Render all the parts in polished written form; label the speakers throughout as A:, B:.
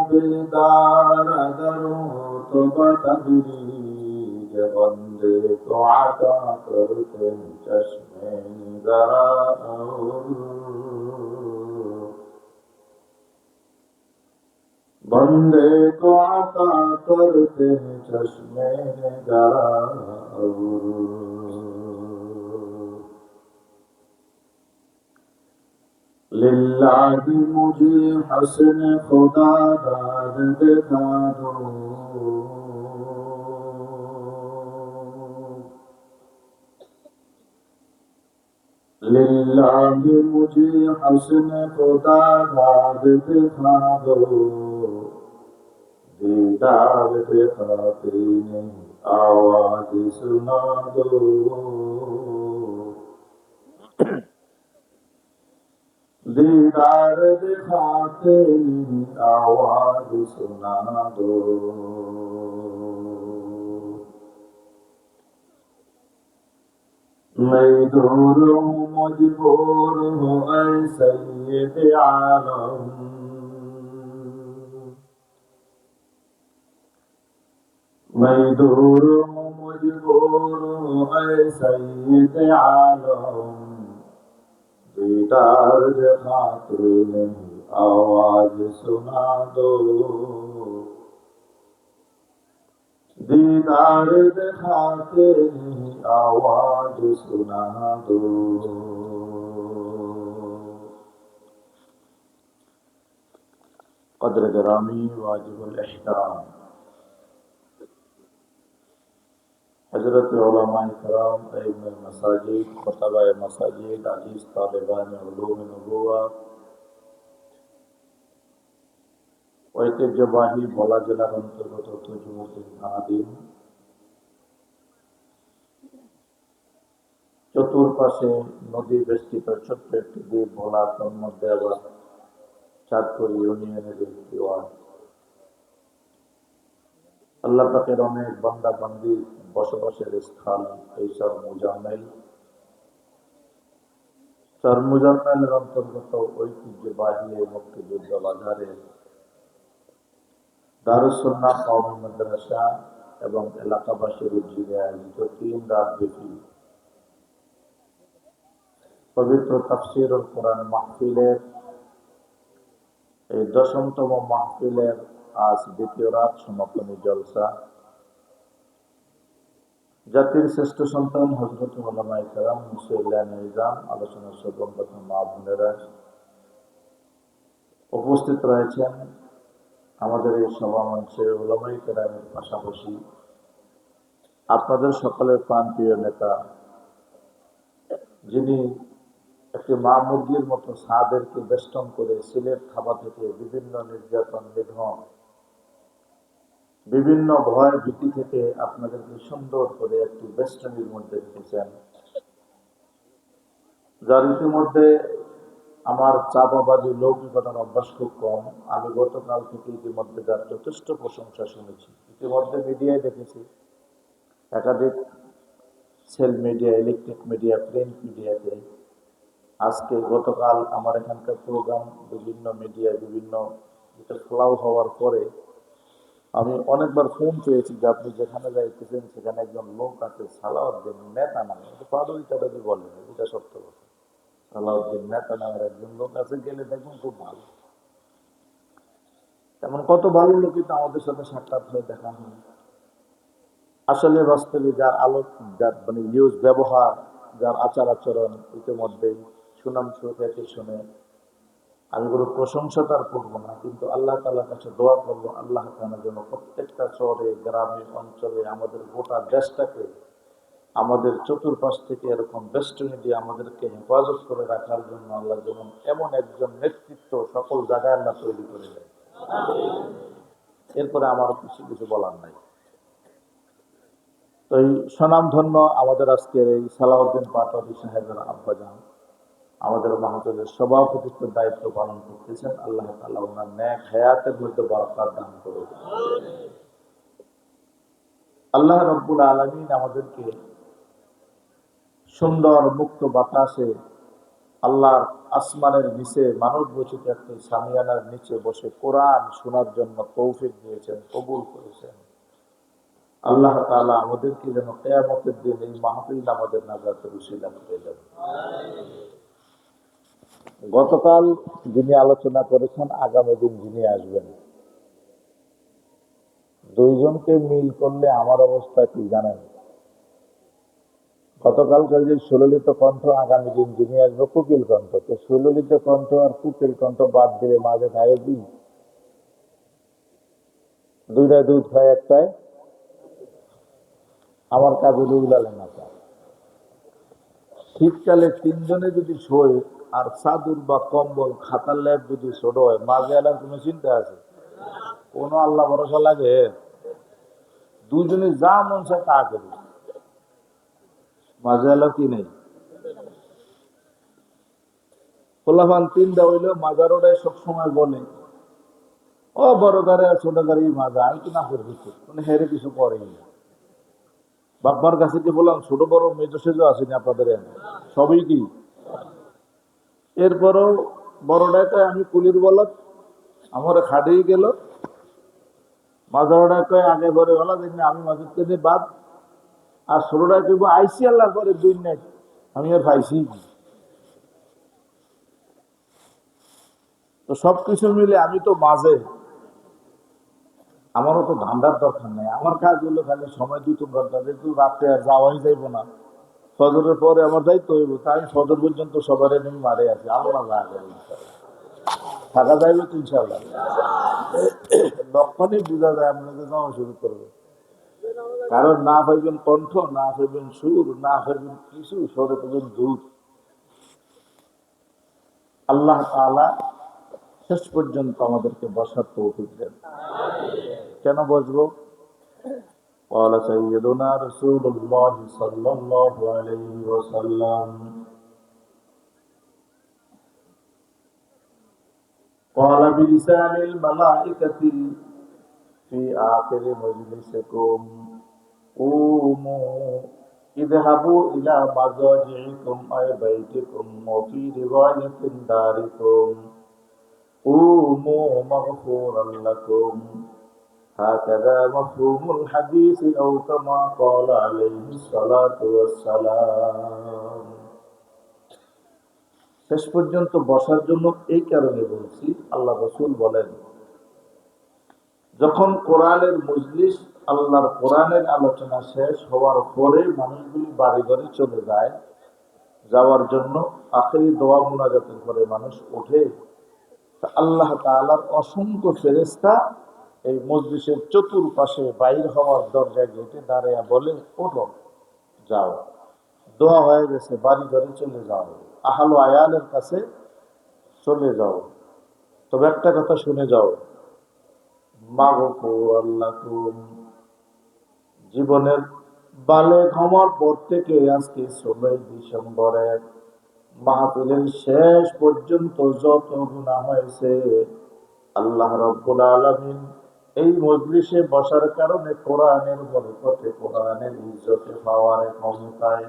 A: बेदार दरो तो बतदरीज बंदे को आता करते चश्मे निगरा बंदे को आता करते चश्मे निगरा लिल्लाही मुझे हसन खुदा दाद दिखा दो लिल्लाही मुझे हसन खुदा दाद दिखा दो दीदार दिखाते नहीं आवाज सुना दो दीदार दिखाते नहीं आवाज सुना दो मैं दूर हूँ मजबूर हूँ ऐ सैयद आलम मैं दूर हूँ मजबूर हूँ ऐ सैयद आलम दीदार दिखाते नहीं आवाज सुना दो दीदार दिखाते नहीं आवाज सुना दो कद्र गिरामी वाजिबुल इहतराम हजरत उलमाए किराम इमाम मसाजिद खुतबाए मसाजिद अजीज तालिबान उलूम नबुवा ঐতিহ্যবাহী ভোলা জেলার অন্তর্গত তজুমুদ্দিন থানাধীন চতুর্পাশে নদী বেষ্টিত ছোট্ট একটি দ্বীপ ভোলা, তার মধ্যে আবার চাঁদপুর ইউনিয়নের একটি ওয়ার্ড। আল্লাহ পাকের অনেক বান্দা বান্দি বসবাসের স্থান এই মুজাম্মেলের অন্তর্গত ঐতিহ্যবাহী এই মুক্তিযুদ্ধ বাজারে দারুস সুন্নাহ কওমি মাদ্রাসা এবং এলাকাবাসীর উদ্যোগে আয়োজিত 3 রাত ব্যাপী পবিত্র তাফসীরুল কোরআন মাহফিলের এই 10তম মাহফিলের আজ দ্বিতীয় রাত সমাপনী জলসা। জাতির শ্রেষ্ঠ সন্তান হযরত উলামায়ে কেরাম মুসল্লিয়ান নিজাম আলোচনার সর্বপ্রথম মা বোনেরা উপস্থিত রয়েছেন। আমাদের এই সভা মঞ্চে উলামায়ে কেরামের পাশাপাশি আপনাদের সকলের প্রাণপ্রিয় নেতা, যিনি একটি মা মুরগির মতো সাদেরকে বেষ্টন করে সিলেট থাবা থেকে বিভিন্ন নির্যাতন নিধন বিভিন্ন ভয় ভীতি থেকে আপনাদেরকে সুন্দর করে একটি বেষ্টনীর মধ্যে রেখেছেন, যার ইতিমধ্যে আমার চাপাবাজি লৌকিকতার অভ্যাস খুব কম। আমি গতকাল থেকে ইতিমধ্যে যার যথেষ্ট প্রশংসা শুনেছি, ইতিমধ্যে মিডিয়ায় দেখেছি, একাধিক সেল মিডিয়া, ইলেকট্রিক মিডিয়া, প্রিন্ট মিডিয়াতে। আজকে গতকাল আমার এখানকার প্রোগ্রাম বিভিন্ন মিডিয়া বিভিন্ন ফ্লাউ হওয়ার পরে আমি অনেকবার ফোন পেয়েছি যে আপনি যেখানে যাইতেছেন সেখানে একজন লোক আছে সালাউদ্দিন নেতা নামে, পাদুইটা যদি বলেন এটা সত্য কথা, সালাউদ্দিন নেতা নামের একজন লোক আছে, গেলে দেখুন খুব ভালো। তেমন কত ভালো লোকই তো আমাদের সাথে সাক্ষাৎ হয়ে দেখা হয়। আসলে বাস্তবে যার আলোক, যার মানে নিউজ ব্যবহার, যার আচার আচরণ ইতিমধ্যেই সুনাম সুখ্যাতি শুনে আমি কোনো প্রশংসা তার করবো না, কিন্তু আল্লাহ তাআলার কাছে দোয়া করবো আল্লাহ তাআলা যেন প্রত্যেকটা শহরে গ্রামে অঞ্চলে আমাদের গোটা দেশটাকে আমাদের চতুর্পাশ থেকে এরকম বেষ্টনী দিয়ে আমাদেরকে হেফাজত করে রাখার জন্য আল্লাহ যেমন এমন একজন নেতৃত্ব সকল জায়গায় আল্লাহ তৈরি করে দেয়। এরপরে আমার কিছু বলার নাই। তো এই স্বনামধন্য আমাদের আজকের এই সালাউদ্দিন পাটোয়ারী সাহেবের আব্বাজান আমাদের মাহফিলের সভাপতিত্বের দায়িত্ব পালন করতেছেন। আল্লাহ তাআলা ওনার নেক হায়াতের মধ্যে বরকত দান করুন। আল্লাহ রাব্বুল আলামিন আমাদেরকে সুন্দর মুক্ত বাতাসে আল্লাহর আসমানের নিচে মানব রচিত একটি সামিয়ানার নিচে বসে কোরআন শোনার জন্য তৌফিক দিয়েছেন, কবুল করেছেন। আল্লাহ তাআলা আমাদেরকে যেন কিয়ামতের দিন এই মাহফিল আমাদের নাজাতের উসিলা করে দেন। গতকাল যিনি আলোচনা করেছেন, আগামী দিন যিনি আসবেন, দুইজনকে মিল করলে আমার অবস্থা কি জানেন? গতকালকার যে সুললিত কণ্ঠ, আগামী দিন যিনি আসবে কুকিল কণ্ঠ। তো সুললিত কণ্ঠ আর কুকিল কণ্ঠ বাদ দিলে মাঝে খায় কি? দুইটায় দুধ খায়, একটায় আমার কাজে রুগলালে না। শীতকালে তিনজনে যদি শোয় আর চাদর বা কম্বল খাতার ল্যাব যদি ছোট হয়, মাঝে এলার কোনো চিন্তা আছে? কোনো আল্লাহ ভরসা লাগে? দুজনে যা মন চায় তা করি, মাঝে এলার কি নেই। খোলাফান তিনটা হইলেও মাজারোটাই সবসময় বলে, ও বড় গাড়ি আর ছোট গাড়ি মাজা, আমি তো না করবি, মানে হেরে কিছু করেই না। বাপ্পার কাছে কি বললাম ছোট বড় মেজো সেজো আসেনি আপনাদের এখানে? সবই কি? এরপরও বড়টাকে আমি কুলির বলত, আমার খাটেই গেল। মাঝারোটা কয় আগে ঘরে বলা দেখি আমি মাঝের থেকে বাদ। আর ষোলোটা কেউ আইসি আল্লাহ করে দুই নাই, আমি আর পাইছি। তো সবকিছু মিলে আমি তো মাঝে, আমারও তো ধান্দার দরকার নেই। আমার কাজ হলো খালি সময় 2-3 ঘন্টা, যেহেতু রাত্রে আর যাওয়াই যাইব না, ফজরের পরে আমার দায়িত্ব হইব, তাই আমি ফজর পর্যন্ত সবার এনে মারে আছি। আল্লাহ থাকা যাইবে তো ইনশাল্লাহ। লক্ষণই বোঝা যায় আপনাদের যাওয়া শুরু করবে। কারণ না পাইবেন কণ্ঠ, না পাইবেন সুর, না পাইবেন কিছু, সরে পাবেন দূর। আল্লাহ তাআলা শেষ পর্যন্ত আমাদেরকে বসার তৌফিক দেন। কেন বসবো? قال سيدنا رسول الله صلى الله عليه وسلم قال بلسان الملائكة في آخر مجلسكم قوموا اذهبوا إلى مضاجعكم أي بيتكم وفي رواية داركم قوموا مغفورا لكم هكذا مفهوم الحديث أو كما قال عليه الصلاة والسلام। শেষ পর্যন্ত বসার জন্য এই কারণে বলছি, আল্লাহ রাসূল বলেন, যখন কোরআনের মজলিস, আল্লাহর কোরআনের আলোচনা শেষ হওয়ার পরে মানুষগুলি বাড়ি ঘরে চলে যায়, যাওয়ার জন্য আখেরি দোয়া মুনাজাতের পরে মানুষ ওঠে, আল্লাহ তাআলার অসংখ্য ফেরেশতা এই মজলিসের চতুর্পাশে বাইর হওয়ার দরজায় গেটে দাঁড়িয়ে বলে, ওঠো, যাও, দোয়া হয়ে গেছে, বাড়ি ঘরে চলে যাও, আহাল আয়ালের কাছে চলে যাও। তবে একটা কথা শুনে যাও, জীবনের বালে ঘমার পর থেকে আজকে 16 ডিসেম্বর মাহফিলের শেষ পর্যন্ত যত গুনাহ হয়েছে, আল্লাহ রাব্বুল আলামিন এই মজলিসে বসার কারণে কোরআনের বরকতে, কোরআনের ইজ্জতে, পাওয়ার ক্ষমতায়,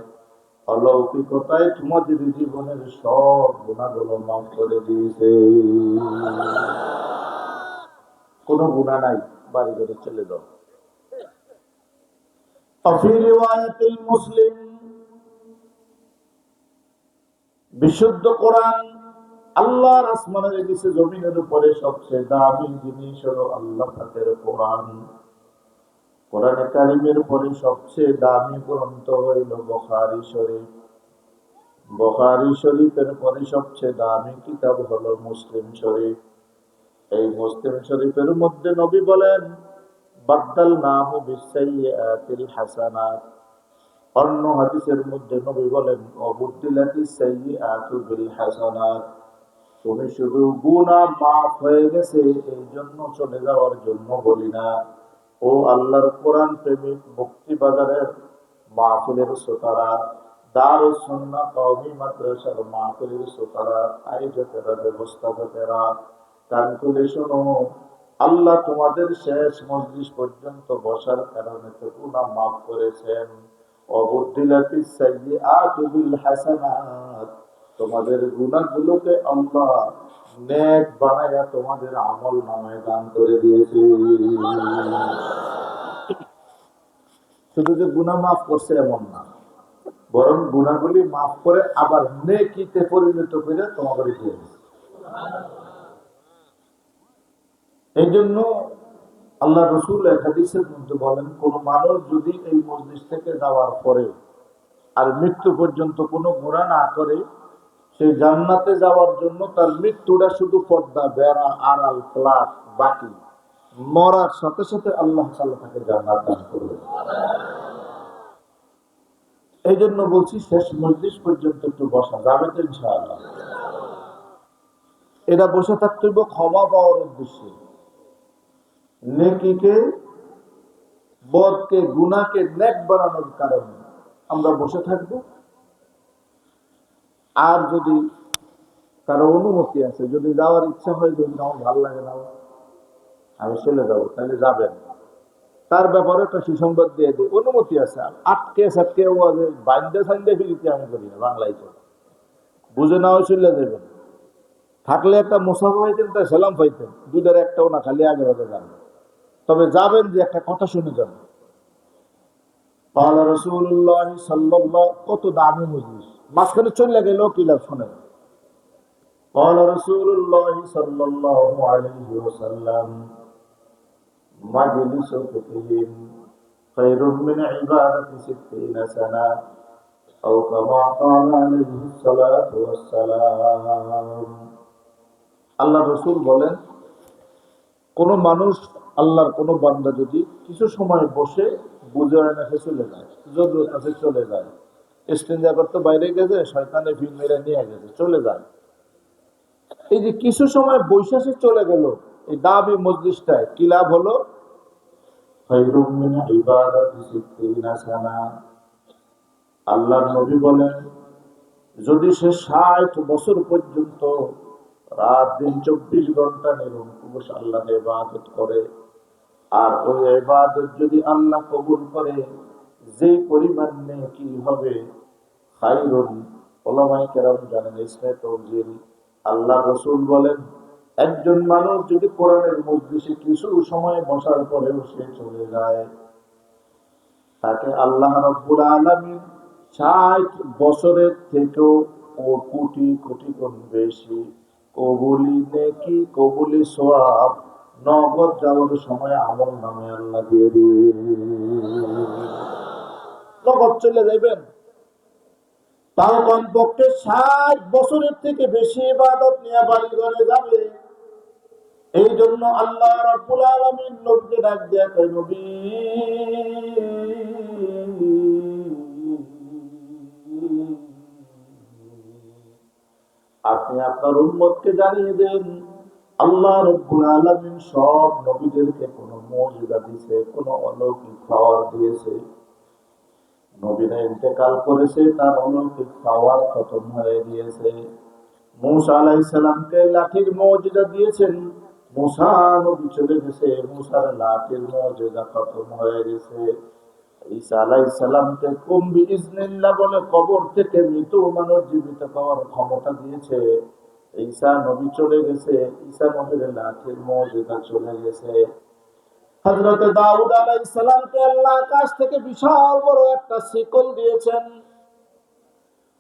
A: অলৌকিকতায় তোমাদের জীবনের সব গুনাহগুলো মাফ করে দিয়েছে। কোনো গুনাহ নাই, বাড়ি ঘরে চলে যাও। ফি রিওয়ায়াতিল মুসলিম, বিশুদ্ধ কোরআন আল্লাহর আসমানের নিচে জমিনের উপরে সবচেয়ে দামি জিনিস হলো আল্লাহ পাকের কোরআন। কোরআনে কারিমের পরে সবচেয়ে দামি গ্রন্থ হইল বুখারী শরীফ। বুখারী শরীফের পরে সবচেয়ে দামি কিতাব হলো মুসলিম শরীফ। এই মুসলিম শরীফের মধ্যে নবী বলেন, বাদদালনাহু বিসাইয়্যাতিল হাসানাত। অন্য হাদিসের মধ্যে নবী বলেন, অবুদ্দিলাতিস সাইয়্যাতু বিল হাসানাত। তুমি শুধু গুনাহ মাফ হয়ে গেছে এই জন্য চলে যাওয়ার জন্য বলি না। ও আল্লাহর কোরআন প্রেমিক মুক্তি বাজারের মাহফিলের শ্রোতারা, দারুস সুন্নাহ কওমি মাদ্রাসার মাহফিলের শ্রোতারা, আয়োজকেরা, ব্যবস্থাপকেরা, কান খুলে শোনো, আল্লাহ তোমাদের শেষ মজলিস পর্যন্ত বসার কারণে তো গুনাহ মাফ করেছেন। অবুদ্দিলাতিস সাইয়্যাতু বিল হাসানাত। তোমাদের গুনাহগুলোকে আল্লাহ নেক বানায়া তোমাদের আমল নামায় দান করে দিয়েছে। শুধু যে গুনাহ মাফ করছে এমন না, বরং গুনাহগুলি মাফ করে আবার নেকিতে পরিণত করে তোমাদের দিয়ে দিয়েছে। এই জন্য আল্লাহ রসুল এক হাদিসের মধ্যে বলেন, কোন মানুষ যদি এই মজলিস থেকে যাওয়ার পরে আর মৃত্যু পর্যন্ত কোনো গুনাহ না করে, সে জান্নাতে যাওয়ার জন্য তার মৃত্যুটা শুধু পর্দা, বেড়া, আড়াল, প্লাট বাকি, মরার সাথে সাথে আল্লাহ তাআলা তাকে জান্নাত দান করবে। এই জন্য বলছি শেষ মজলিস পর্যন্ত একটু বসা যাবে তো ইনশাআল্লাহ। এটা বসে থাকতে হবে ক্ষমা পাওয়ার উদ্দেশ্যে, নেকিকে বদকে গুনাহকে নেক বানানোর কারণে আমরা বসে থাকবো। আর যদি কারো অনুমতি আছে, যদি যাওয়ার ইচ্ছা হয়, যদি আমার ভালো লাগে না আমি চলে যাবো, তাহলে যাবেন। তার ব্যাপারে একটা সুসংবাদ দিয়ে দিই, অনুমতি আছে। আটকে সাটকে বাইন্দে সাইন্দে ফিরিতে আমি করি না, বাংলায় তো বুঝে না হয় চলে যাবেন। থাকলে একটা মুসাফা হইতেন, তাই সালাম পাইতেন, দুইটার একটাও না, খালি আগে আগে যাবেন। তবে যাবেন যে একটা কথা শুনে যাবেন। রাসূলুল্লাহ সাল্লাল্লাহু, কত দামি মজলিস, মাঝখানে চলে গেল কি লাভ শোনেন। قال رسول الله صلى الله عليه وسلم مجلس فقه خير من عبادة 60 سنة أو كما قال عليه الصلاة والسلام। আল্লাহ রসুল বলেন, কোন মানুষ, আল্লাহর কোন বান্দা যদি কিছু সময় বসে বুঝে কাছে চলে যায়, জরুরত কাছে চলে যায়, ইস্তেঞ্জা করতে বাইরে গেছে, শয়তানে ভিড় মেরে নিয়ে গেছে, চলে যায়, এই যে কিছু সময় বৈশাখে চলে গেল, এই দাবি মজলিসটায় কি লাভ হলো? আল্লাহ নবী বলেন, যদি সে 60 বছর পর্যন্ত রাত দিন 24 ঘন্টা নিরঙ্কুশ আল্লাহর ইবাদত করে, আর ওই ইবাদত যদি আল্লাহ কবুল করে, যে পরিমাণ নেকি হবে, খায়রুন, উলামায়ে কেরাম জানেন ইসমে তাওজিল। আল্লাহ রাসূল বলেন, একজন মানুষ যদি কোরআনের মজলিসে কিছু সময় বসার পরেও সে চলে যায়, তাকে আল্লাহ রাব্বুল আলামিন 60 বছরের থেকেও কোটি কোটি গুণ বেশি কবুলি নেকি, কবুলি সওয়াব নগদ যাওয়ার সময় আমল নামে আল্লাহ দিয়ে দিবেন। নগদ চলে যাবেন, তাও কমপক্ষে 60 বছরের থেকে বেশি ইবাদত নিয়ে বাড়ি ঘরে যাবে। এই জন্য আল্লাহ রাব্বুল আলামিন নবীকে ডাক দেয়া কয়, নবী আপনি আপনার উম্মতকে জানিয়ে দেন, আল্লাহ রাব্বুল আলামিন সব নবীদেরকে কোন মুজিজা দিয়েছে, কোন অলৌকিক পাওয়ার দিয়েছে। নবীরা ইন্তেকাল করেছে, তার অলৌকিক পাওয়ার খতম হয়ে গিয়েছে। মূসা আলাইহিস সালামকে লাঠির মুজিজা দিয়েছেন, মূসা নবী চলে গেছে, মূসার লাঠির মুজিজা খতম হয়ে গেছে। ঈসা আলাইহিস সালামকে কুম বিইজনিল্লাহ বলে কবর থেকে মৃত মানুষ জীবিত করার ক্ষমতা দিয়েছে। ঈসা নবী চলে গেছে, ঈসা নবীর লাঠির মুজিজা চলে গেছে। হযরত দাউদ আলাইহিস সালামকে আল্লাহ আকাশ থেকে বিশাল বড় একটা শিকল দিয়েছেন,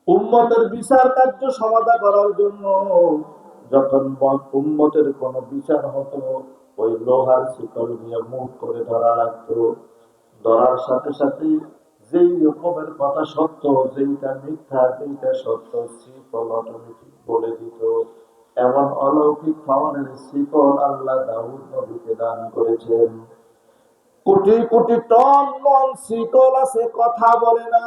A: উম্মতের বিচার কার্য সমাধা করার জন্য। যখন উম্মতের কোন বিচার হতো, ওই লোহার শিকল দিয়ে মুখ করে ধরা লাগতো। ধরার সাথে সাথে যেই রকমের কথা সত্য, যেইটা মিথ্যা, যেইটা সত্য, শিকল অটোমেটিক বলে দিত। এমন অলৌকিক পাওয়ারের শিকল আল্লাহ দাউদ নবীকে দান করেছেন। কোটি কোটি টন মন শিকল আছে, কথা বলে না।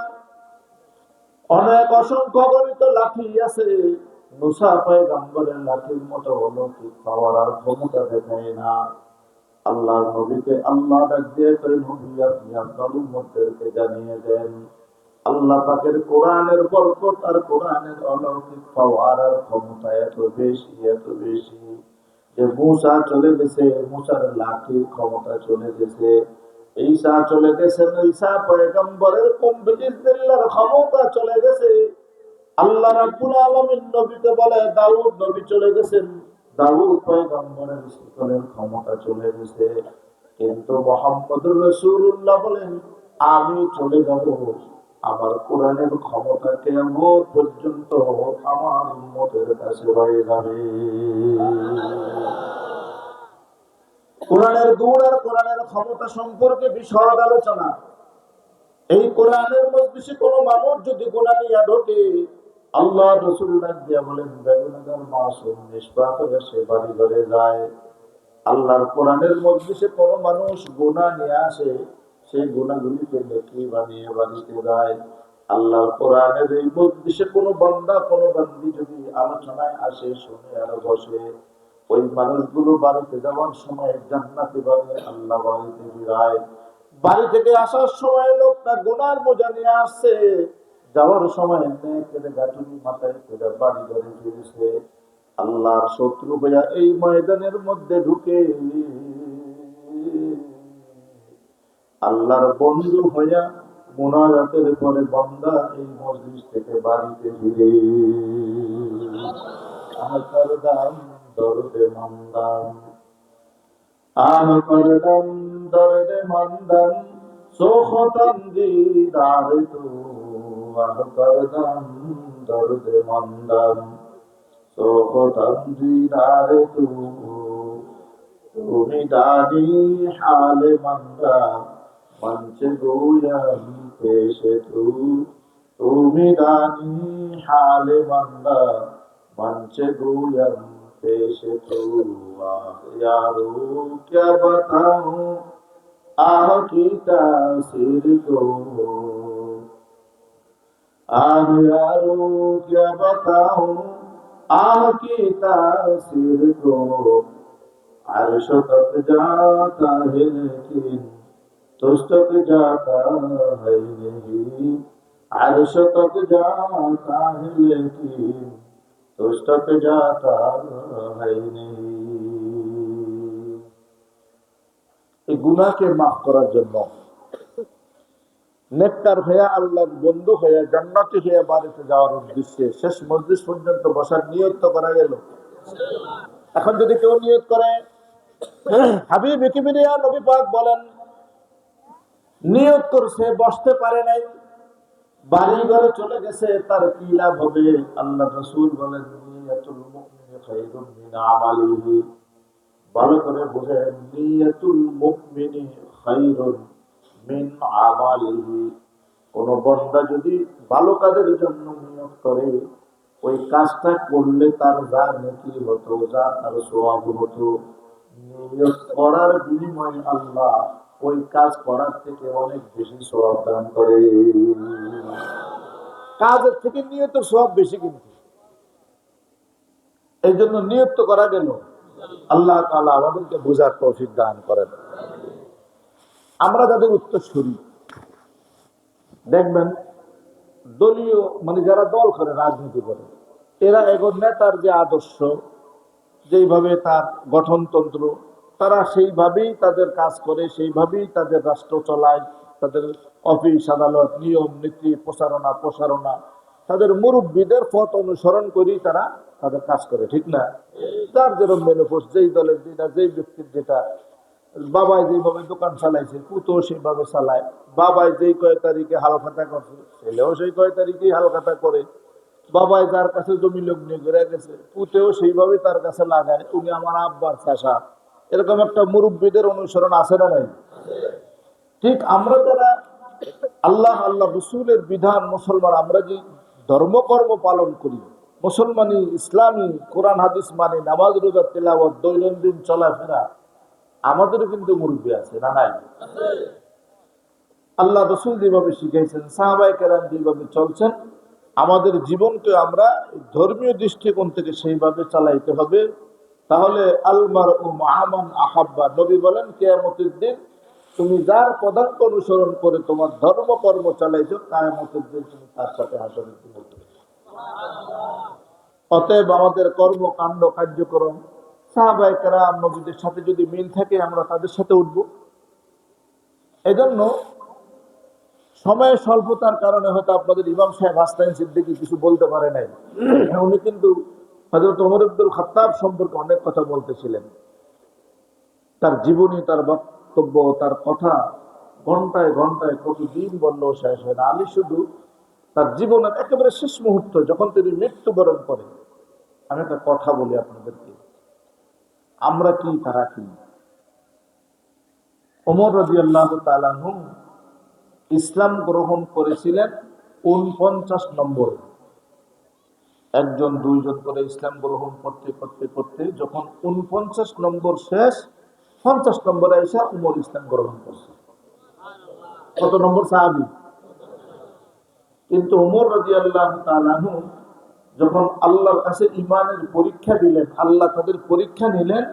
A: অনেক অসংখ্য গণিত লাঠি আছে, মূসা পয়গম্বরের লাঠির মতো অলৌকিক পাওয়ার আর ক্ষমতা দেখায় না। আল্লাহ নবীকে আল্লাহ ডাক দিয়ে কই, নবী আপনি আপনার উম্মতদেরকে জানিয়ে দেন, আল্লাহ পাকের কোরআনের বরকত আর কোরআনের অলৌকিক পাওয়ার আর ক্ষমতা এত বেশি, এত বেশি যে মূসা চলে গেছে, মূসার লাঠির ক্ষমতা চলে গেছে। ঈসা চলে গেছেন, ঈসা পয়গম্বরের কুম বিইজনিল্লাহর ক্ষমতা চলে গেছে। আল্লাহ রাব্বুল আলামিন নবীকে বলে, দাউদ নবী চলে গেছেন, দাউদ পয়গম্বরের শিকলের ক্ষমতা চলে গেছে, কিন্তু মুহাম্মদুর রাসূলুল্লাহ বলেন, আমি চলে যাব, আমার কোরআনের ক্ষমতা কিয়ামত পর্যন্ত আমার উম্মতের কাছে রয়ে যাবে। কোরআনের গুণ আর কোরআনের ক্ষমতা সম্পর্কে বিশদ আলোচনা। এই কোরআনের মজলিসে কোনো মানুষ যদি গুনাহ নিয়ে ঢোকে, আল্লাহ রাসূল ডাক দিয়া বলেন, বেগুনাহগার মাসুম নিষ্পাপ হয়ে সে বাড়ি ঘরে যায়। আল্লাহর কোরআনের মজলিসে কোনো মানুষ গুনাহ নিয়ে আসে, সেই গুনাহগুলিকে নেকি বানিয়ে বাড়িতে যায়। আল্লাহর কোরআনের এই মজলিসে কোনো বান্দা কোনো বান্দি যদি আলোচনায় আসে, শুনে আর বসে, ওই মানুষগুলো বাড়িতে যাওয়ার সময় জান্নাতি বানিয়ে আল্লাহ বাড়িতে ফিরায়। বাড়ি থেকে আসার সময় লোকটা গুনার বোঝা নিয়ে আসছে, যাওয়ার সময় নেকের গাঁটুনি মাথায় করে বাড়ি ঘরে ফিরেছে। আল্লাহর শত্রু হইয়া এই ময়দানের মধ্যে ঢুকে আল্লাহর বন্ধু হইয়া মুনাজাতের পরে বান্দা এই মজলিস থেকে বাড়িতে ফিরে। করদাম দরদে মন্দাম, করদাম দরদে মন্দাম, সোখতন দিদার তু, করদাম দরদে মন্দাম, সোখতন দিদার তু, তুমি দানি হালে মন্দা, মঞ্চে গোয়াম পেশে তু, তুমি দানি হালে মন্দা, মঞ্চে গোয়াম पेशे तो यारो क्या बताऊं आह की तासीर को, आह यारो क्या बताऊं आह की तासीर को, अर्श तक जाता है लेकिन तुझ तक जाता है नहीं, अर्श तक जाता है लेकिन तुझतक जाता है नहीं। এই গুনাহকে মাফ করার জন্য নেককার হয়ে আল্লাহর বন্ধু হয়ে জান্নাতি হয়ে বাড়িতে যাওয়ার উদ্দেশ্যে শেষ মজলিস পর্যন্ত বসার নিয়ত তো করা গেল। এখন যদি কেউ নিয়ত করে, হাবিব কিবরিয়া নবী পাক বলেন, নিয়ত করছে বসতে পারে নাই, বাড়ি ঘরে চলে গেছে, তার কি লাভ হবে? আল্লাহ রাসূল বলেন, নিয়াতুল মুমিনি খায়রুম মিন আমালিহি, ভালো করে বুঝেন, নিয়াতুল মুমিনি খায়রুম মিন আমালিহি। কোন বান্দা যদি ভালো কাজের জন্য নিয়ত করে, ওই কাজটা করলে তার যা নেকি হতো, যা তার সওয়াব হতো, নিয়ত করার বিনিময়ে আল্লাহ ওই কাজ করার থেকে অনেক বেশি সওয়াব দান করে। কাজের থেকে নিয়তের সওয়াব বেশি, কিন্তু এই জন্য নিয়ত করা গেল। আল্লাহ তাআলা আমাদেরকে বুঝার তৌফিক দান করেন। আমরা যাদের উত্তরসূরি, দেখবেন দলীয় মানে যারা দল করে, রাজনীতি করে, এরা এখন নেতার যে আদর্শ, যেইভাবে তার গঠনতন্ত্র, তারা সেইভাবেই তাদের কাজ করে, সেইভাবেই তাদের রাষ্ট্র চলায়, তাদের অফিস আদালত নিয়ম নীতি প্রসারণা তাদের মুরব্বীদের পথ অনুসরণ করেই তারা তাদের কাজ করে, ঠিক না? যার যেরকম মেনোপোস, যেই দলের যেটা, যেই ব্যক্তির যেটা, বাবাই যেভাবে দোকান চালাইছে পুতো সেইভাবে চালায়, বাবাই যেই কয় তারিখে হালখাতা করছে ছেলেও সেই কয় তারিখেই হালখাতা করে, বাবাই যার কাছে জমি লগ্নি করে গেছে পুতেও সেইভাবে তার কাছে লাগায়, উনি আমার আব্বার চাষা। এরকম একটা মুরব্বীদের অনুসরণ আছে না নাই? ঠিক আমরা যারা আল্লাহ রসুলের বিধান মুসলমান, আমরা যে ধর্মকর্ম পালন করি, মুসলমানি ইসলামী কোরআন হাদিস মানে, নামাজ রোজা তেলাওয়াত দৈনন্দিন চলাফেরা, আমাদেরও কিন্তু মুরব্বী আছে না নাই? আল্লাহ রসুল যেভাবে শিখাইছেন, সাহাবায়ে কেরাম যেভাবে চলছেন, আমাদের জীবনকে আমরা ধর্মীয় দৃষ্টিকোণ থেকে সেইভাবে চালাইতে হবে। তাহলে আলমারউ মা'a মান আহাব্বা, নবী বলেন কিয়ামতের দিন তুমি যার পদাঙ্ক অনুসরণ করে তোমার ধর্মকর্ম চালাইছো, কিয়ামতের দিন তুমি তার সাথে হাসরের দিন উঠবে। অতএব আমাদের কর্মকাণ্ড কার্যক্রম সাহাবায়ে কেরাম নবীদের সাথে যদি মিল থাকে, আমরা তাদের সাথে উঠব। এজন্য সময়ের স্বল্পতার কারণে হয়তো আপনাদের ইমাম সাহেব হাসান সিদ্দিকী কিছু বলতে পারে নাই। উনি কিন্তু হযরত ওমর ইবনুল খাত্তাব সম্পর্কে অনেক কথা বলতেছিলেন। তার জীবনী, তার বক্তব্য, তার কথা ঘন্টায় ঘন্টায় প্রতিদিন বললেও শেষ হয় না। আমি শুধু তার জীবনের একেবারে শেষ মুহূর্ত যখন তিনি মৃত্যুবরণ করেন, আমি একটা কথা বলি আপনাদেরকে, আমরা কি তারা কি। ওমর রাদিয়াল্লাহু তাআলা আনহু ইসলাম গ্রহণ করেছিলেন ৪৯ নম্বরে। একজন দুইজন করে ইসলাম গ্রহণ করতে করতে করতে যখন ৪৯ নম্বর শেষ, ৫০ নম্বরে এসে উমর ইসলাম গ্রহণ করছে। কত নম্বর সাহাবী? কিন্তু ওমর রাদিয়াল্লাহু তাআলা আনহু যখন আল্লাহর কাছে ঈমানের পরীক্ষা দিলেন, আল্লাহ তাদের পরীক্ষা নিলেন,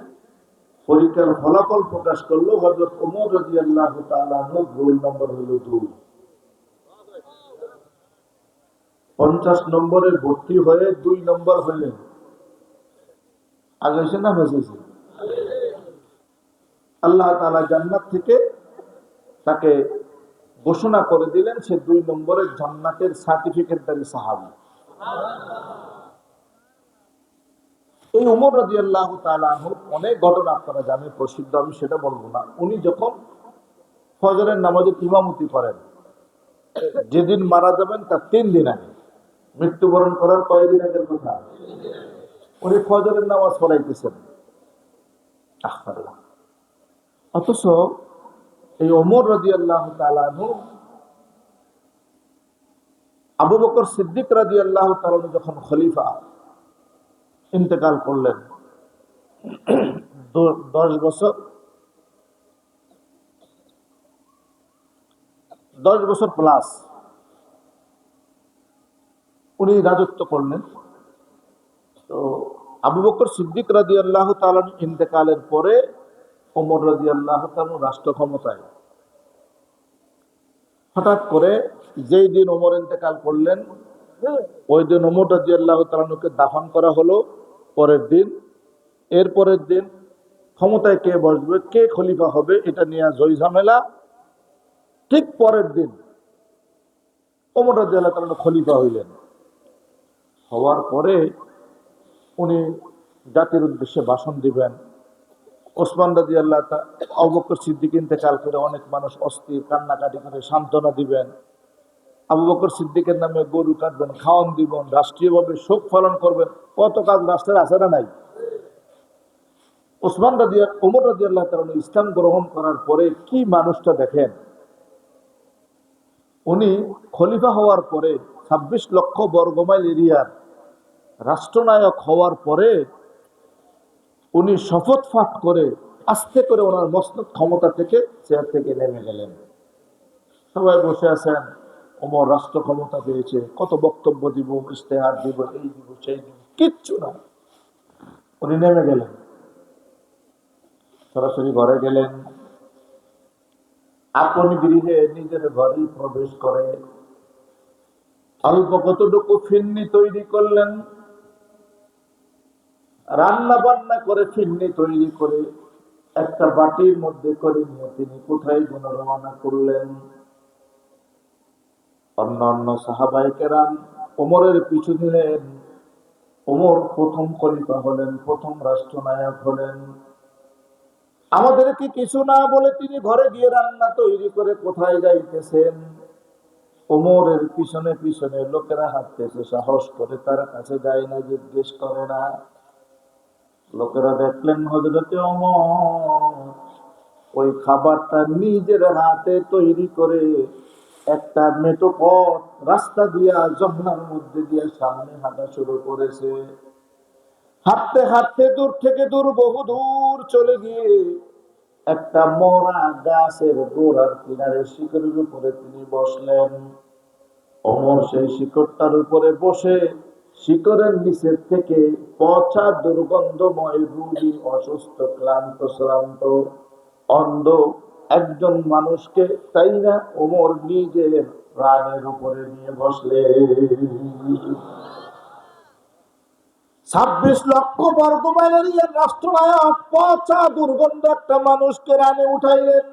A: পরীক্ষার ফলাফল প্রকাশ করলো, হযরত ওমর রাদিয়াল্লাহু তাআলা আনহু রোল নম্বর হলো ২। ৫০ নম্বরে ভর্তি হয়ে ২ নম্বর হলেন। আগে এসে না বেঁচেছে? আল্লাহ তাআলা জান্নাত থেকে তাকে ঘোষণা করে দিলেন সে ২ নম্বরের জান্নাতের সার্টিফিকেটধারী সাহাবী। এই ওমর রাদিয়াল্লাহু তাআলা আনহু অনেক ঘটনা আপনারা জানেন, প্রসিদ্ধ, আমি সেটা বলবো না। উনি যখন ফজরের নামাজে ইমামতি করেন, যেদিন মারা যাবেন তার ৩ দিন আগে, মৃত্যুবরণ করার কয়েকদিন আগের কথা, উনি ফজরের নামাজ পড়াইতেছেন। অথচ এই ওমর রাদিয়াল্লাহু তাআলা আনহু আবু বকর সিদ্দিক রাদিয়াল্লাহু তাআলা আনহু যখন খলিফা ইন্তেকাল করলেন, 10 বছর প্লাস উনি রাজত্ব করলেন। তো আবু বকর সিদ্দিক রাদিয়াল্লাহু তাআলা ইন্তেকালের পরে ওমর রাদিয়াল্লাহু তাআলা রাষ্ট্র ক্ষমতায়। হঠাৎ করে যেই দিন ওমর ইন্তেকাল করলেন, ওই দিন ওমর রাদিয়াল্লাহু তাআলাকে দাফন করা হলো। পরের দিন, এর পরের দিন ক্ষমতায় কে বসবে, কে খলিফা হবে, এটা নিয়ে জয় ঝামেলা। ঠিক পরের দিন ওমর রাদিয়াল্লাহু তাআলা খলিফা হইলেন। হওয়ার পরে উনি জাতির উদ্দেশ্যে ভাষণ দিবেন। ওসমান রাদিয়াল্লাহু তাআলা, আবু বকর সিদ্দিক ইন্তেকাল করে অনেক মানুষ অস্থির, কান্নাকাটি করে সান্ত্বনা দিবেন। আবু বকর সিদ্দিকের নামে গরু কাটবেন, খাওয়ান দিবেন, রাষ্ট্রীয়ভাবে শোক পালন করবেন। কত কাজ রাষ্ট্রের আছে না নাই? ওমর রাদিয়াল্লাহু তাআলা ইসলাম গ্রহণ করার পরে কি মানুষটা দেখেন, উনি খলিফা হওয়ার পরে ২৬ লক্ষ বর্গমাইল এরিয়ার রাষ্ট্রনায়ক হওয়ার পরে উনি শপথ পাঠ করে আস্তে করে ওনার মসনদ ক্ষমতা থেকে চেয়ার থেকে নেমে গেলেন। সবাই বসে আছেন, ওমর রাষ্ট্র ক্ষমতা পেয়েছে, কত বক্তব্য দিব, ইশতেহার দিব, এই দিব সেই দিব, কিচ্ছু না। উনি নেমে গেলেন, সরাসরি ঘরে গেলেন। আপন গৃহে নিজের ঘরেই প্রবেশ করে অল্প কতটুকু ফিরনি তৈরি করলেন, রান্না বান্না করে ফিরনি তৈরি করে একটা বাটির মধ্যে করে নিয়ে তিনি কোথায় যেন রওনা করলেন। অন্যান্য সাহাবায়ে কেরাম ওমরের পিছু নিলেন। ওমর প্রথম খলিফা হলেন, প্রথম রাষ্ট্রনায়ক হলেন। আমাদেরকে কিছু না বলে তিনি ঘরে গিয়ে রান্না তৈরি করে কোথায় যাইতেছেন। ওমরের পিছনে পিছনে লোকেরা হাঁটতেছে, সাহস করে তার কাছে যায় না, জিজ্ঞেস করে না। লোকেরা দেখলেন হযরতে ওমর ওই খাবারটা নিজের হাতে তৈরি করে একটা মেটো পথ রাস্তা দিয়া যমুনার মধ্যে দিয়ে সামনে হাঁটা শুরু করেছে। হাঁটতে হাঁটতে দূর থেকে দূর, বহু দূর চলে গিয়ে একটা মরা গাছের গোড়ার কিনারে শিকড়ের উপরে তিনি বসলেন। ওমর সেই শিকড়টার উপরে বসে শিকড়ের নিচের থেকে পচা দুর্গন্ধময় রুগী, অসুস্থ, ক্লান্ত, শ্রান্ত, অন্ধ একজন মানুষকে তাই না ওমর নিজের প্রাণের উপরে নিয়ে বসলেন। ২৬ লক্ষ বর্গমাইল এরিয়ার রাষ্ট্রনায়ক পচা দুর্গন্ধ একটা মানুষকে রানে উঠাইলেন।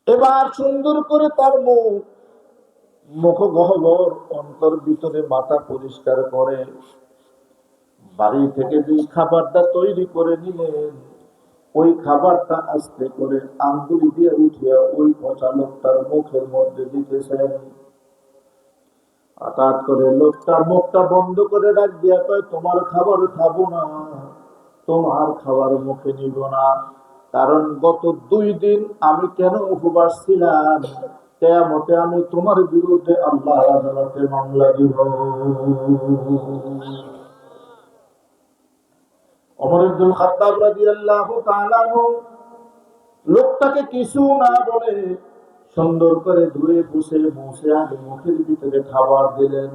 A: এবার সুন্দর করে তার মুখ গহ্বর অন্তর ভিতরে মাথা পরিষ্কার করে বাড়ি থেকে যে খাবারটা তৈরি করে নিলেন ওই খাবারটা আস্তে করে আঙ্গুলি দিয়ে উঠিয়া ওই পচা লোকটার মুখের মধ্যে দিতেছেন। হঠাৎ করে লোকটার মুখটা বন্ধ করে ডাক দিয়া কয়, তোমার খাবার খাবো না, তোমার খাবার মুখে নিব না, কারণ গত 2 দিন আমি কেন উপবাস ছিলাম, কিয়ামতে আমি তোমার বিরুদ্ধে আল্লাহর আদালতে মামলা দিব। ওমর ইবনুল খাত্তাব রাদিয়াল্লাহু তাআলা লোকটাকে কিছু না বলে সুন্দর করে ধুয়ে পুষে মুছে আগে মুখের ভিতরে খাবার দিলেন।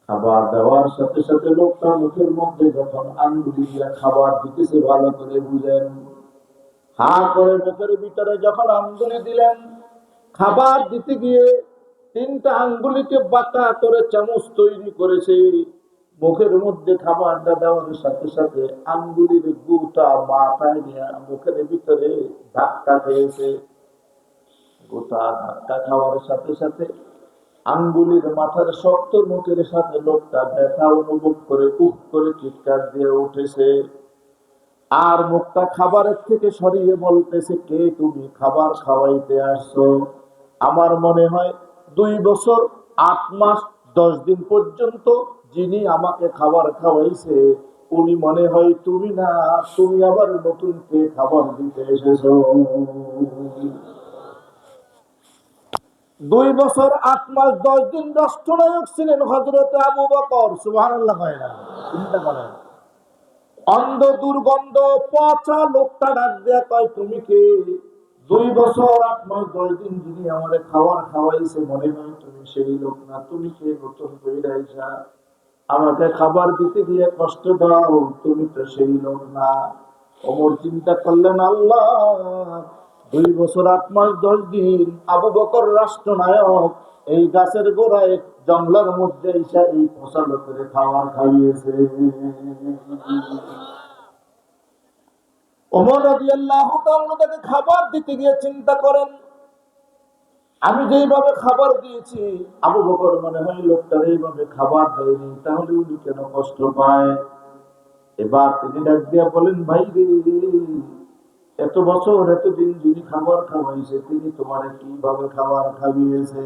A: খাবার দেওয়ার সাথে সাথে লোকটা মুখের মধ্যে যখন আঙ্গুলি দিয়ে খাবার দিতেছে ভালো করে বুঝেন, হা করে মুখের ভিতরে যখন আঙ্গুলি দিলেন, খাবার দিতে গিয়ে 3টা আঙ্গুলিকে বাঁকা করে চামচ তৈরি করেছে। মুখের মধ্যে খাবারটা দেওয়ার সাথে সাথে আঙ্গুলির গুটা মাথায় নিয়ে মুখের ভিতরে ধাক্কা খেয়েছে। গোটা ধাক্কা খাওয়ার সাথে সাথে আঙ্গুলির মাথার শক্ত মুখের সাথে লোকটা ব্যথা অনুভব করে উঠ করে চিৎকার দিয়ে উঠেছে। আর মুখটা খাবারের থেকে সরিয়ে বলতেছে, কে তুমি, খাবার খাওয়াইতে আসছো? আমার মনে হয় 2 বছর 8 মাস 10 দিন পর্যন্ত যিনি আমাকে খাবার খাওয়াইছে উনি মনে হয় তুমি না, তুমি আবার নতুন কে খাবার দিতে এসেছো। 2 বছর 8 মাস 10 দিন রাষ্ট্রনায়ক ছিলেন হযরত আবু বকর। সুবহানাল্লাহ। হয় না? চিন্তা করেন, অন্ধ দুর্গন্ধ পচা লোকটা ডাক দেয়া কয়, তুমি কে? 2 বছর 8 মাস 10 দিন যিনি আমাদের খাবার খাওয়াইছে মনে হয় তুমি সেই লোক না, তুমি কে নতুন কইরা আইছা আমাকে খাবার দিতে গিয়ে কষ্ট দাও, তুমি তো সেই লোক না। ওমর চিন্তা করলেন, আল্লাহ, 2 বছর 8 মাস 10 দিন আবু বকর রাষ্ট্রনায়ক এই গাছের গোড়ায় জঙ্গলের মধ্যে এসে এই পচা লোকের খাবার খাইয়েছে। ওমর রাদিয়াল্লাহু তাআলা তাকে খাবার দিতে গিয়ে চিন্তা করেন, আমি যেইভাবে খাবার দিয়েছি আবু বকর মনে হয় লোকটার এইভাবে খাবার দেয়নি, তাহলে উনি কেন কষ্ট পায়? এবার তিনি ডাক দিয়া বলেন, ভাই রে, এত বছর এতদিন যিনি খাবার খাওয়াইছে তিনি তোমার কিভাবে খাবার খাইয়েছে?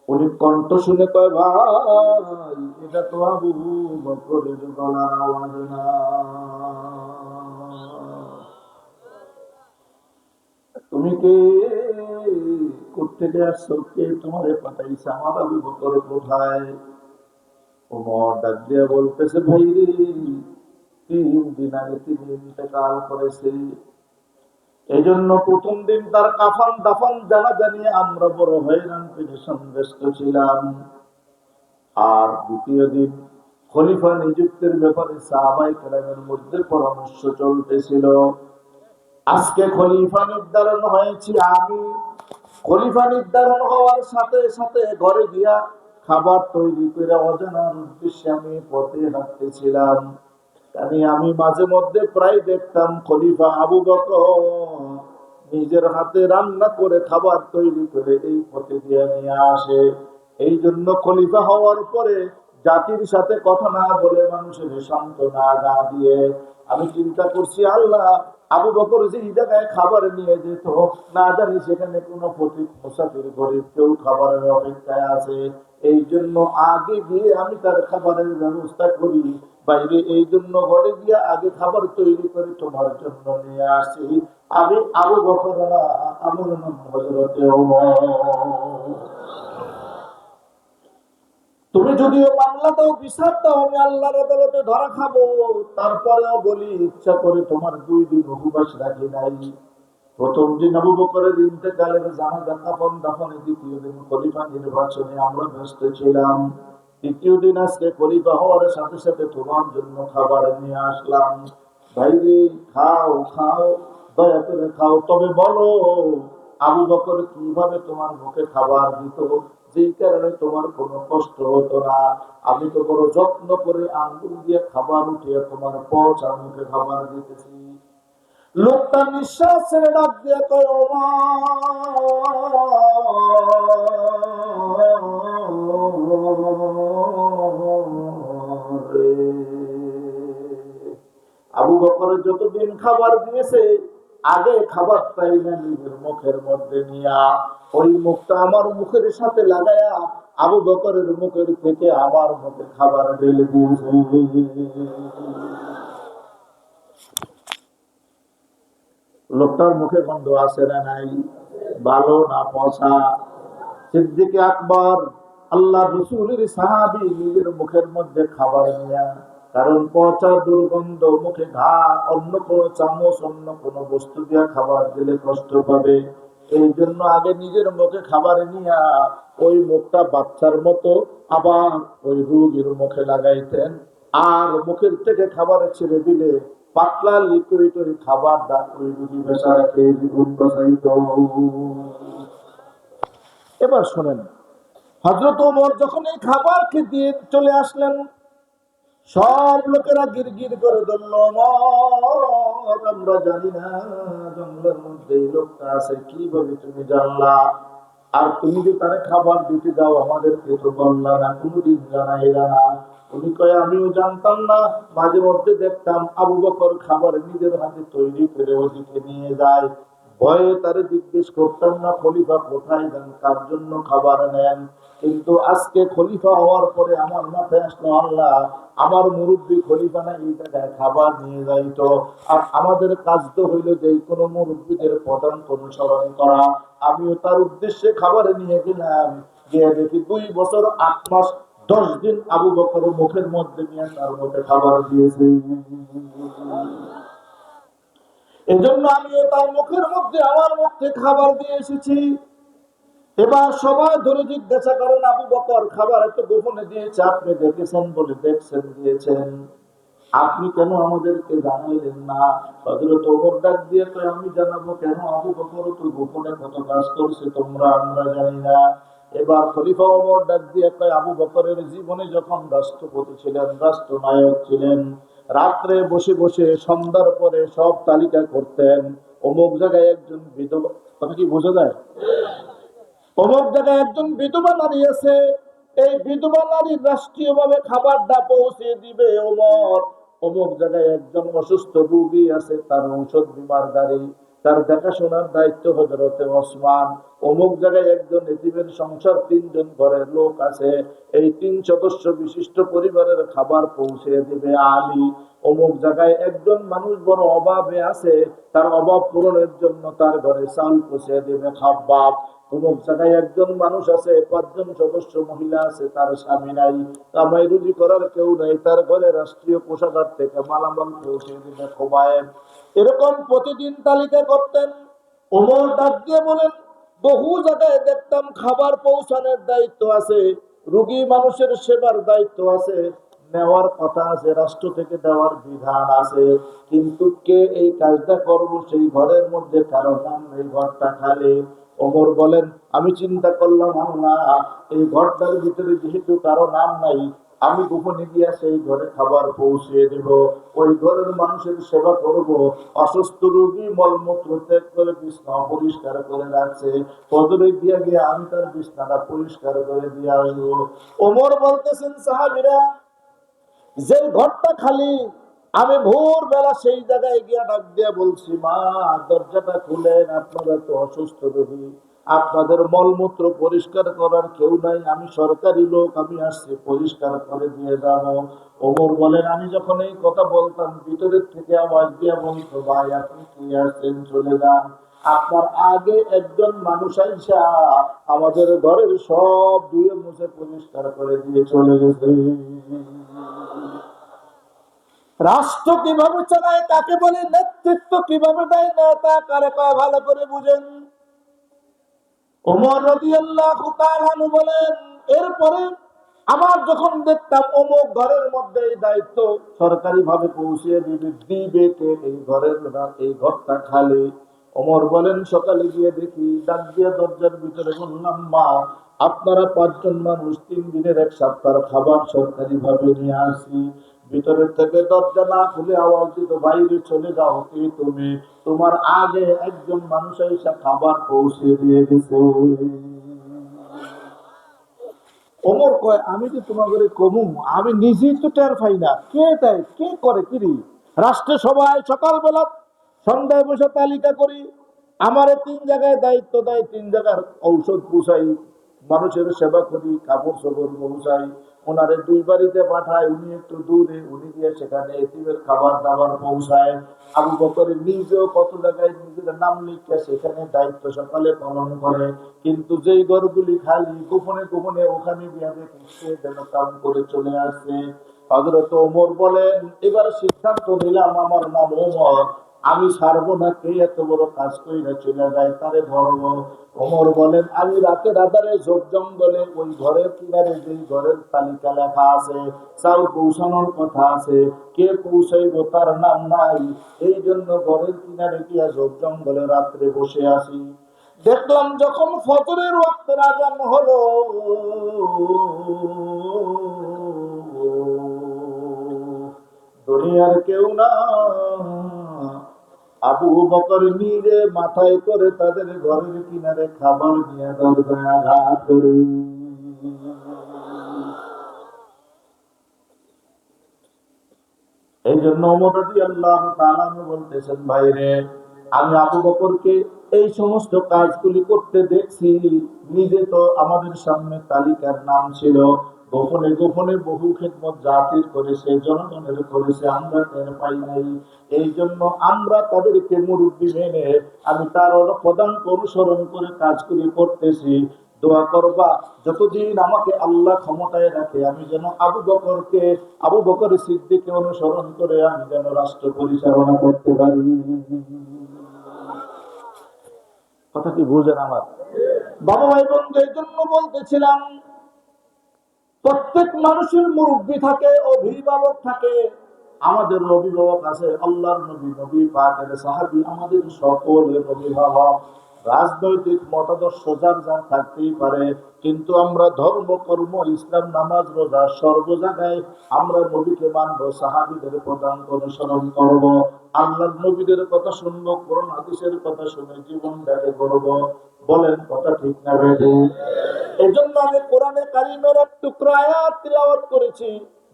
A: উনি কণ্ঠ শুনে কয়, ভাই, এটা তো আবু বকরের গলার আওয়াজ না। তুমি কে? কোত্থেকে আসছো? কে তোমারে পাঠাইছে? আমার আবু বকর কোথায়? ওমর ডাক দিয়া বলতেছে, ভাই রে, 3 দিন আগে তিনি ইন্তেকাল করেছে। এই জন্য প্রথম দিন তার কাফন দাফন জানাজা নিয়ে আমরা বড় হয়রান পেরেশান ব্যস্ত ছিলাম। আর দ্বিতীয় দিন খলিফা নিযুক্তের ব্যাপারে সাহাবায়ে কেরামের মধ্যে পরামর্শ চলতেছিল। আজকে খলিফা নির্ধারণ হয়েছে আমি। খলিফা নির্ধারণ হওয়ার সাথে সাথে ঘরে গিয়া খাবার তৈরি করে অজানার উদ্দেশ্যে আমি পথে হাঁটতেছিলাম। আমি মাঝে মধ্যে প্রায় দেখতাম খলিফা আবু বকর নিজের হাতে রান্না করে খাবার তৈরি করে এই পথে দিয়ে নিয়ে আসে। এই জন্য খলিফা হওয়ার পরে জাতির সাথে কথা না বলে মানুষের সান্ত্বনা না দিয়ে আমি চিন্তা করছি, আল্লাহ, আবু বকর যে এই জায়গায় খাবার নিয়ে যেত, না জানি সেখানে কোনো ফকির মুসাফির গরিব কেউ খাবারের অপেক্ষায় আছে। এই জন্য আগে গিয়ে আমি তার খাবারের ব্যবস্থা করি। বাইরে এই জন্য ঘরে গিয়ে আগে খাবার তৈরি করে তোমার জন্য নিয়ে আসি। আমি আবু বকর না, আমার নাম হযরতে ওমর। তুমি যদিও মামলা দাও, বিচার দাও, আমি আল্লাহর আদালতে ধরা খাবো, তারপরেও বলি ইচ্ছা করে তোমার 2 দিন উপবাস রাখি নাই। প্রথম দিন আবু বকরের ইন্তেকালের জানাজা কাফন দাফনে, দ্বিতীয় দিন খলিফা নির্বাচনে আমরা ব্যস্ত ছিলাম, তৃতীয় দিন আজকে খলিফা হওয়ার সাথে সাথে তোমার জন্য খাবার নিয়ে আসলাম। ভাইরে, খাও খাও, দয়া করে খাও, তবে বলো আবু বকর কিভাবে তোমার মুখে খাবার দিত, যেই কারণে তোমার কোনো কষ্ট হতো না? আমি তো বড় যত্ন করে আঙ্গুল দিয়ে খাবার উঠিয়ে তোমার পচা মুখে খাবার দিতেছি। লোকটা নিঃশ্বাস ছেড়ে ডাক দিয়ে কয়, আবু বকরের যতদিন খাবার দিয়েছে, আগে খাবারটাই না নিজের মুখের মধ্যে নিয়া ওই মুখটা আমার মুখের সাথে লাগায়া আবু বকরের মুখের থেকে আমার মুখে খাবার ঢেলে দিয়েছে। লোকটার মুখে গন্ধ আছে না নাই? ভালো না পচা? সিদ্দিক আকবর আল্লাহ রসুলের সাহাবী নিজের মুখের মধ্যে খাবার নিয়া, কারণ পচা দুর্গন্ধ মুখে ঘা, অন্য কোনো চামচ অন্য কোনো বস্তু দিয়া খাবার দিলে কষ্ট পাবে, এই জন্য আগে নিজের মুখে খাবার নিয়া ওই মুখটা বাচ্চার মতো আবার ওই রোগীর মুখে লাগাইতেন। আর মুখের থেকে খাবার ছেড়ে দিলে পাতলা লিকুইড ওই খাবারটা ওই রুগী বেচারা খেয়ে জীবন বাঁচাইত। এবার শোনেন, হযরত ওমর যখন এই খাবারকে দিয়ে চলে আসলেন, সব লোকেরা গিরগির করে ধরল, ওমর আমরা জানি না জঙ্গলের মধ্যে এই লোকটা আছে, কিভাবে তুমি জানলা? আর তুমি যে তারে খাবার দিতে দাও আমাদেরকে তো বললা না, কোনোদিন জানাইলা না। উনি কয়, আমিও জানতাম না, মাঝে মধ্যে দেখতাম আবু বকর খাবার নিজের হাতে তৈরি করে ওদিকে নিয়ে যায়, ভয়ে তারে জিজ্ঞেস করতাম না খলিফা কোথায় যান, কার জন্য খাবার নেন। কিন্তু আজকে খলিফা হওয়ার পরে আমার মাথায় আসলো, আল্লাহ আমার মুরব্বী খলিফা না এই জায়গায় খাবার নিয়ে যাইতো, আর আমাদের কাজ তো হইলো যে কোনো মুরব্বীদের পদাঙ্ক অনুসরণ করা। আমিও তার উদ্দেশ্যে খাবার নিয়ে গেলাম, গিয়ে দেখি 2 বছর 8 মাস 10 দিন আবু বকর মুখের মধ্যে নিয়ে তার মুখে খাবার দিয়েছে। এজন্য আমিও তার মুখের মধ্যে আমার মুখে খাবার দিয়ে এসেছি। এবার সবাই ধরে জিজ্ঞাসা করেন, আবু বকর খাবার এত গোপনে দিয়েছে, আপনি দেখেছেন? বলে দেখছেন, দিয়েছেন, আপনি কেন আমাদেরকে জানাইলেন না? হযরত ওমর ডাক দিয়ে কয়, আমি জানাবো কেন? আবু বকর তো গোপনে কত কাজ করছে আমরা জানি না। এবার খলিফা ওমর ডাক দিয়ে কয়, আবু বকরের জীবনে যখন রাষ্ট্রপতি ছিলেন, রাষ্ট্রনায়ক ছিলেন, রাত্রে বসে বসে সন্ধ্যার পরে সব তালিকা করতেন, অমুক জায়গায় একজন বিধবা, কথা কি বোঝা যায়? অমুক জায়গায় একজন বিধবা নারী আছে, এই বিধবা নারীর রাষ্ট্রীয়ভাবে খাবারটা পৌঁছে দিবে ওমর। অমুক জায়গায় একজন অসুস্থ রোগী আছে, তার ঔষধ বিমার গাড়ি, তার দেখাশোনার দায়িত্ব হযরতে ওসমান। অমুক জায়গায় একজন এতিমের সংসার, 3 জন ঘরের লোক আছে, এই 3 সদস্য বিশিষ্ট পরিবারের খাবার পৌঁছে দিবে আলী। অমুক জায়গায় একজন মানুষ বড় অভাবে আছে, তার অভাব পূরণের জন্য তার ঘরে চাল পৌঁছে দিবে খাব্বাব। অমুক জায়গায় একজন মানুষ আছে, 5 জন সদস্য মহিলা আছে, তার স্বামী নাই, কামাই রুজি করার কেউ নাই, তার ঘরে রাষ্ট্রীয় কোষাগার থেকে মালামাল পৌঁছে দিবে খোবায়েব। এরকম প্রতিদিন তালিকা করতেন। ওমর ডাক দিয়ে বলেন, বহু জায়গায় দেখতাম খাবার পৌঁছানোর দায়িত্ব আছে, রোগী মানুষের সেবার দায়িত্ব আছে, নেওয়ার কথা আছে, রাষ্ট্র থেকে দেওয়ার বিধান আছে, কিন্তু কে এই কাজটা করবো সেই ঘরের মধ্যে কারো নাম নেই, ঘরটা খালি। ওমর বলেন, আমি চিন্তা করলাম, আল্লাহ এই ঘরটার ভিতরে যেহেতু কারো নাম নাই, আমি গোপনে গিয়া সেই ঘরে খাবার পৌঁছে দেব, ওই ঘরের মানুষের সেবা করব। অসুস্থ রোগী মলমূত্র ত্যাগ করে বিছনা পরিষ্কার করে রাখছে, ফজরে গিয়া গিয়া আমি তার বিছনাটা পরিষ্কার করে দিয়ে আসবো। ওমর বলতেছেন, সাহাবীরা, যে ঘরটা খালি, আমি ভোর বেলা সেই জায়গায় গিয়া ডাক দিয়া বলছি, মা দরজাটা খুলেন, আপনারা তো অসুস্থ রোগী, আপনাদের মলমূত্র পরিষ্কার করার কেউ নাই, আমি সরকারি লোক, আমি আসছি পরিষ্কার করে দিয়ে যাবো। ওমর বলেন, আমি যখন এই কথা বলতাম, ভিতরের থেকে আওয়াজ দিয়া বলতো, ভাই আপনি কি আসছেন, চলে যান, আপনার আগে একজন মানুষ আইসা আমাদের ঘরের সব ধুয়ে মুছে পরিষ্কার করে দিয়ে চলে গেছে। রাষ্ট্র কিভাবে চালায়, কাকে বলে নেতৃত্ব কিভাবে দেয়, নেতা কারে কয়, ভালো করে বুঝেন। ওমর রাদিয়াল্লাহু তাআলা আনহু বলেন, এরপরে আমার যখন দেখতাম অমুক ঘরের মধ্যে এই দায়িত্ব সরকারি ভাবে পৌঁছিয়ে দিবে কে, এই ঘরের এই ঘরটা খালি। ওমর বলেন, সকালে গিয়ে দেখি, ডাক দিয়ে দরজার ভিতরে বললাম, মা আপনারা 5 জন মানুষ 3 দিনের 1 সপ্তাহের খাবার সরকারি ভাবে নিয়ে আসি, ভিতরের থেকে দরজা না খুলে আওয়াজ দিত, বাইরে চলে যাও, কি তুমি? তোমার আগে একজন মানুষ এসে খাবার পৌঁছে দিয়ে গেছে। ওমর কয়, আমি যে তোমাদের কমু, আমি নিজেই তো টের পাই না, কে দেয়, কে করে, কিরি? রাষ্ট্র সভায় সকালবেলা সন্ধ্যায় বসে তালিকা করি, আমারে 3 জায়গায় দায়িত্ব দেয়, 3 জায়গার ঔষধ পৌঁছাই, মানুষের সেবা করি, কাপড় চোপড় পৌঁছাই। ওনারে 2 বাড়িতে পাঠায়, উনি একটু দূরে, উনি গিয়ে সেখানে এতিমের খাবার দাবার পৌঁছায়। আবু বকরের নিজেও কত জায়গায় নিজের নাম লিখে সেখানে দায়িত্ব সকালে পালন করে। কিন্তু যেই ঘরগুলি খালি, গোপনে গোপনে ওখানে গিয়ে দেখে যেন কাম করে চলে আসছে। হযরত ওমর বলেন, এবার সিদ্ধান্ত নিলাম, আমার নাম ওমর, আমি ছাড়বো না, কে এত বড় কাজ কইরা চলে যায় তারে ধরবো। ওমর বলেন, আমি রাতের আধারে ঝোপ জঙ্গলে ওই ঘরের কিনারে, যে ঘরের তালিকা লেখা আছে, চাল পৌঁছানোর কথা আছে, কে পৌঁছাইবো তার নাম নাই, এই জন্য ঘরের কিনারে গিয়া ঝোপ জঙ্গলে রাত্রে বসে আছি। দেখলাম যখন ফজরের ওয়াক্তের আযান হলো, দুনিয়ার কেউ না, আবু বকর নিজে মাথায় করে তাদের ঘরের কিনারে খাবার নিয়ে দরজায় আঘাত করে। এই জন্য ওমর রাদিয়াল্লাহু তাআলা আনহু বলতেছেন, ভাইরে, আমি আবু বকরকে এই সমস্ত কাজগুলি করতে দেখছি, নিজে তো আমাদের সামনে তালিকার নাম ছিল, গোপনে গোপনে বহু খেদমত জাতির করেছে, জনগণের করেছে, আমরা টের পাই নাই। এই জন্য আমরা তাদেরকে মুরব্বী মেনে আমি তার পদাঙ্ক অনুসরণ করে কাজগুলি করতেছি। দোয়া করবা, যতদিন আমাকে আল্লাহ ক্ষমতায় রাখে, আমি যেন আবু বকর সিদ্দিককে অনুসরণ করে আমি যেন রাষ্ট্র পরিচালনা করতে পারি। কথা কি বুঝেন আমার বাবা ভাই বন্ধু? এই জন্য বলতেছিলাম, প্রত্যেক মানুষের মুরব্বী থাকে, অভিভাবক থাকে। আমাদের অভিভাবক আছে আল্লাহর নবী, নবী পাকের সাহাবী, আমাদের সকলের অভিভাবক। রাজনৈতিক মতাদর্শ যার যার থাকতেই পারে, কিন্তু আমরা ধর্ম, কর্ম, ইসলাম, নামাজ, রোজা সর্ব জায়গায় আমরা নবীকে মানব, সাহাবীদের প্রধান অনুসরণ করব, আল্লাহর নবীদের কথা শুনবো, কোরআন হাদিসের কথা শুনে জীবন ব্যাপে করব। বলেন কথা ঠিক না বেঠিক? এজন্য আমি কোরআনে কারীমের এক টুকরা আয়াত তিলাওয়াত করেছি,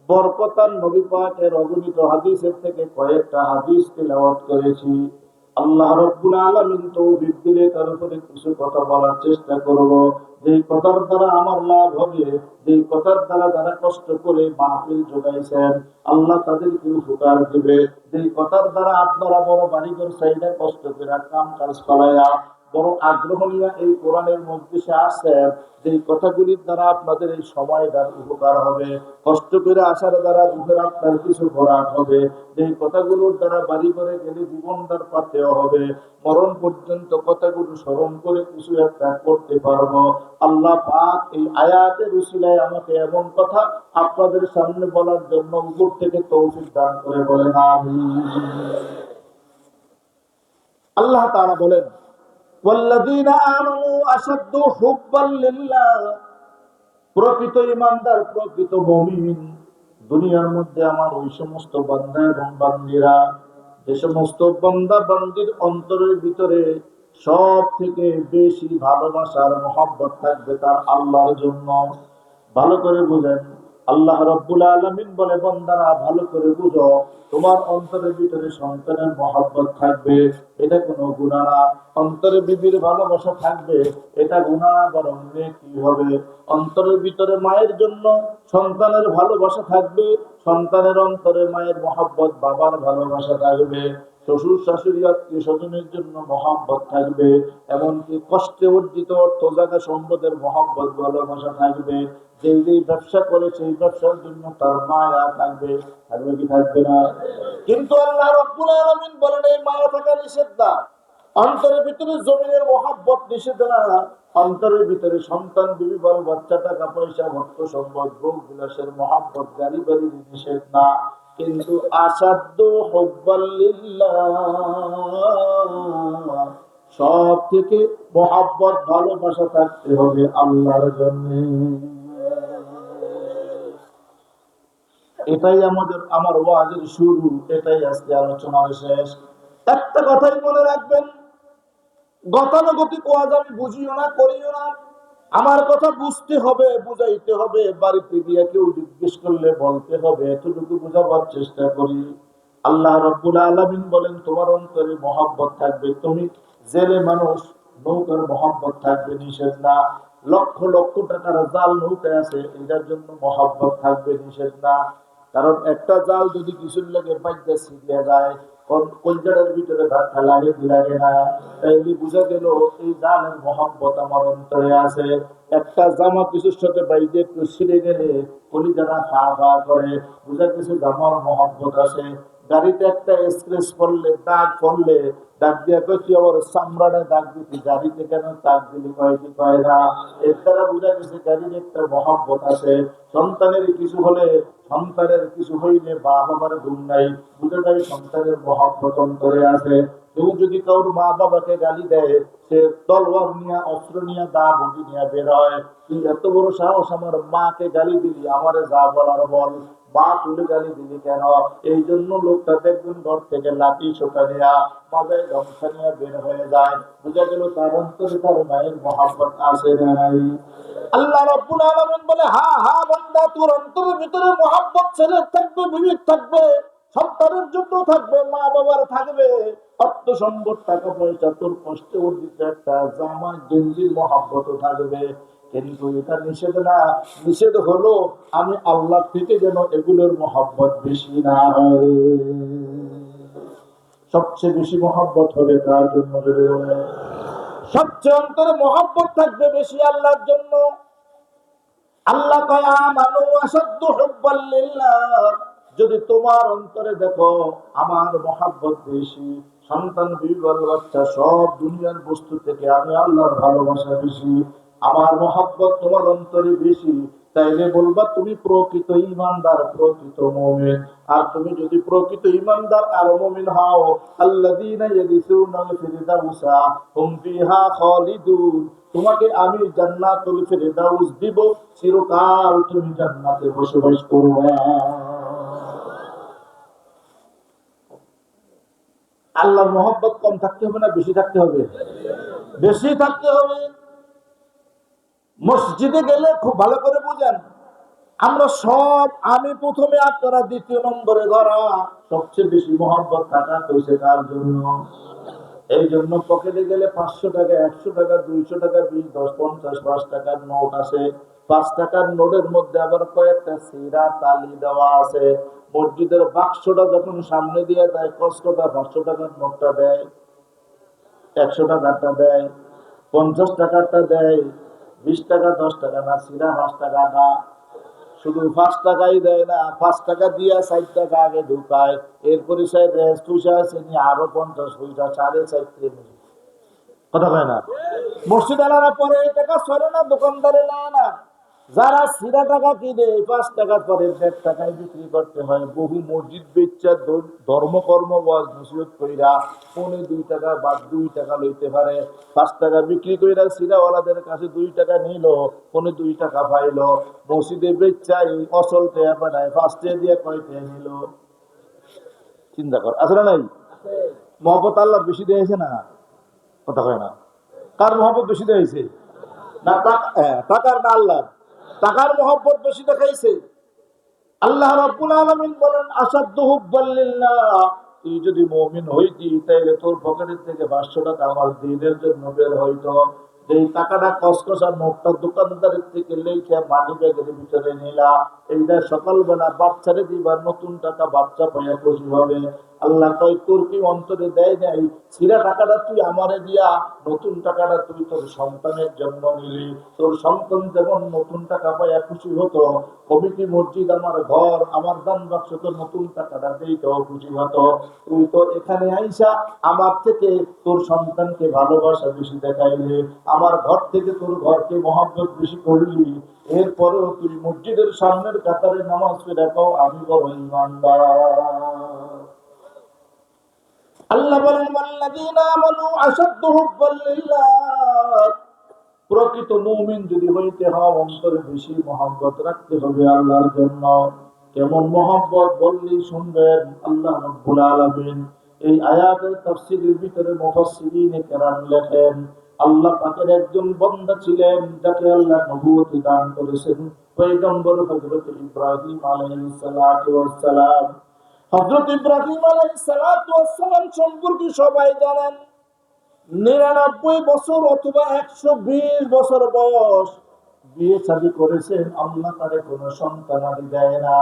A: বরকতার নবী পাকের অগণিত হাদিসের থেকে কয়েকটা হাদিস তিলাওয়াত করেছি। আল্লাহ রাব্বুল আলামিন তৌফিক দিলে তার উপরে কিছু কথা বলার চেষ্টা করব, যেই কথার দ্বারা আমার লাভ হবে, যেই কথার দ্বারা যারা কষ্ট করে মাহফিল জোগাইছেন আল্লাহ তাদেরকে উপকার দিবে, যেই কথার দ্বারা আপনারা বড় বাড়িঘর চাইলে কষ্ট করে কাম কাজ করাইয়া বড় আগ্রহ নিয়ে এই কোরআনের মজলিসে আসেন, যে কথাগুলির দ্বারা আপনাদের এই সময়টার উপকার হবে, কষ্ট করে আসার দ্বারা দুধের আপনার কিছু ভরাট হবে, যে কথাগুলোর দ্বারা বাড়ি করে গেলে জীবনটার পাতেও হবে, মরণ পর্যন্ত কথাগুলো স্মরণ করে কিছু একটা করতে পারবো। আল্লাহ পাক এই আয়াতের উসিলায় আমাকে এমন কথা আপনাদের সামনে বলার জন্য উপর থেকে তৌফিক দান করে বলেন আমিন। আল্লাহ তাআলা বলেন, ওয়াল্লাযীনা আমানু আশাদ্দু হুব্বাল লিল্লাহ, প্রকৃত ঈমানদার, প্রকৃত মুমিন, দুনিয়ার মধ্যে আমার ওই সমস্ত বান্দা এবং বান্দীরা, যে সমস্ত বান্দা বান্দির অন্তরের ভিতরে সব থেকে বেশি ভালোবাসার মহব্বত থাকবে তার আল্লাহর জন্য। ভালো করে বুঝেন, আল্লাহ রাব্বুল আলামিন বলে, বান্দারা ভালো করে বুঝো, তোমার অন্তরের ভিতরে সন্তানের মহব্বত থাকবে, এটা কোনো গুনাহ না। অন্তরে বিবির ভালোবাসা থাকবে, এটা গুনাহ না, বরং নেকি হবে। অন্তরের ভিতরে মায়ের জন্য সন্তানের ভালোবাসা থাকবে, সন্তানের অন্তরে মায়ের মহব্বত, বাবার ভালোবাসা থাকবে। শ্বশুর শাশুড়ি আত্মীয় স্বজনের জন্য মহব্বত থাকবে, এমনকি কষ্টে অর্জিত অর্থ জায়গা সম্পদের মহব্বত, ভালোবাসা থাকবে। যেই যেই ব্যবসা করে সেই ব্যবসার জন্য তার মায়া থাকবে, থাকবে কি থাকবে না? কিন্তু আল্লাহ রাব্বুল আলামিন বলেন, এই মায়া থাকা নিষেধ না, অন্তরের ভিতরে জমিনের মহব্বত নিষেধ না, অন্তরের ভিতরে সন্তান, বিবি, বড় বাচ্চা, টাকা পয়সা, ভক্ত সম্পদ, ভোগ বিলাসের মহব্বত, গাড়ি বাড়ি নিষেধ না, কিন্তু আসাদ্দু হুব্বাল লিল্লাহ, সব থেকে মহব্বত, ভালোবাসা থাকতে হবে আল্লাহর জন্য। এটাই আমার ওয়াজের শুরু, এটাই আজকে আলোচনার শেষ। একটা কথাই মনে রাখবেন, গতানুগতিক ওয়াজ আমি বুঝিও না, করিও না। আমার কথা বুঝতে হবে, বুঝাইতে হবে, বাড়িতে গিয়ে কেউ জিজ্ঞেস করলে বলতে হবে, এতটুকু বুঝাবার চেষ্টা করি। আল্লাহ রাব্বুল আলামিন বলেন তোমার অন্তরে মহব্বত থাকবে। তুমি জেলে মানুষ, নৌকার মহব্বত থাকবে নিষেধ না। লক্ষ লক্ষ টাকার জাল নৌকায় আছে, এটার জন্য মহব্বত থাকবে নিষেধ না। কারণ একটা জাল যদি কিছুর লাগে বাইরে ছিড়িয়া যায়, কলজাটার ভিতরে ধাক্কা লাগে কি লাগে না? তাইলে বুঝা গেল এই জালের মহব্বত আমার অন্তরে আছে। একটা জামা কিছুর সাথে বাইরে একটু ছিঁড়ে গেলে কলিজাটা ফা ফা করে, বুঝা কিছু জামার মহব্বত আছে। গাড়িতে একটা স্ক্রেচ পড়লে, দাগ পড়লে, দাগ দিয়া তুই আবার চামড়াটা দাগ দিতি, গাড়িতে কেন দাগ দিলি কয় কি কয় না? এর দ্বারা বুঝা গেছে গাড়ির একটা মহব্বত আছে। সন্তানের কিছু হলে, সন্তানের কিছু হইলে বাবার ঘুম নাই, বুঝে যায় সন্তানের মহব্বত অন্তরে আছে। কেউ যদি কারোর মা বাবাকে গালি দেয়, সে তলোয়ার নিয়ে, অস্ত্র নিয়ে, দা বটি নিয়ে বের হয়। তুই এত বড় সাহস, আমার মাকে গালি দিলি, আমারে যা বলার বল, মা তুলে গালি দিলি কেন? এই জন্য লোকটা দেখবেন ঘর থেকে লাঠি সোটা নেয়া, মাথায় গামছা নিয়ে বের হয়ে যায়। বুঝা গেল তার অন্তরে তার মায়ের মহব্বত আছে না নাই? আল্লাহ রাব্বুল আলামিন বলে, হা হা বান্দা, তোর অন্তরের ভিতরে মহব্বত ছেলে থাকবে, বিবি থাকবে, সন্তানের জন্য থাকবে, মা বাবার থাকবে, অর্থ সম্পদ, টাকা পয়সা, তোর কষ্টে অর্জিত একটা জামা গেঞ্জির মহব্বত থাকবে। কিন্তু এটা নিষেধ না। নিষেধ হলো আমি আল্লাহ থেকে যেন এগুলোর মহব্বত বেশি না হয়। সবচেয়ে বেশি মহব্বত হবে তার জন্য, সবচেয়ে অন্তরে মহব্বত থাকবে বেশি আল্লাহর জন্য। আল্লাহ কয় আমানু আসাদ্দু হুব্বাল লিল্লাহ। যদি তোমার অন্তরে দেখো আমার মহব্বত বেশি, সন্তান, বিবি, বাচ্চা, সব দুনিয়ার বস্তু থেকে আমি আল্লাহর ভালোবাসা বেশি, আমার মহব্বত তোমার অন্তরে বেশি, তাইলে বলবা তুমি প্রকৃত ঈমানদার, প্রকৃত মুমিন। আর তুমি যদি প্রকৃত ঈমানদার আর মুমিন হও, আল্লাযীনা ইয়ারিসুনাল ফিরদাউসা হুম ফিহা খালিদুন, তোমাকে আমি জান্নাতুল ফিরদাউস দিব, চিরকাল তুমি জান্নাতে বসবাস করবে। আল্লাহর মহব্বত কম থাকতে হবে না বেশি থাকতে হবে? বেশি থাকতে হবে। মসজিদে গেলে খুব ভালো করে বুঝেন, আমরা সব, আমি প্রথমে আপনারা দ্বিতীয় নম্বরে ধরা, সবচেয়ে বেশি মহব্বত থাকা হয়েছে তার জন্য। এই জন্য পকেটে গেলে 500 টাকা, 100 টাকা, 200 টাকা, 20, 10, 50, 5 টাকার নোট আছে। 5 টাকার নোটের মধ্যে আবার কয়েকটা সিরা তালি দেওয়া আছে। মসজিদের বাক্সটা যখন সামনে দিয়ে যায়, কষ্টটা 500 টাকার নোটটা দেয়, 100 টাকারটা দেয়, 50 টাকারটা দেয়, 20 টাকা, 10 টাকা না, সিরা 5 টাকা না। শুধু 5 টাকাই দেয় না, 5 টাকা দিয়া 60 টাকা আগে ঢুকায়, এরপরে সে পয়সা আছে নি আরো 50 পয়সা, 4.5 কথা হয় না? মসজিদ আলারা পরে এই টাকা সরে না, দোকানদারে নেয় না। যারা সিরা টাকা কিনে 5 টাকা পরে 1.5 টাকায় বিক্রি করতে হয়। বহু মসজিদ বেচা ধর্মকর্ম ওয়াজ নসিহত কইরা 2.25 টাকা বা 2 টাকা লইতে পারে, 5 টাকা বিক্রি কইরা সিরাওয়ালাদের কাছে 2 টাকা নিল, 2.25 টাকা পাইলো। মসজিদে বেচা এই অসল টাকা পাঠায় 5 টাকা দিয়ে কয় টাকা নিল? চিন্তা কর, আসলে নাই? মহব্বত আল্লাহ বেশি দিয়েছে না? কথা হয় না? কার মহব্বত বেশি দিয়েছে? না টাকার, না আল্লাহ? টাকার মহব্বত বেশি দেখাইছে। আল্লাহ রাব্বুল আলামিন বলেন আসাদ্দু হুব্বাল লিল্লাহ, তুই যদি মুমিন হইতি তাইলে তোর পকেটের থেকে 500 টাকা আমার দ্বীনের জন্য বের হইতো। যেই টাকাটা কসকসা নোটটা দোকানদারের থেকে লেখা মানি ব্যাগের ভিতরে নিলা, এইটা সকালবেলা বাচ্চারে দিবার, নতুন টাকা বাচ্চা পাইয়া খুশি হবে। আল্লাহ কয় তোর কি অন্তরে দেয় নাই? ছিঁড়া টাকাটা তুই আমারে দিয়া নতুন টাকাটা তুই তোর সন্তানের জন্য নিলি। তোর সন্তান যেমন নতুন টাকা পাইয়া খুশি হতো, কমিটি মসজিদ আমার ঘর, আমার দান বাক্স তো নতুন টাকাটা দিতেও খুশি হতো। তুই তো এখানে আইসা আমার থেকে তোর সন্তানকে ভালোবাসা বেশি দেখাইলে, আমার ঘর থেকে তোর ঘরকে মহব্বত বেশি করলি, এরপরেও তুই মসজিদের সামনের কাতারে নামাজ পড়ে কও আমি বড় ঈমানদার। আল্লাহ বলেন ওয়াল্লাযীনা আমানু আশাদ্দু হুব্বাল লিল্লাহ, প্রকৃত মুমিন যদি হইতে হও অন্তরে বেশি মহব্বত রাখতে হবে আল্লাহর জন্য। কেমন মহব্বত বললি শুনবেন। আল্লাহ রাব্বুল আলামিন এই আয়াতের তাফসীরের ভিতরে মুফাসসিরিন কেরাম লেখেন, আল্লাহ পাকের একজন বান্দা ছিলেন যাকে আল্লাহ নবুয়ত দান করেছেন, পয়গম্বর হযরত ইব্রাহিম আলাইহিস সালাতু ওয়াস সালাম। হযরত ইব্রাহিম আলাইহিস সালাতু ওয়াস সালাম সম্পর্কে সবাই জানেন। 99 বছর অথবা 120 বছর বয়স, বিয়ে শাদী করেছেন, আল্লাহ তারে কোনো সন্তান আদি দেয় না।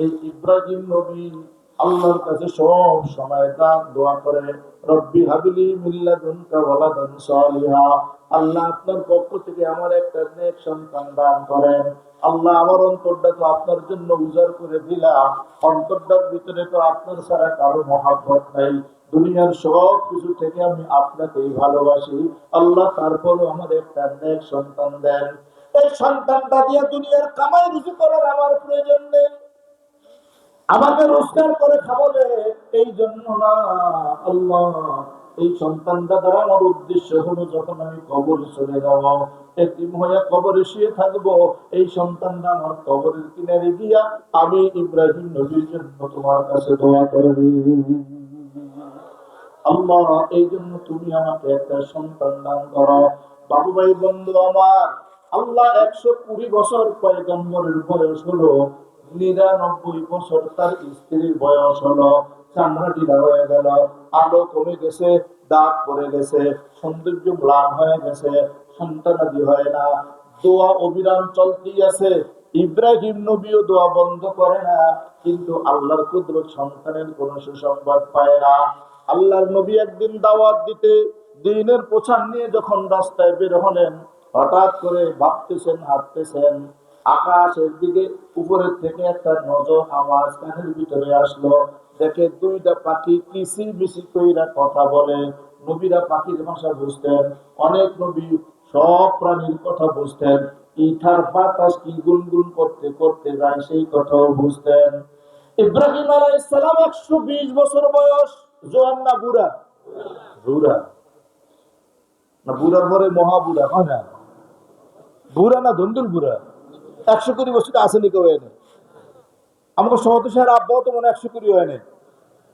A: এই ইব্রাহিম নবী আল্লাহর কাছে সব সময় দোয়া করে, রব্বি হাবিলি মিন লাদুনকা ওয়ালাদান সালিহা, আল্লাহ আপনার পক্ষ থেকে আমার একটা নেক সন্তান দান করেন। আল্লাহ আমার অন্তরটা তো আপনার জন্য উজাড় করে দিলাম, অন্তরটার ভিতরে তো আপনার ছাড়া কারো মহব্বত নাই, দুনিয়ার সব কিছু থেকে আমি আপনাকেই ভালোবাসি। আল্লাহ তারপরও আমার একটা নেক সন্তান দেন। এই সন্তানটা দিয়ে দুনিয়ার কামাই রুজি করার আমার প্রয়োজন নেই, আমাকে রোজগার করে খাওয়াবে এই জন্য না। আল্লাহ এই সন্তানটা দ্বারা আমার উদ্দেশ্য হলো যখন আমি কবরে চলে যাব, এতিম হয়ে কবরে শুয়ে থাকবো, এই সন্তানটা আমার কবরের কিনারে গিয়া আমি ইব্রাহিম নবীর জন্য তোমার কাছে দোয়া করবি। আল্লাহ এই জন্য তুমি আমাকে একটা সন্তান দান করো। বাবু ভাই বন্ধু আমার, আল্লাহ 120 বছর পয়গম্বরের বয়স হলো, 99 বছর তার স্ত্রীর বয়স হলো, চামড়া ঢিলা হয়ে গেল, আলো কমে গেছে, দাগ পড়ে গেছে, সৌন্দর্য ম্লান হয়ে গেছে, সন্তানাদি হয় না, দোয়া অবিরাম চলতেই আছে। ইব্রাহিম নবীও দোয়া বন্ধ করে না, কিন্তু আল্লাহর কুদরত সন্তানের কোন সুসংবাদ পায় না। আল্লাহর নবী একদিন দাওয়াত দিতে দিনের প্রচার নিয়ে যখন রাস্তায় বের হলেন, হঠাৎ করে ভাবতেছেন, হাঁটতেছেন, আকাশের দিকে উপরের থেকে একটা নজর আওয়াজ কানের ভিতরে আসলো। দেখে দুইটা পাখি কিসি মিসি কইরা কথা বলে। নবীরা পাখির ভাষা বুঝতেন, অনেক নবী সব প্রাণীর কথা বুঝতেন, ইথার বাতাস কি গুনগুন করতে করতে যায় সেই কথাও বুঝতেন। ইব্রাহিম আলাইহিস সালাম 120 বছর বয়স, জোয়ান না বুড়া? বুড়া না, বুড়ার পরে মহাবুড়া হয় না? বুড়া না ধন্দুল বুড়া? 120 বছর আসেনি কেউ এনে। আমাকে সহত সাহের আব্বাও তো মনে 120 হয়নি,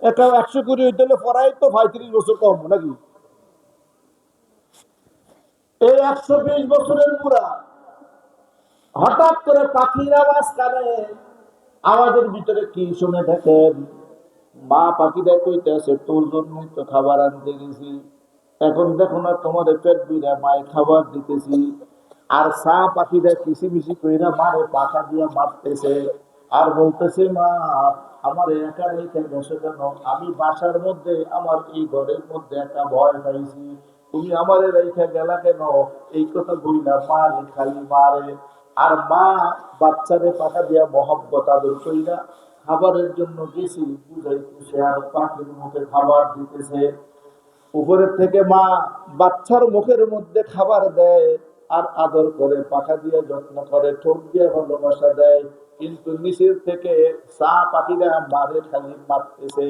A: একটা 120 হইতে হলে পড়াই তো 35 বছর কম নাকি? এই 120 বছরের বুড়া হঠাৎ করে পাখির আওয়াজ কানে, আমাদের ভিতরে কি শুনে দেখেন, মা পাখিটা কইতেছে তোর জন্যই তো খাবার আনতে গেছি, এখন দেখো না তোমাদের পেট বুইরা মায়ে খাবার দিতেছি। আর চা পাখিটা কিসিমিসি কইরা মারে পাখা দিয়া মারতেছে, আর বলতেছে মা আমার একা রেখে বসে কেন, আমি বাসার মধ্যে আমার এই ঘরের মধ্যে একটা ভয় পাইছি, তুমি আমারে রেখে গেলা কেন? এই কথা বইলা মারে খালি মারে। আর মা বাচ্চারে পাখা দিয়া মহব্বত আদর কইরা খাবারের জন্য গেছি বুঝাইতেছে, আর পাখির মুখে খাবার দিতেছে। উপরের থেকে মা বাচ্চার মুখের মধ্যে খাবার দেয়, আর আদর করে, পাখা দিয়ে যত্ন করে, ঠোঁট দিয়ে ভালোবাসা দেয়, কিন্তু নিচের থেকে চা পাখিরা মারে খালি মারতেছে,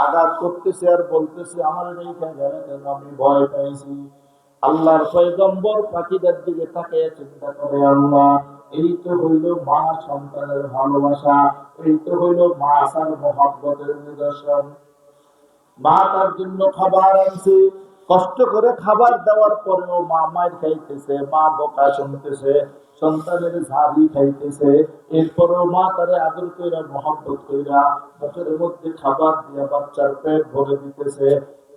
A: আঘাত করতেছে, আর বলতেছে আমার এইটা গেলে কেন, আমি ভয় পাইছি। আল্লাহর পয়গম্বর পাখিদের দিকে তাকিয়ে চিন্তা করে, আল্লাহ এই তো হইল মা সন্তানের ভালোবাসা, এই তো হইল মা আর মহব্বতের নিদর্শন। মা তার জন্য খাবার আনছে, কষ্ট করে খাবার দেওয়ার পরেও মা মায়ের খাইতেছে, মা বকা শুনতেছে, সন্তানের ঝাড়ি খাইতেছে, এরপরেও মা তারে আদর কইরা মহব্বত কইরা মুখের মধ্যে খাবার দিয়ে বাচ্চার পেট ভরে দিতেছে।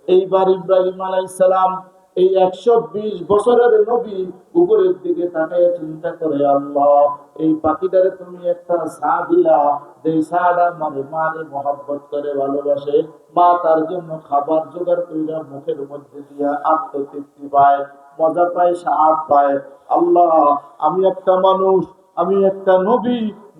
A: এইবার ইব্রাহিম আলাইহিস সালাম এই 120 বছরের নবী উপরের দিকে তাকিয়ে চিন্তা করে, আল্লাহ এই পাখিটারে তুমি একটা ছা দিলা, যে ছাটা মানে মারে মহব্বত করে ভালোবাসে, মা তার জন্য খাবার জোগাড় কইরা মুখের মধ্যে দিয়া আত্মতৃপ্তি পায়, মজা পায়, স্বাদ পায়। আল্লাহ আমি একটা মানুষ, আমি একটা নবী,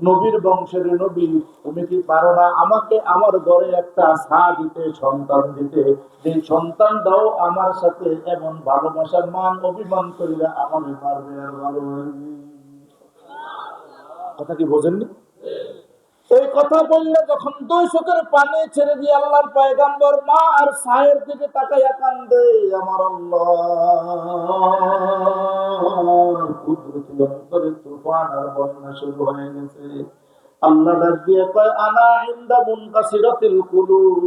A: নবীর বংশের নবী, তুমি কি পারো না আমাকে আমার ঘরে একটা ছা দিতে, সন্তান দিতে, যে সন্তানটাও আমার সাথে এমন ভালোবাসার মান অভিমান করিলে আমাকে পারবে আর ভালোবাসবে? কথা কি বোঝেননি? এই কথা বললে যখন 2 চোখের পানি ছেড়ে দিয়ে আল্লাহর পয়গম্বর মা আর ছায়ের দিকে তাকাইয়া কান্দে, আমার আল্লাহ কুদরতি অন্তরে তুফান আর বন্যা শুরু হয়ে গেছে। আল্লাহ ডাক দিয়ে কয় আনা ইনদা মুনকাসিরাতিল কুলুব,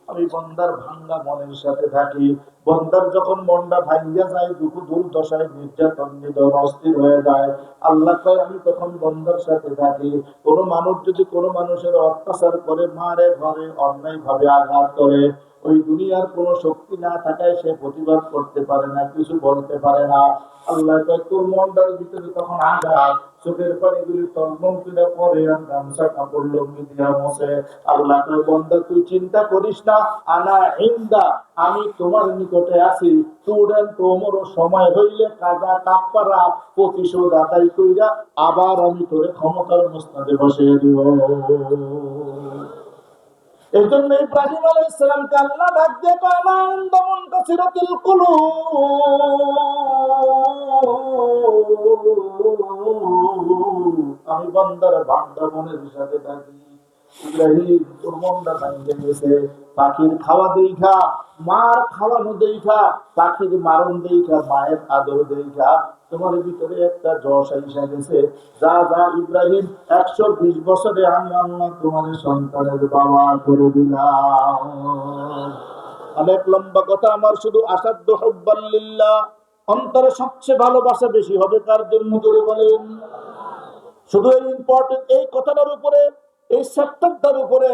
A: আমি বান্দার ভাঙ্গা মনের সাথে থাকি। বান্দার যখন মনটা ভাঙ্গা যায়, দুঃখ দুর্দশায় নির্যাতন নিধন অস্থির হয়ে যায়, আল্লাহ কয় আমি তখন বান্দার সাথে থাকি। কোন মানুষ যদি কোন মানুষের অত্যাচার করে, মারে ঘরে অন্যায় ভাবে আঘাত করে, ওই দুনিয়ার কোন শক্তি না থাকায় সে প্রতিবাদ করতে পারে না, কিছু বলতে পারে না। আল্লাহ কয় তোর মনটার ভিতরে তখন আঘাত, চোখের পানিগুলি টলমল করে পরে, আর গামছা কাপড় লুঙ্গি দিয়া মোছে। আল্লাহ কয় বান্দা তুই চিন্তা করিস না, আনা ইনদা, আমি তোমার নিকটে আছি। স্টুডেন্ট তোমরও সময় হইলে কাজা কাপ্পারা প্রতিশোধ আদায় কইরা আবার আমি তোরে ক্ষমতার মসনদে বসিয়ে দিব। এই জন্য ইব্রাহিম আলাইহিস সালামকে আল্লাহ ডাক দিয়ে কয় আনা ইনদা মুনকাসিরাতিল কুলুব, আমি বান্দার ভাঙ্গা মনের সাথে থাকি। ইব্রাহিম তোর মনটা ভাঙ্গে গেছে, পাখির খাওয়া দেখা, মার খাওয়ানো দেখা, পাখির মারণ দেখা, মায়ের আদর দেখা তোমার ভিতরে একটা যশ আইসা গেছে। যা যা ইব্রাহিম, 120 বছরে আমি আল্লাহ তোমার সন্তানের বাবা করে দিলাম। অনেক লম্বা কথা আমার, শুধু আসাধ্য হুব্বান লিল্লাহ, অন্তরে সবচেয়ে ভালোবাসা বেশি হবে কার জন্য জোরে বলেন। শুধু এই ইম্পর্টেন্ট এই কথাটার উপরে, এই সেক্টরটার উপরে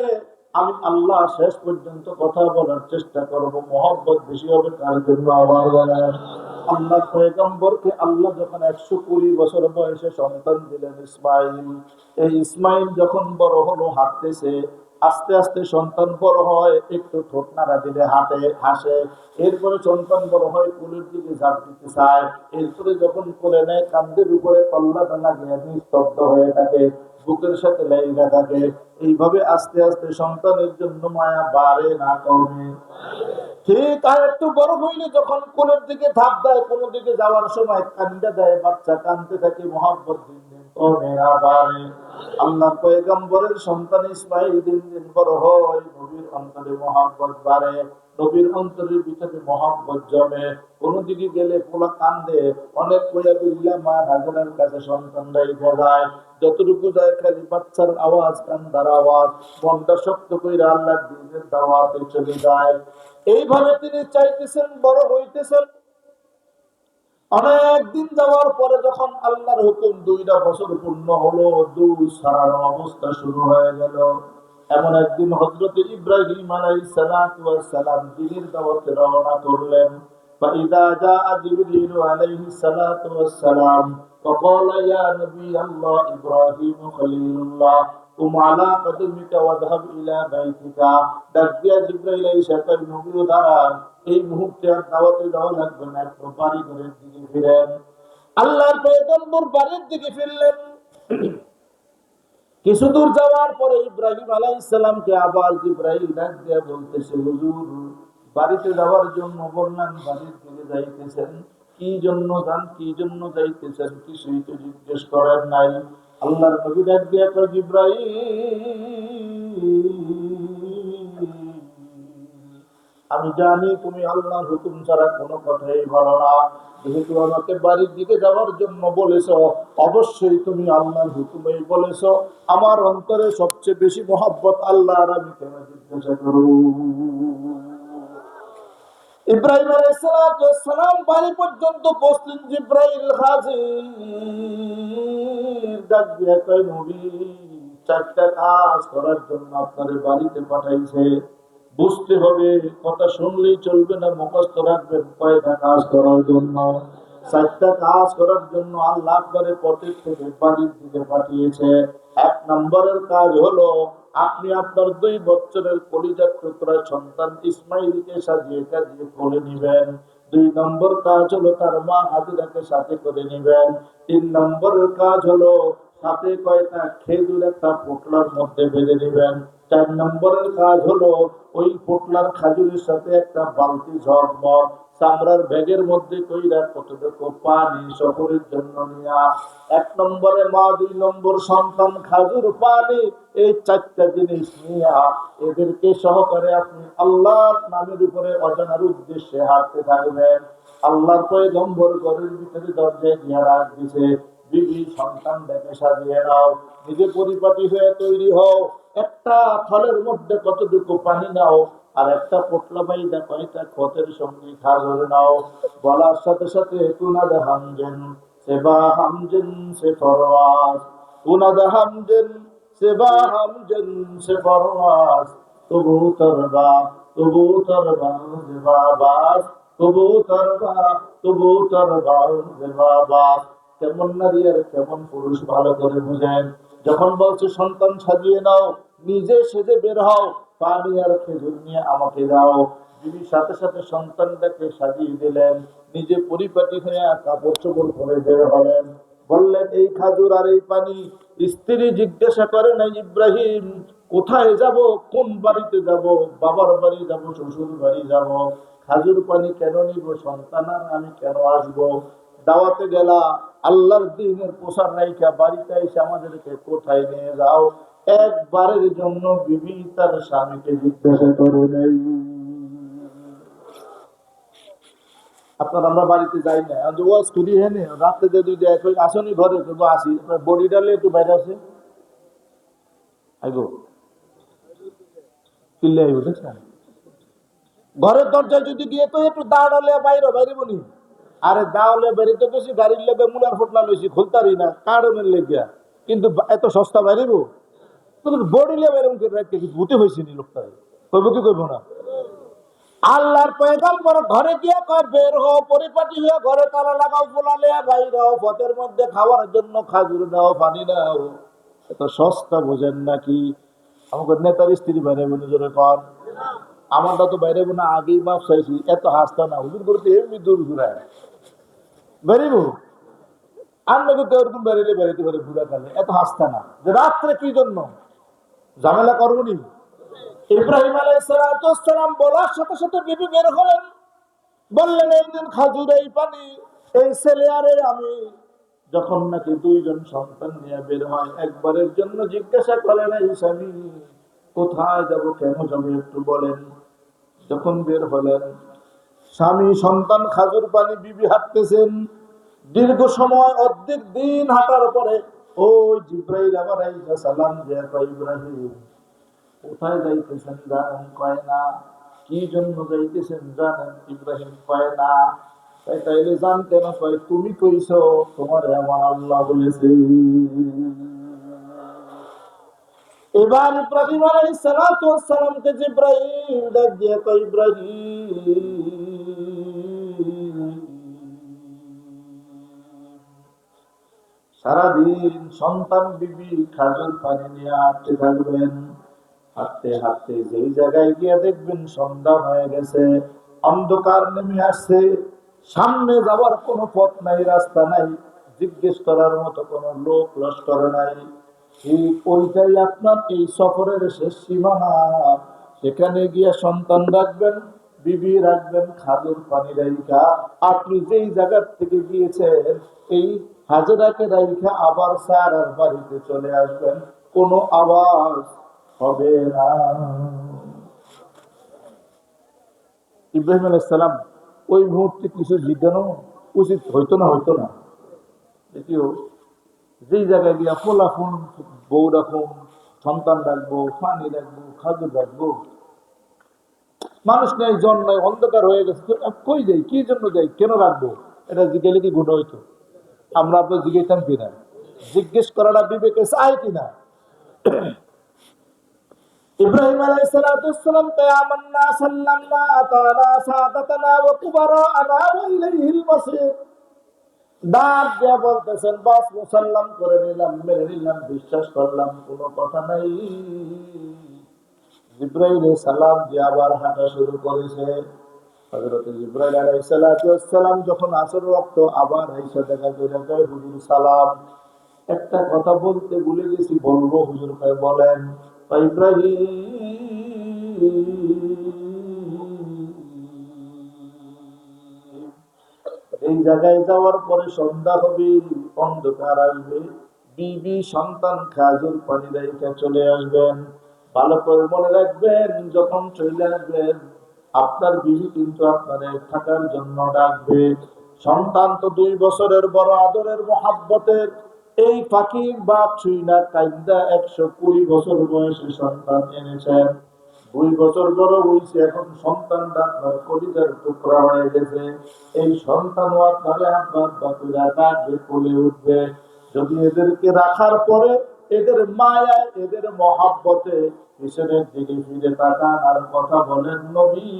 A: আমি আল্লাহ শেষ পর্যন্ত কথা বলার চেষ্টা করব। মহব্বত বেশি হবে কার জন্য আবার বলেন। আল্লাহ পয়গম্বরকে আল্লাহ যখন 120 বছর বয়সে সন্তান দিলেন ইসমাইল, এই ইসমাইল যখন বড় হলো, হাঁটতেছে, আস্তে আস্তে সন্তান বড় হয়, একটু ঠোঁট নাড়া দিলে হাসে। এরপরে সন্তান বড় হয়, কোলের দিকে ঝাঁপ দিতে চায়। এরপরে যখন কোলে নেয়, কান্দের উপরে পাল্লাটা লাগিয়ে নিস্তব্ধ হয়ে থাকে, বুকের সাথে লেগে থাকে। এইভাবে আস্তে আস্তে সন্তানের জন্য মায়া বাড়ে না কমে? ঠিক। আর একটু বড় হইলে যখন কোলের দিকে ধাপ দেয়, কোনো দিকে যাওয়ার সময় কান্দা দেয়, বাচ্চা কান্দতে থাকে, মহব্বত দিন দিন কমে না বাড়ে? আল্লাহ পয়গম্বরের সন্তান ইসমাইল দিন দিন বড় হয়, নবীর অন্তরে মহব্বত বাড়ে, নবীর অন্তরের ভিতরে মহব্বত জমে। কোন দিকে গেলে পোলা কান্দে, অনেক কইয়া মা হাজারের কাছে সন্তান রেখে যায়, যতটুকু যায় খালি বাচ্চার আওয়াজ, কান্দার আওয়াজ, মনটা শক্ত কইরা আল্লাহর দ্বীনের দাওয়াতে চলে যায়। এইভাবে তিনি চাইতেছেন, বড় হইতেছেন। অনেক দিন যাওয়ার পরে যখন আল্লাহর হুকুম 2টা বছর পূর্ণ হলো, দুধ ছাড়ানো অবস্থা শুরু হয়ে গেল। এমন একদিন হযরত ইব্রাহিম আলাইহিস সালাতু ওয়াস সালাম দ্বীনের দাওয়াতে রওনা করলেন। فإذا جاء جبريل عليه الصلاة والسلام فقال يا نبي الله إبراهيم خليل الله قم على قدمك واذهب إلى بيتك। ডাক দিয়া জিবরাইল আইসা কয় নবী দাঁড়ান, এই মুহূর্তে আর দাওয়াতে যাওয়া লাগবে না, একটু বাড়ি ঘরের দিকে ফিরেন। আল্লাহর পয়গম্বর বাড়ির দিকে ফিরলেন। কিছু দূর যাওয়ার পরে ইব্রাহিম আলাইহিস সালামকে আবার জিবরাইল ডাক দিয়া বলতেছে, হুজুর বাড়িতে যাওয়ার জন্য বললেন, বাড়ির দিকে যাইতেছেন, কি জন্য যান, কি জন্য যাইতেছেন, কিছুই তো জিজ্ঞেস করেন নাই। আল্লাহর নবী ডাক দিয়া কয়, জিবরাইল আমি জানি তুমি আল্লাহর হুকুম ছাড়া কোনো কথাই বলো না, যেহেতু আমাকে বাড়ির দিকে যাওয়ার জন্য বলেছো, অবশ্যই তুমি আল্লাহর হুকুমেই বলেছো। আমার অন্তরে সবচেয়ে বেশি মহব্বত আল্লাহর, আমি কেন জিজ্ঞাসা করব? ইব্রাহিম আলাইহিস সালাম বাড়ি পর্যন্ত পৌঁছলেন। জিবরাইল হাজির, ডাক দিয়া কয় নবী 4টা কাজ করার জন্য আপনাদের বাড়িতে পাঠাইছে। বুঝতে হবে, কথা শুনলেই চলবে না, মুখস্থ রাখবেন কয়টা কাজ করার জন্য। 4টা কাজ করার জন্য আল্লাহ আপনাদের পথের থেকে বাড়ির দিকে পাঠিয়েছে। 1 নম্বরের কাজ হলো আপনি আপনার 2 বছরের কলিজার টুকরা সন্তান ইসমাইলকে সাজিয়ে কাজিয়ে কোলে নিবেন। 2 নম্বর কাজ হলো তার মা হাজেরাকে সাথে করে নিবেন। 3 নম্বরের কাজ হলো সাথে কয়টা খেজুর একটা পোটলার মধ্যে বেঁধে নিবেন। 4 নম্বরের কাজ হলো ওই পোটলার খাজুরের সাথে একটা বালতি ঝড়মড় চামড়ার ব্যাগের মধ্যে কইরা কতটুকু পানি সফরের জন্য নিয়া। 1 নম্বরে মা, 2 নম্বর সন্তান, খাজুর, পানি, এই 4টা জিনিস নিয়া এদেরকে সহকারে আপনি আল্লাহর নামের উপরে অজানার উদ্দেশ্যে হাঁটতে থাকবেন। আল্লাহর পয়গম্বর ঘরের ভিতরে দরজায় গিয়া রাখ দিছে। বিবি সন্তান দেখে সাজিয়ে নাও, নিজে পরিপাটি হয়ে তৈরি হও। একটা থলের মধ্যে কতটুকু পানি নাও, আর একটা পোটলা বাইদা কয়টা ক্ষতের সঙ্গে খাজর নাও। বলার সাথে সাথে কুনাদ হামজেন সেবা হামজেন সে ফরওয়াজ, কুনাদ হামজেন সেবা হামজেন সে ফরওয়াজ, কবুতর বা কবুতর বা সেবা বাস, কবুতর বা কবুতর বা সেবা বাস। কেমন নারী আর কেমন পুরুষ ভালো করে বুঝেন। যখন বলছে সন্তান সাজিয়ে নাও, নিজে সেজে বের হও, পানি আর খেজুর নিয়ে আমাকে দাও। বিবি সাথে সাথে সন্তানটাকে সাজিয়ে দিলেন, নিজে পরিপাটি হয়ে কাপড় চোপড় পরে বের হলেন। বললেন এই খাজুর আর এই পানি। স্ত্রী জিজ্ঞাসা করে না ইব্রাহিম কোথায় যাব, কোন বাড়িতে যাব, বাবার বাড়ি যাব, শ্বশুর বাড়ি যাব, খাজুর পানি কেন নিব, সন্তান আর আমি কেন আসবো? দাওয়াতে গেলা, আল্লাহর দ্বীনের প্রসার রাইখা বাড়িতে এসে আমাদেরকে কোথায় নিয়ে যাও? একবারের জন্য বিবি তার স্বামীকে জিজ্ঞাসা করে নাই। আপনার আমরা বাড়িতে যাই না, ওয়াজ করি হ্যাঁ রাতে যে দুই দেখ আসনি ঘরে তবু আসি, বডি ডালে একটু বাইরে আছে আইগো কিনলে আইব দেখছেন। ঘরের দরজায় যদি গিয়ে তো একটু দাঁড়ালে বাইরে বাইরে বলি, আরে দাওলে বেরিতে গেছি গাড়ির লেগে মুলার ফুটলা লইছি খুলতারি না কারণের লেগিয়া, কিন্তু এত সস্তা বাইরেবো বডি লে বাইরে ভূতে হয়েছে নি লোকটা, কইব কি কইব না? আল্লাহর পয়গম্বর ঘরে গিয়ে কয় বের হও, পরিপাটি হয়ে ঘরে তালা লাগাও, পোলালে বাইর হও, পথের মধ্যে খাওয়ার জন্য খাজুর নাও, পানি নাও। এত সস্তা বোঝেন নাকি? আমাকে নেতার স্ত্রী বাইরে বোন জোরে কর, আমারটা তো বাইরে বোনা আগেই মাপ চাইছি, এত হাসতা না হুজুর করতে এমনি দূর ঘুরায় বেরিব। আর নাকি তো এরকম বেরিয়ে বেরিতে পারে ঘুরা কালে, এত হাসতা না যে রাত্রে কি জন্য ঝামেলা করবনি। ইব্রাহিম আলাইহিস সালাম বলার সাথে সাথে বিবি বের হলেন, বললেন এই দিন খাজুর এই পানি এই ছেলে আরে আমি। যখন নাকি দুইজন সন্তান নিয়ে বের হয়, একবারের জন্য জিজ্ঞাসা করে না স্বামী কোথায় যাব, কেন যাবো একটু বলেন। যখন বের হলেন, স্বামী সন্তান খাজুর পানি, বিবি হাঁটতেছেন। দীর্ঘ সময় অর্ধেক দিন হাঁটার পরে ওই জিব্রাইল আবার আইসা সালাম দিয়ে কয় ইব্রাহিম কোথায় যাইতেছেন জানেন? কয় না। কি জন্য যাইতেছেন জানেন? ইব্রাহিম কয় না। তাইলে জানতে না, কয় তুমি কইছো তোমার আমার আল্লাহ বলেছে। এবার ইব্রাহিম আলাইহিস সালাতু ওয়াস সালামকে জিব্রাইল ডাক দিয়ে কয় ইব্রাহিম সারাদিন সন্তান বিবি খাজুর পানি নিয়ে হাঁটতে থাকবেন। হাঁটতে হাঁটতে যেই জায়গায় গিয়ে দেখবেন সন্ধ্যা হয়ে গেছে, অন্ধকার নেমে আসছে, সামনে যাওয়ার কোনো পথ নাই, রাস্তা নাই, জিজ্ঞেস করার মতো কোনো লোক লস্কর নাই, ঠিক ওইটাই আপনার এই সফরের শেষ সীমানা। সেখানে গিয়ে সন্তান রাখবেন, বিবি রাখবেন, খাজুর পানি রাইখা আপনি যেই জায়গার থেকে গিয়েছেন এই হাজেরাকে রাইখা আবার স্যার আর বাড়িতে চলে আসবেন, কোনো আওয়াজ হবে না। ইব্রাহিম আলাইহিস সালাম ওই মুহূর্তে কিছু জিজ্ঞানো উচিত হইতো না, হইতো না। দ্বিতীয়, যেই জায়গায় গিয়া ফোলা ফোন বউ রাখুন, সন্তান রাখবো, পানি রাখবো, খাজুর রাখবো, মানুষ নাই, জন নাই, অন্ধকার হয়ে গেছে, কই যাই, কি জন্য যাই, কেন রাখবো, এটা জিজ্ঞেলে কি গুণ হইতো? আমরা আপনার জিজ্ঞেসাম কিনা? জিজ্ঞেস করাটা বিবেকে চাই কিনা? ইব্রাহিম আলাইহিস সালাম আমান্না সাল্লাল্লাহু তাআলা সাদাতানা ওয়া কুবারানা ওয়া ইলাইহিল মাসির, ডাক দিয়া বলতেছেন বাস মুসাল্লাম করে নিলাম, মেনে নিলাম, বিশ্বাস করলাম, কোনো কথা নাই। জিব্রাইল সালাম দিয়ে আবার হাঁটা শুরু করেছে। হযরত জিব্রাইল আলাইহিস সালাম যখন আসর ওয়াক্ত আবার আয়েশা দেখা করে কয় হুজুর সালাম, একটা কথা বলতে ভুলে গেছি, বলবো হুজুর? কয় বলেন। কয় ইব্রাহিম এই জায়গায় যাওয়ার পরে সন্ধ্যা হবে, অন্ধকার আসবে, বিবি সন্তান খাজুর পানি রেখে চলে আসবেন। ভালো করে মনে রাখবেন, যখন চলে আসবেন আপনার বিবি কিন্তু আপনাদের থাকার জন্য ডাকবে। সন্তান তো 2 বছরের বড় আদরের মহাব্বতের, এই ফাঁকির বাপ ছুই না কাইন্দা 120 বছর বয়সে সন্তান এনেছেন। 2 বছর বড় হয়েছে, এখন সন্তানটা আপনার কলিজার টুকরা হয়ে গেছে। এই সন্তানও আপনারে আপনার বাতুরা ডাকবে, কোলে উঠবে। যদি এদেরকে রাখার পরে এদের মায়ায় এদের মহাব্বতে পিছনের দিকে ফিরে তাকান আর কথা বলেন নবী,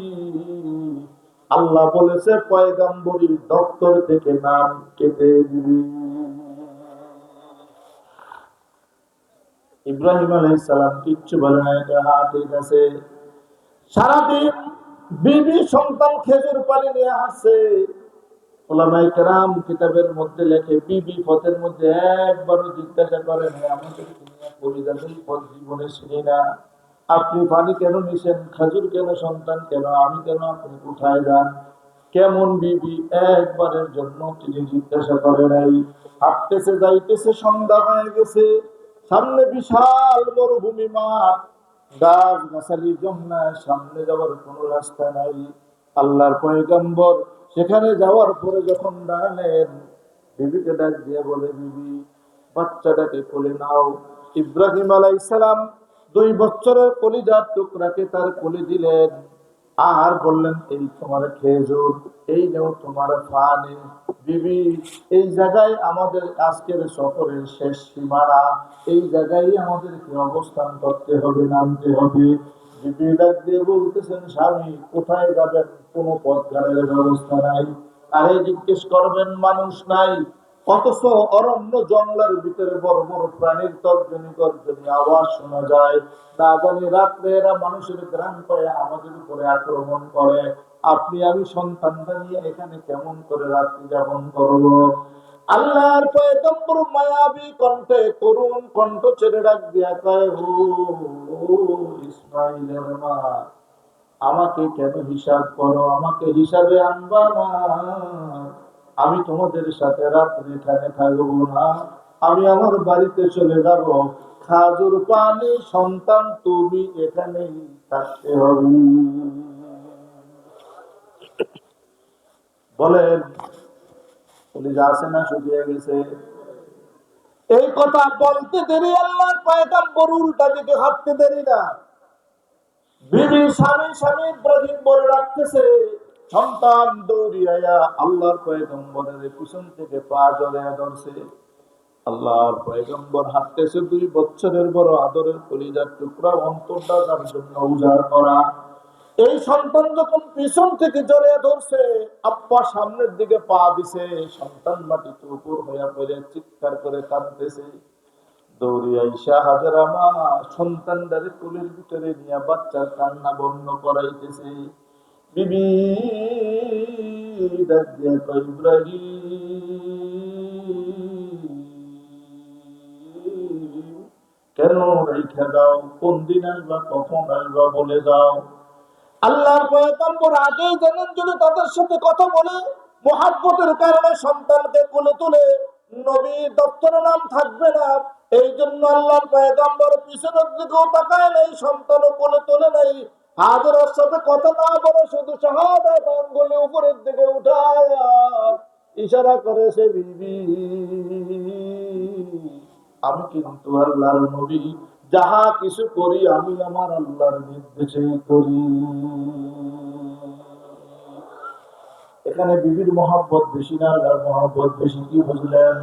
A: আল্লাহ বলেছে পয়গম্বরীর দপ্তর থেকে নাম কেটে দিবি। ইব্রাহিম আলাইহিস সালাম কিচ্ছু বলে না, এটা হ্যাঁ ঠিক আছে। সারাদিন বিবি সন্তান খেজুর পানি নিয়ে আসছে। ওলামায়ে কেরাম কিতাবের মধ্যে লেখে, বিবি পথের মধ্যে একবারও জিজ্ঞাসা করেন আমাদের পরিদানের পথ জীবনে চিনি না, আপনি পানি কেন নিছেন, খেজুর কেন, সন্তান কেন, আমি কেন, আপনি কোথায় যান, কেমন বিবি, একবারের জন্য তিনি জিজ্ঞাসা করে নাই। হাঁটতেছে যাইতেছে, সন্ধ্যা হয়ে গেছে, সামনে বিশাল মরুভূমি মাঠ, গাছ গাছালি জন্মায়, সামনে যাওয়ার কোনো রাস্তা নাই। আল্লাহর পয়গম্বর সেখানে যাওয়ার পরে যখন দাঁড়ালেন, বিবিকে ডাক দিয়ে বলে, বিবি বাচ্চাটাকে কোলে নাও। ইব্রাহিম আলাইহিস সালাম 2 বছরের কলিজার টুকরাকে তার কোলে দিলেন, আর বললেন এই তোমার খেজুর, এই নেও তোমার পানি। বিবি এই জায়গায় আমাদের আজকের সফরের শেষ সীমানা, এই জায়গায় আমাদেরকে অবস্থান করতে হবে, নামতে হবে। বিবি ডাক দিয়ে বলতেছেন, স্বামী কোথায় যাবেন, কোনো পথ ঘাটের ব্যবস্থা নাই, আরে জিজ্ঞেস করবেন মানুষ নাই, অথচ অরণ্য জঙ্গলের ভিতরে বড় বড় প্রাণীর তর্জনী গর্জনী আওয়াজ শোনা যায়। না জানি রাত্রে এরা মানুষের গ্রাম পায় আমাদের উপরে আক্রমণ করে, আপনি আমি সন্তানটা নিয়ে এখানে কেমন করে রাত্রি যাপন করব? আল্লাহর পয়গম্বর মায়াবী কণ্ঠে, করুণ কণ্ঠ ছেড়ে ডাক দিয়া কয়, ও ইসমাইলের মা, আমাকে কেন হিসাব করো, আমাকে হিসাবে আনবা না। আমি তোমাদের সাথে রাত্রে এখানে থাকবো না, আমি আমার বাড়িতে চলে যাব। খাজুর পানি সন্তান তুমি এখানেই থাকতে হবে। বলেন কলিজা আছে না শুকিয়ে গেছে? এই কথা বলতে দেরি আল্লাহর পয়গম্বর উল্টা দিকে হাঁটতে দেরি না। বিবি স্বামী স্বামী ইব্রাহিম বলে রাখতেছে, সন্তান দৌড়িয়া আল্লাহর পয়গম্বরের পিছন থেকে পা জড়িয়ে ধরছে। আল্লাহর পয়গম্বর হাঁটতেছে, 2 বছরের বড় আদরের কলিজার টুকরা, অন্তরটা তার জন্য উজাড় করা। এই সন্তান যখন পিছন থেকে জড়িয়ে ধরছে, আব্বা সামনের দিকে পা দিছে, সন্তান মাটিতে উপর হইয়া পড়ে চিৎকার করে কাঁদতেছে। দৌড়িয়া ঈশা হাজেরা মা সন্তানটারে কোলের ভিতরে নিয়ে বাচ্চার কান্না বন্ধ করাইতেছে। বিবি ডাক দিয়া কয়, ইব্রাহিম কেন রেখে দাও, কোন দিন আসবা, কখন আসবা বলে যাও। আল্লাহর পয়গম্বর আগেই জানেন, যদি তাদের সাথে কথা বলে মুহাব্বতের কারণে সন্তানকে কোলে তুলে নবীর দপ্তরে নাম থাকবে না, এই জন্য আল্লাহর পয়গম্বর পিছনের দিকেও তাকায় নাই, সন্তানও কোলে তোলে নাই। হাজরার সাথে কথা না বলে শুধু শাহাদাত আঙ্গুলে উপরের দিকে উঠায় ইশারা করেছে, বিবি আমি কিন্তু আল্লাহর নবী, যাহা কিছু করি আমি আমার আল্লাহর নির্দেশে করি। এখানে বিবির মহব্বত বেশি না আল্লাহর মহব্বত বেশি? কি বুঝলেন?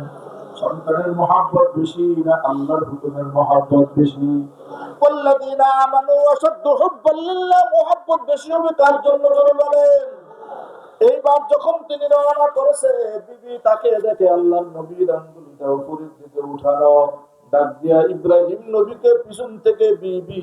A: সন্তানের মহব্বত বেশি না আল্লাহর হুকুমের মহব্বত বেশি? ওয়াল্লাযীনা আমানু আশাদ্দু হুব্বান লিল্লাহ, মহব্বত বেশি হবে তার জন্য জোরে বলেন। এইবার যখন তিনি রওনা করেছে, বিবি তাকে দেখে আল্লাহর নবীর আঙ্গুলটা উপরের দিকে উঠানো, ডাক দিয়া ইব্রাহিম নবীকে পিছন থেকে, বিবি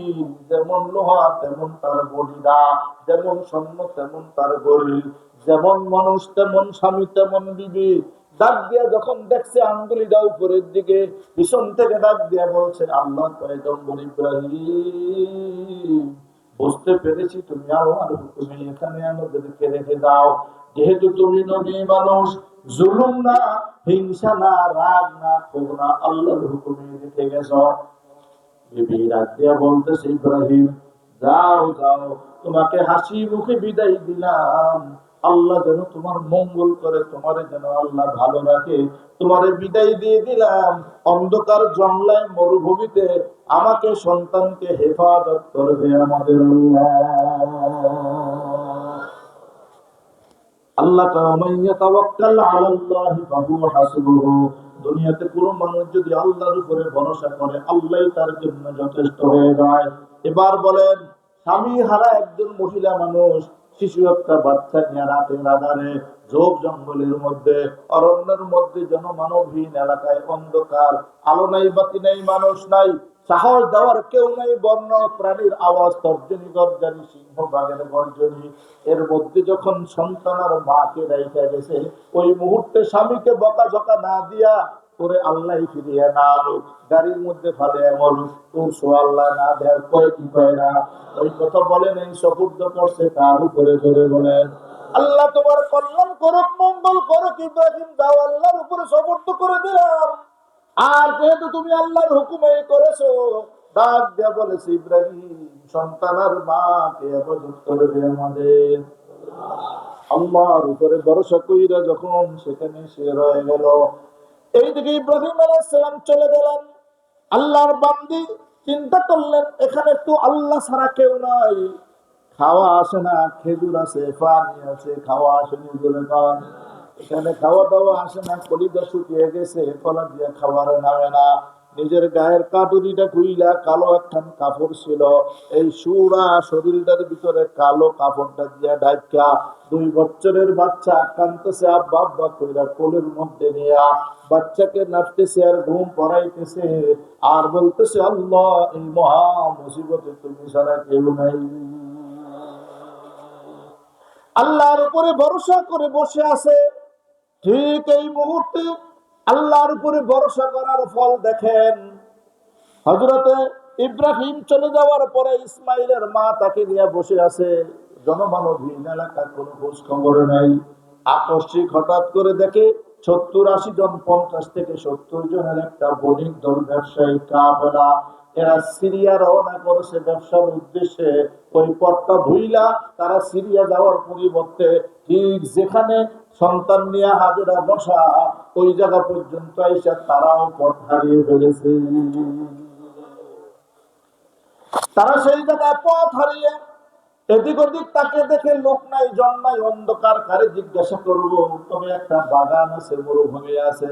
A: যেমন লোহা তেমন তার বডিরা, যেমন স্বর্ণ তেমন তার শরীর, যেমন মানুষ তেমন স্বামী তেমন বিবি। ডাক দিয়া যখন দেখছে আঙ্গুলিটা উপরের দিকে, পিছন থেকে ডাক দিয়া বলছে, আল্লাহ পয়গম্বর ইব্রাহিম বুঝতে পেরেছি তুমি আল্লাহর হুকুমে এখানে আমাদেরকে রেখে দাও। যেহেতু তুমি নবী মানুষ, জুলুম না, হিংসা না, রাগ না, ক্ষোভ না, আল্লাহর হুকুমে রেখে গেছো। বিবি ডাক দিয়া বলতেছে, ইব্রাহিম যাও যাও, তোমাকে হাসি মুখে বিদায় দিলাম, আল্লাহ যেন তোমার মঙ্গল করে, তোমারে যেন আল্লাহ ভালো রাখে। তোমারে বিদায় দিয়ে দিলাম অন্ধকার জংলায় মরুভূমিতে, আমাকে সন্তানকে হেফাজত করবে আমাদের আল্লাহ। দুনিয়াতে কোন মানুষ যদি আল্লাহর উপরে ভরসা করে, আল্লাহই তার জন্য যথেষ্ট হয়ে যায়। এবার বলেন, স্বামী হারা একজন মহিলা মানুষ, শিশু একটা বাচ্চা নিয়ে রাতের আধারে ঝোপ জঙ্গলের মধ্যে, অরণ্যের মধ্যে, জনমানবহীন এলাকায়, অন্ধকার, আলো নাই, বাতি নাই, মানুষ নাই, সাহস দেওয়ার কেউ নাই, বন্য প্রাণীর আওয়াজ, তর্জনী গর্জনী, সিংহ বাঘের গর্জনী, এর মধ্যে যখন সন্তান আর মাকে রেখে গেছে, ওই মুহূর্তে স্বামীকে বকাঝকা না দিয়া তোরে আল্লাহ ফিরিয়ে না আনুক, গাড়ির মধ্যে ফালে এমন তোর সোয়াল্লাহ না দেয়, কয় কি কয় না, ওই কথা বলেন, এই সপুর্দ করছে তার উপরে ধরে বলেন আল্লাহ তোমার কল্যাণ করুক, মঙ্গল করুক, ইব্রাহিম দাও আল্লাহর উপরে সপুর্দ করে দিলাম। আর যেহেতু তুমি আল্লাহর হুকুমে করেছো, ডাক দিয়া বলেছে, ইব্রাহিম সন্তান আর মাকে আবাদত করবে আমাদের। আল্লাহর উপরে ভরসা কইরা যখন সেখানে সে রয়ে গেল, এইদিকে ইব্রাহিম আলাইহিস সালাম চলে গেলেন। আল্লাহর বান্দি চিন্তা করলেন, এখানে তো আল্লাহ ছাড়া কেউ নাই, খাওয়া আসে না, খেজুর আছে, পানি আছে, খাওয়া আসেনি বলে নয়, এখানে খাওয়া দাওয়া আসে না, কলিজা শুকিয়ে গেছে, কলা দিয়ে খাবার নামে না। নিজের গায়ের কাটুরিটা খুইলা কালো একখান কাপড় ছিল, এই সুরা শরীরটার ভিতরে কালো কাপড়টা দিয়া ঢাকা, 2 বছরের বাচ্চা কাঁদতেছে, আব্বা আব্বা কইরা কোলের মধ্যে নিয়া বাচ্চাকে নাচতেছে আর ঘুম পড়াইতেছে, আর বলতেছে, আল্লাহ এই মহা মুসিবতে তুমি ছাড়া কেউ নাই। আল্লাহর উপরে ভরসা করে বসে আছে। ঠিক এই মুহূর্তে আল্লাহর উপরে ভরসা করার ফল দেখেন। হযরতে ইব্রাহিম চলে যাওয়ার পরে ইসমাইলের মা তাকে নিয়ে বসে আছে, জনমানবহীন এলাকা, কোনো খোঁজ খবর নাই। আকস্মিক হঠাৎ করে দেখে 70-80 জন, 50 থেকে 70 জনের একটা বণিক দল, ব্যবসায়ী কাফেলা, এরা সিরিয়া রওনা করেছে ব্যবসার উদ্দেশ্যে। ওই পথটা ভুইলা তারা সিরিয়া যাওয়ার পরিবর্তে ঠিক যেখানে সন্তান নিয়ে হাজেরা বসা, ওই জায়গা পর্যন্ত আইসা তারাও পথ হারিয়ে ফেলেছে। তারা সেই জায়গায় পথ হারিয়ে এদিক ওদিক তাকে দেখে, লোক নাই, জন নাই, অন্ধকার, কারে জিজ্ঞাসা করবো, তবে একটা বাগান আছে, মরুভূমি আছে।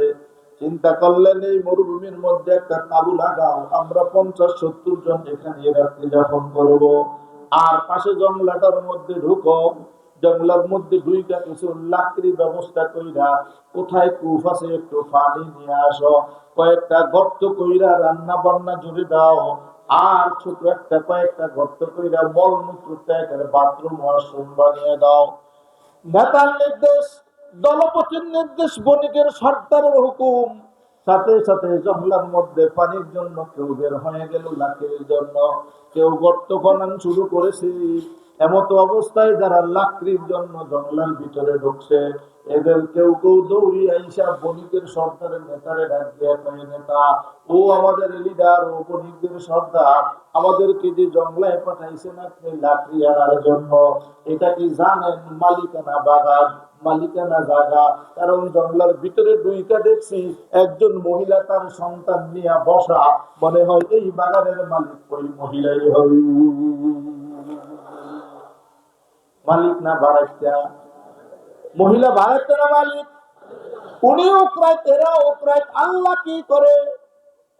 A: চিন্তা করলেন, এই মরুভূমির মধ্যে একটা তাবু লাগাও, আমরা 50-70 জন এখানে রাত্রি যাপন করব। আর পাশে জঙ্গলাটার মধ্যে ঢুকো, জঙ্গলার মধ্যে ঢুইকা কিছু লাকড়ি ব্যবস্থা কইরা, কোথায় কূপ আছে একটু পানি নিয়ে আসো, কয়েকটা গর্ত কইরা রান্না বান্না জুড়ে দাও, আর ছোট একটা কয়েকটা গর্ত কইরা মলমূত্র ত্যাগের বাথরুম ওয়াশরুম বানিয়ে দাও। নেতার নির্দেশ, দলপতির নির্দেশ, বণিকের সর্দারের হুকুম। সাথে সাথে জঙ্গলের মধ্যে পানির জন্য কেউ বের হয়ে গেল, লাকড়ির জন্য কেউ গর্ত খনন শুরু করেছে। এমত অবস্থায় যারা লাকড়ির জন্য জঙ্গলের ভিতরে ঢুকছে, এদের কেউ কেউ দৌড়ি আইসা বণিকের সর্দারের নেতারে ডাক দেয়া, নেতা ও আমাদের লিডার, ও বণিকদের সর্দার, আমাদেরকে যে জঙ্গলায় পাঠাইছেন আপনি লাকড়ি আনার জন্য, এটা কি জানেন মালিকানা বাগান, মালিকানা জায়গা? কারণ জঙ্গলের ভিতরে দুইটা দেখছি একজন মহিলা তার সন্তান নিয়ে বসা, মনে হয় এই বাগানের মালিক ওই মহিলাই হবে। মালিক না বাড়াইতা? মহিলা বাড়াইতে না মালিক? উনি উকরাইত, এরা উকরাইত। আল্লাহ কি করে,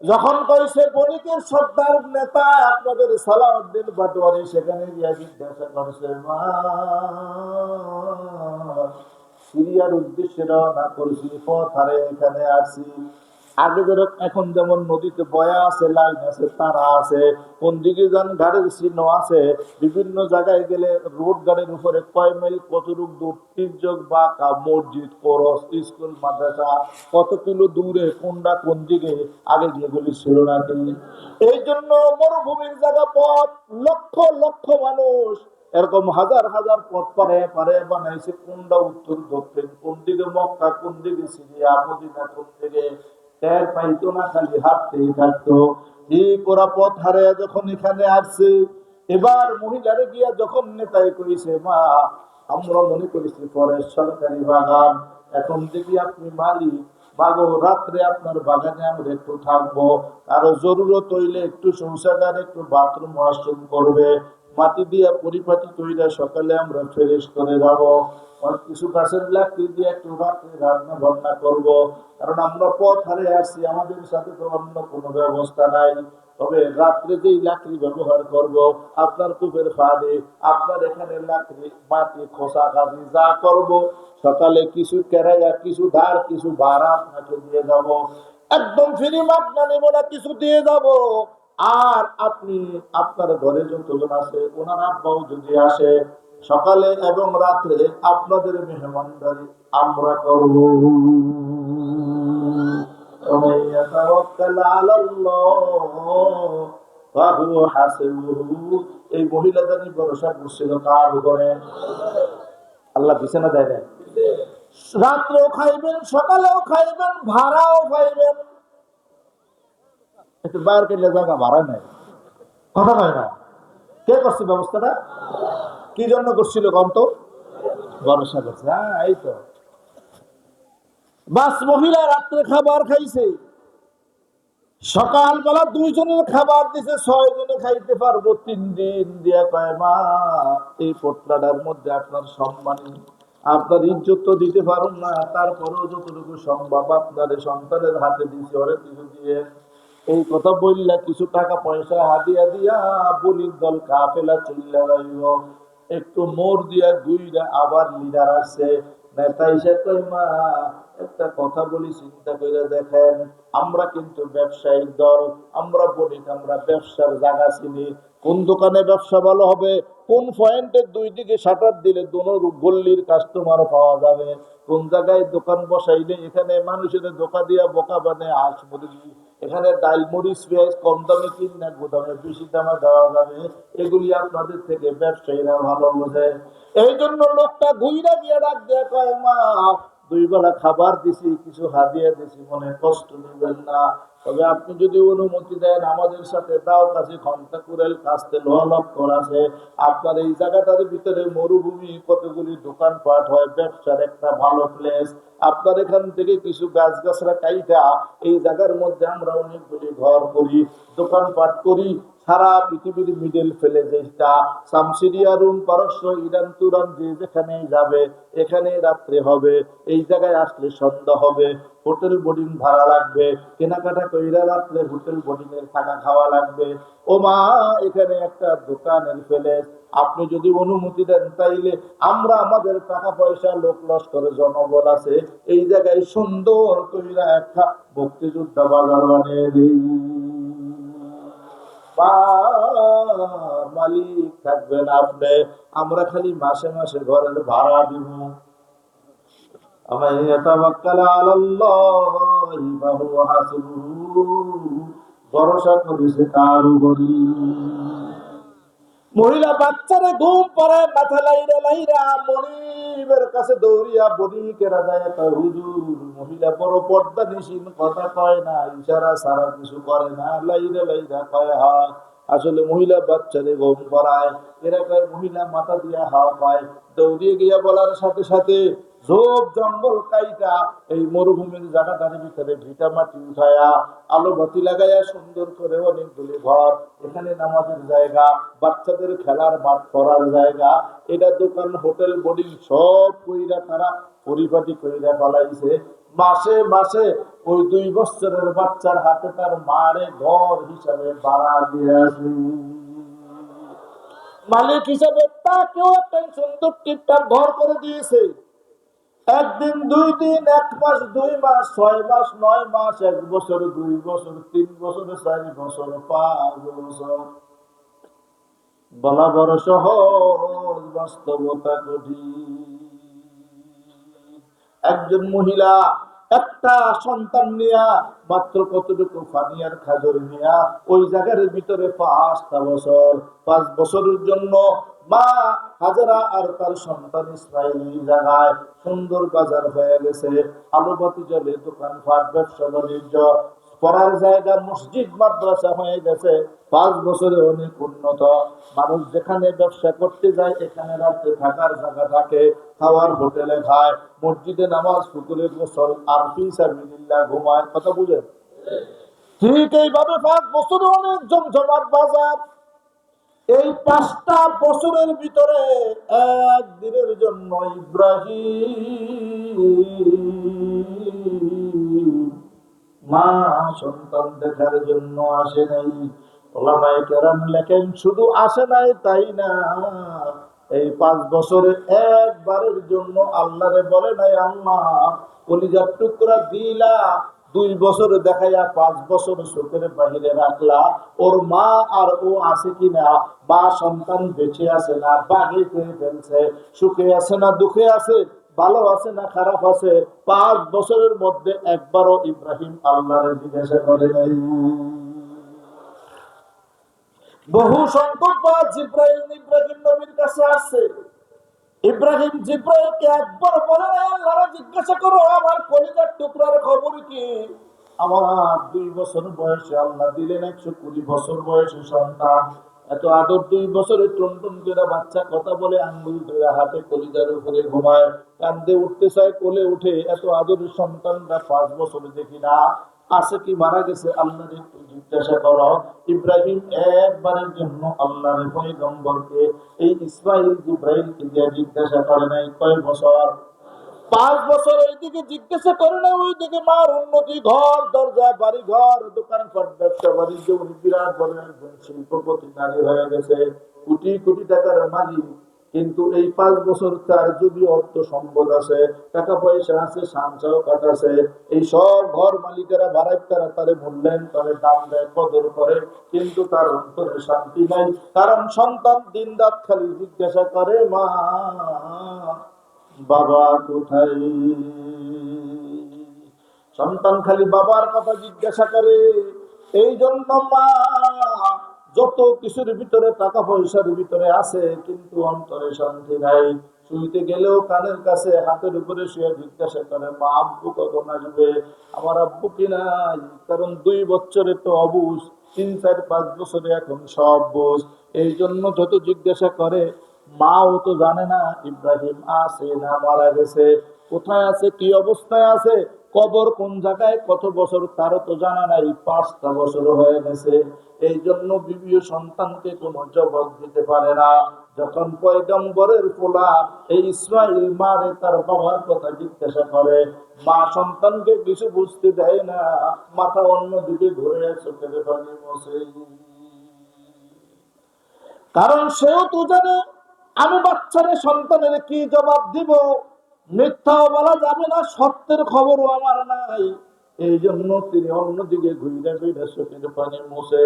A: যখন কইছে বণিকের সর্দার নেতা আপনাদের সালাউদ্দিন পাটোয়ারি, সেখানে গিয়া জিজ্ঞাসা করছে, মা সিরিয়ার উদ্দেশ্যে রওনা করছি, পথ হারে এখানে আসি। আগে ধরো এখন যেমন নদীতে বয়া আছে, লাইন আছে, তারা আছে, কোন দিকে যান গাড়ির চিহ্ন আছে, বিভিন্ন জায়গায় গেলে রোড গাড়ির উপরে কয় মাইল কতটুক দূর, তির্যক বাঁকা, মসজিদ, করস, স্কুল, মাদ্রাসা কত কিলো দূরে, কোনটা কোন দিকে, আগে যেগুলি ছিল নাকি। এই জন্য মরুভূমির জায়গা পথ, লক্ষ লক্ষ মানুষ এরকম হাজার হাজার পথ পারে পারে বানাইছে, কোনটা উত্তর দক্ষিণ, কোন দিকে মক্কা, কোন দিকে সিরিয়া, মদিনা, কোন দিকে টের পাইতো না, খালি হাঁটতেই থাকতো। ঠিক ওরা পথ হারিয়ে যখন এখানে আসছে, এবার মহিলারে গিয়া যখন নেতাই কইছে, মা আমরা মনে করেছি পরে সরকারি বাগান, এখন দেখি আপনি মালিক। বাগো রাত্রে আপনার বাগানে আমরা একটু থাকবো, আরো জরুরত হইলে একটু শৌচাগার, একটু বাথরুম ওয়াশরুম করবে, মাটি দিয়া পরিপাটি কইরা সকালে আমরা ফ্রেশ করে যাব। আর কিছু গাছের লাকড়ি দিয়ে একটু রাত্রে রান্না বান্না করব, কারণ আমরা পথ হারে আসছি, আমাদের সাথে তো অন্য কোনো ব্যবস্থা নাই। তবে রাত্রে যেই লাকড়ি ব্যবহার করব, আপনার কূপের ফাঁদে, আপনার এখানে লাকড়ি মাটি খোসা খাসি যা করব, সকালে কিছু কেরাইয়া, কিছু ধার, কিছু ভাড়া আপনাকে দিয়ে যাব। একদম ফ্রি মাপনা নেব না, কিছু দিয়ে যাব। আর আপনি আপনার ঘরে যতজন আছে ওনার আব্বাও যদি আসে, সকালে এবং রাত্রে আপনাদের মেহমানদারি আমরা করব। ومن يتوكل على الله فهو حسبه। এই মহিলা জানি ভরসা করছিল কার উপরে? আল্লাহ দিছে না দেয় না? রাত্রেও খাইবেন, সকালেও খাইবেন, ভাড়াও পাইবেন। একটু বাইরে কেটে জায়গা ভাড়া নেই, কথা হয় না। কে করছে ব্যবস্থাটা? কি জন্য করছিল কন্ত? ভরসা করছে। হ্যাঁ, এই তো বাস। মহিলা রাত্রে খাবার খাইছে, সকালবেলা 2 জনের খাবার দিছে, 6 জনে খাইতে পারবো 3 দিন দিয়া। কয় মা, এই পোটলাটার মধ্যে আপনার সম্মানী, আপনার ইজ্জত তো দিতে পারুন না, তারপরেও যতটুকু সম্ভব আপনার সন্তানের হাতে দিছে, ওরে কিছু দিয়ে। এই কথা বললা কিছু টাকা পয়সা হাদিয়া দিয়া বলির দল কাফেলা চলিয়া যাইব। একটু মোর দিয়া গুইরা আবার লিডার আসছে, নেতা হিসেবে কই মা, একটা কথা বলি, চিন্তা করে দেখেন, আমরা কিন্তু ব্যবসায়িক দল, আমরা বণিক, আমরা ব্যবসার জায়গা চিনি। কোন দোকানে ব্যবসা ভালো হবে, কোন পয়েন্টের 2 দিকে শাটার দিলে দোনো গল্লির কাস্টমার পাওয়া যাবে, কোন জায়গায় দোকান বসাইলে এখানে মানুষের ধোকা দিয়া বোকা বানায় হাঁস মুরগি, এখানে ডাল মরিচ পেঁয়াজ কম দামে কিনা গোদামে বেশি দামে দেওয়া যাবে, এগুলি আপনাদের থেকে ব্যবসায়ীরা ভালো বোঝে। এই জন্য লোকটা ঘুইরা গিয়ে ডাক দেয়া কয় মা, 2 বেলা খাবার দিছি, কিছু হাদিয়া দিছি, মনে কষ্ট নেবেন না। তবে আপনি যদি অনুমতি দেন, আমাদের সাথে দাও কাছে ঘন্টা কুড়াল কাছতে লোহা লক্কর আছে, আপনার এই জায়গাটার ভিতরে মরুভূমি, কতগুলি দোকানপাট হয়, ব্যবসার একটা ভালো প্লেস। আপনার এখান থেকে কিছু গাছ গাছরা কাইটা এই জায়গার মধ্যে আমরা অনেকগুলি ঘর করি, দোকানপাট করি। সারা পৃথিবীর মিডল ফেলে যেটা সামসিরিয়া, রুম, পারস্য, ইরান, তুরান, যে যেখানে যাবে এখানে রাত্রে হবে, এই জায়গায় আসলে সন্ধ্যা হবে, হোটেল বোর্ডিং ভাড়া লাগবে, কেনাকাটা কইরা রাত্রে হোটেল বোর্ডিং এর থাকা খাওয়া লাগবে। ও মা, এখানে একটা দোকানের ফেলে, আপনি যদি অনুমতি দেন তাইলে আমরা আমাদের টাকা পয়সা, লোক লস্করে জনবল আছে, এই জায়গায় সুন্দর কইরা একটা মুক্তিযোদ্ধা বাজার বানিয়ে দিই। মালিক থাকবেন আপনি, আমরা খালি মাসে মাসে ঘরের ভাড়া দিব। ভরসা করেছে কার উপরই? মহিলা বাচ্চারে ঘুম পাড়ায়, মাথা লাইরা লাইরা মনিবের কাছে দৌড়িয়া বণিকেরা যায়, কয় হুজুর, মহিলা বড় পর্দা নিশিন, কথা কয় না, ইশারা সারা কিছু করে না, লাইরা লাইরা কয় হা। আসলে মহিলা বাচ্চারে ঘুম পাড়ায়, এরা কয় মহিলা মাথা দিয়া হাওয়া পায়। দৌড়িয়ে গিয়া বলার সাথে সাথে ঝোপ জঙ্গল কাইটা এই মরুভূমির জায়গাটার ভিতরে ভিটা মাটি উঠায়া, আলো বাতি লাগাইয়া সুন্দর করে অনেকগুলি ঘর, এখানে নামাজের জায়গা, বাচ্চাদের খেলার মাঠ, করার জায়গা, এটা দোকান, হোটেল বোর্ডিং সব কইরা তারা পরিপাটি কইরা ফলাইছে। মাসে মাসে ওই 2 বছরের বাচ্চার হাতে তার মারে ঘর হিসাবে ভাড়া দিয়ে আসে। মালিক হিসাবে তাকেও একটা সুন্দর টিপটাপ ঘর করে দিয়েছে। 1 দিন, 2 দিন, 1 মাস, 2 মাস, 6 মাস, 9 মাস, 1 বছর, 2 বছর, 3 বছর, 4 বছর, 5 বছর। বলা বড় সহজ, বাস্তবতা কঠিন। একজন মহিলা একটা সন্তান নিয়া, মাত্র কতটুকু ফানিয়ার খাজর নিয়া ওই জায়গার ভিতরে 5টা বছর, 5 বছরের জন্য মা হাজারা আর তার সন্তান ইসরায়েল এই জায়গায় সুন্দর বাজার হয়ে গেছে, আলোবাতি জ্বলে, দোকানপাট, ব্যবসা বাণিজ্য, পড়ার জায়গা মসজিদ মাদ্রাসা হয়ে গেছে। 5 বছরে অনেক উন্নত। মানুষ যেখানে ব্যবসা করতে যায় এখানে রাত্রে থাকার জায়গা থাকে, খাওয়ার হোটেলে খায়, মসজিদে নামাজ, পুকুরে গোসল, আর ফি সাবিলিল্লাহ ঘুমায়। কথা বুঝেন? ঠিক এইভাবে 5 বছরে অনেক জমজমাট বাজার। এই 5টা বছরের ভিতরে একদিনের জন্য ইব্রাহিম মা সন্তান দেখার জন্য আসে নাই। ওলামায়ে কেরাম লেখেন শুধু আসে নাই তাই না, এই 5 বছরে একবারের জন্য আল্লাহরে বলে নাই আল্লাহ কলিজার টুকরা দিলা, 2 বছর দেখাইয়া 5 বছর চোখের বাহিরে রাখলা, ওর মা আর ও আছে কিনা, বা সন্তান বেঁচে আছে না বাঘে খেয়ে ফেলছে, সুখে আছে না দুঃখে আছে, ভালো আছে না খারাপ আছে, 5 বছরের মধ্যে একবারও ইব্রাহিম আল্লাহরে জিজ্ঞাসা করে নাই। বহু সংখ্যক জিব্রাইল ইব্রাহিম নবীর কাছে আসছে, ইব্রাহিম জিব্রাইলকে একবার বলে নাই আল্লাহরে জিজ্ঞাসা করো আমার কলিজার টুকরার খবর কি। আমার 2 বছর বয়সে আল্লাহ দিলেন 120 বছর বয়সে সন্তান, এত আদর, 2 বছরে টুনটুন করে বাচ্চা কথা বলে, আঙ্গুল ধরে হাতে কলিজার উপরে ঘুমায়, কান্দে উঠতে চায় কোলে উঠে, এত আদরের সন্তানরা 5 বছরে দেখি না, আছে কি মারা গেছে আল্লাহর একটু জিজ্ঞাসা করো। ইব্রাহিম একবারের জন্য আল্লাহর পয়গম্বরকে এই ইসমাইল জিব্রাইলকে দিয়ে জিজ্ঞাসা করে নাই কয় বছর। 5 বছর এইদিকে জিজ্ঞাসা করে না, ওইদিকে মার উন্নতি, ঘর দরজা বাড়ি ঘর দোকানপাট ব্যবসা বাণিজ্য, উনি বিরাট বড় একজন শিল্পপতি নারী হয়ে গেছে, কোটি কোটি টাকার মালিক। কিন্তু এই 5 বছর তার যদি অর্থ সম্পদ আছে, টাকা পয়সা আছে, সাঞ্চয় আছে, এই সব ঘর মালিকেরা ভাড়াইকারা তারে মূল্যায়ন করে, দাম দেয়, কদর করে, কিন্তু তার অন্তরে শান্তি নাই। কারণ সন্তান দিন রাত খালি জিজ্ঞাসা করে মা বাবা কোথায়। সন্তান খালি বাবার কথা জিজ্ঞাসা করে। এই জন্য মা যত কিছুর ভিতরে টাকা পয়সার ভিতরে আছে কিন্তু অন্তরে শান্তি নাই। শুইতে গেলেও কানের কাছে হাতের উপরে শুয়ে জিজ্ঞাসা করে মা আব্বু কখন আসবে, আমার আব্বু কি নাই। কারণ 2 বছরে তো অবুঝ, 3, 4, 5 বছরে এখন সব বোঝ। এই জন্য যত জিজ্ঞাসা করে, মাও তো জানে না ইব্রাহিম আছে না মারা গেছে, কোথায় আছে, কি অবস্থায় আছে, কবর কোন জায়গায়, কত বছর তারও তো জানা নাই, 5টা বছর হয়ে গেছে। এই জন্য বিবিও সন্তানকে কোনো জবাব দিতে পারে না। যখন পয়গম্বরের পোলা এই ইসমাইল মারে তার বাবার কথা জিজ্ঞাসা করে, মা সন্তানকে কিছু বুঝতে দেয় না, মাথা অন্যদিকে ঘুরে চোখের পানি মোছে। কারণ সেও তো জানে আমি বাচ্চারে সন্তানের কি জবাব দিব, মিথ্যাও বলা যাবে না, সত্যের খবরও আমার নাই। এই জন্য তিনি অন্যদিকে ঘুরে ঘুরে চোখের পানি মুছে।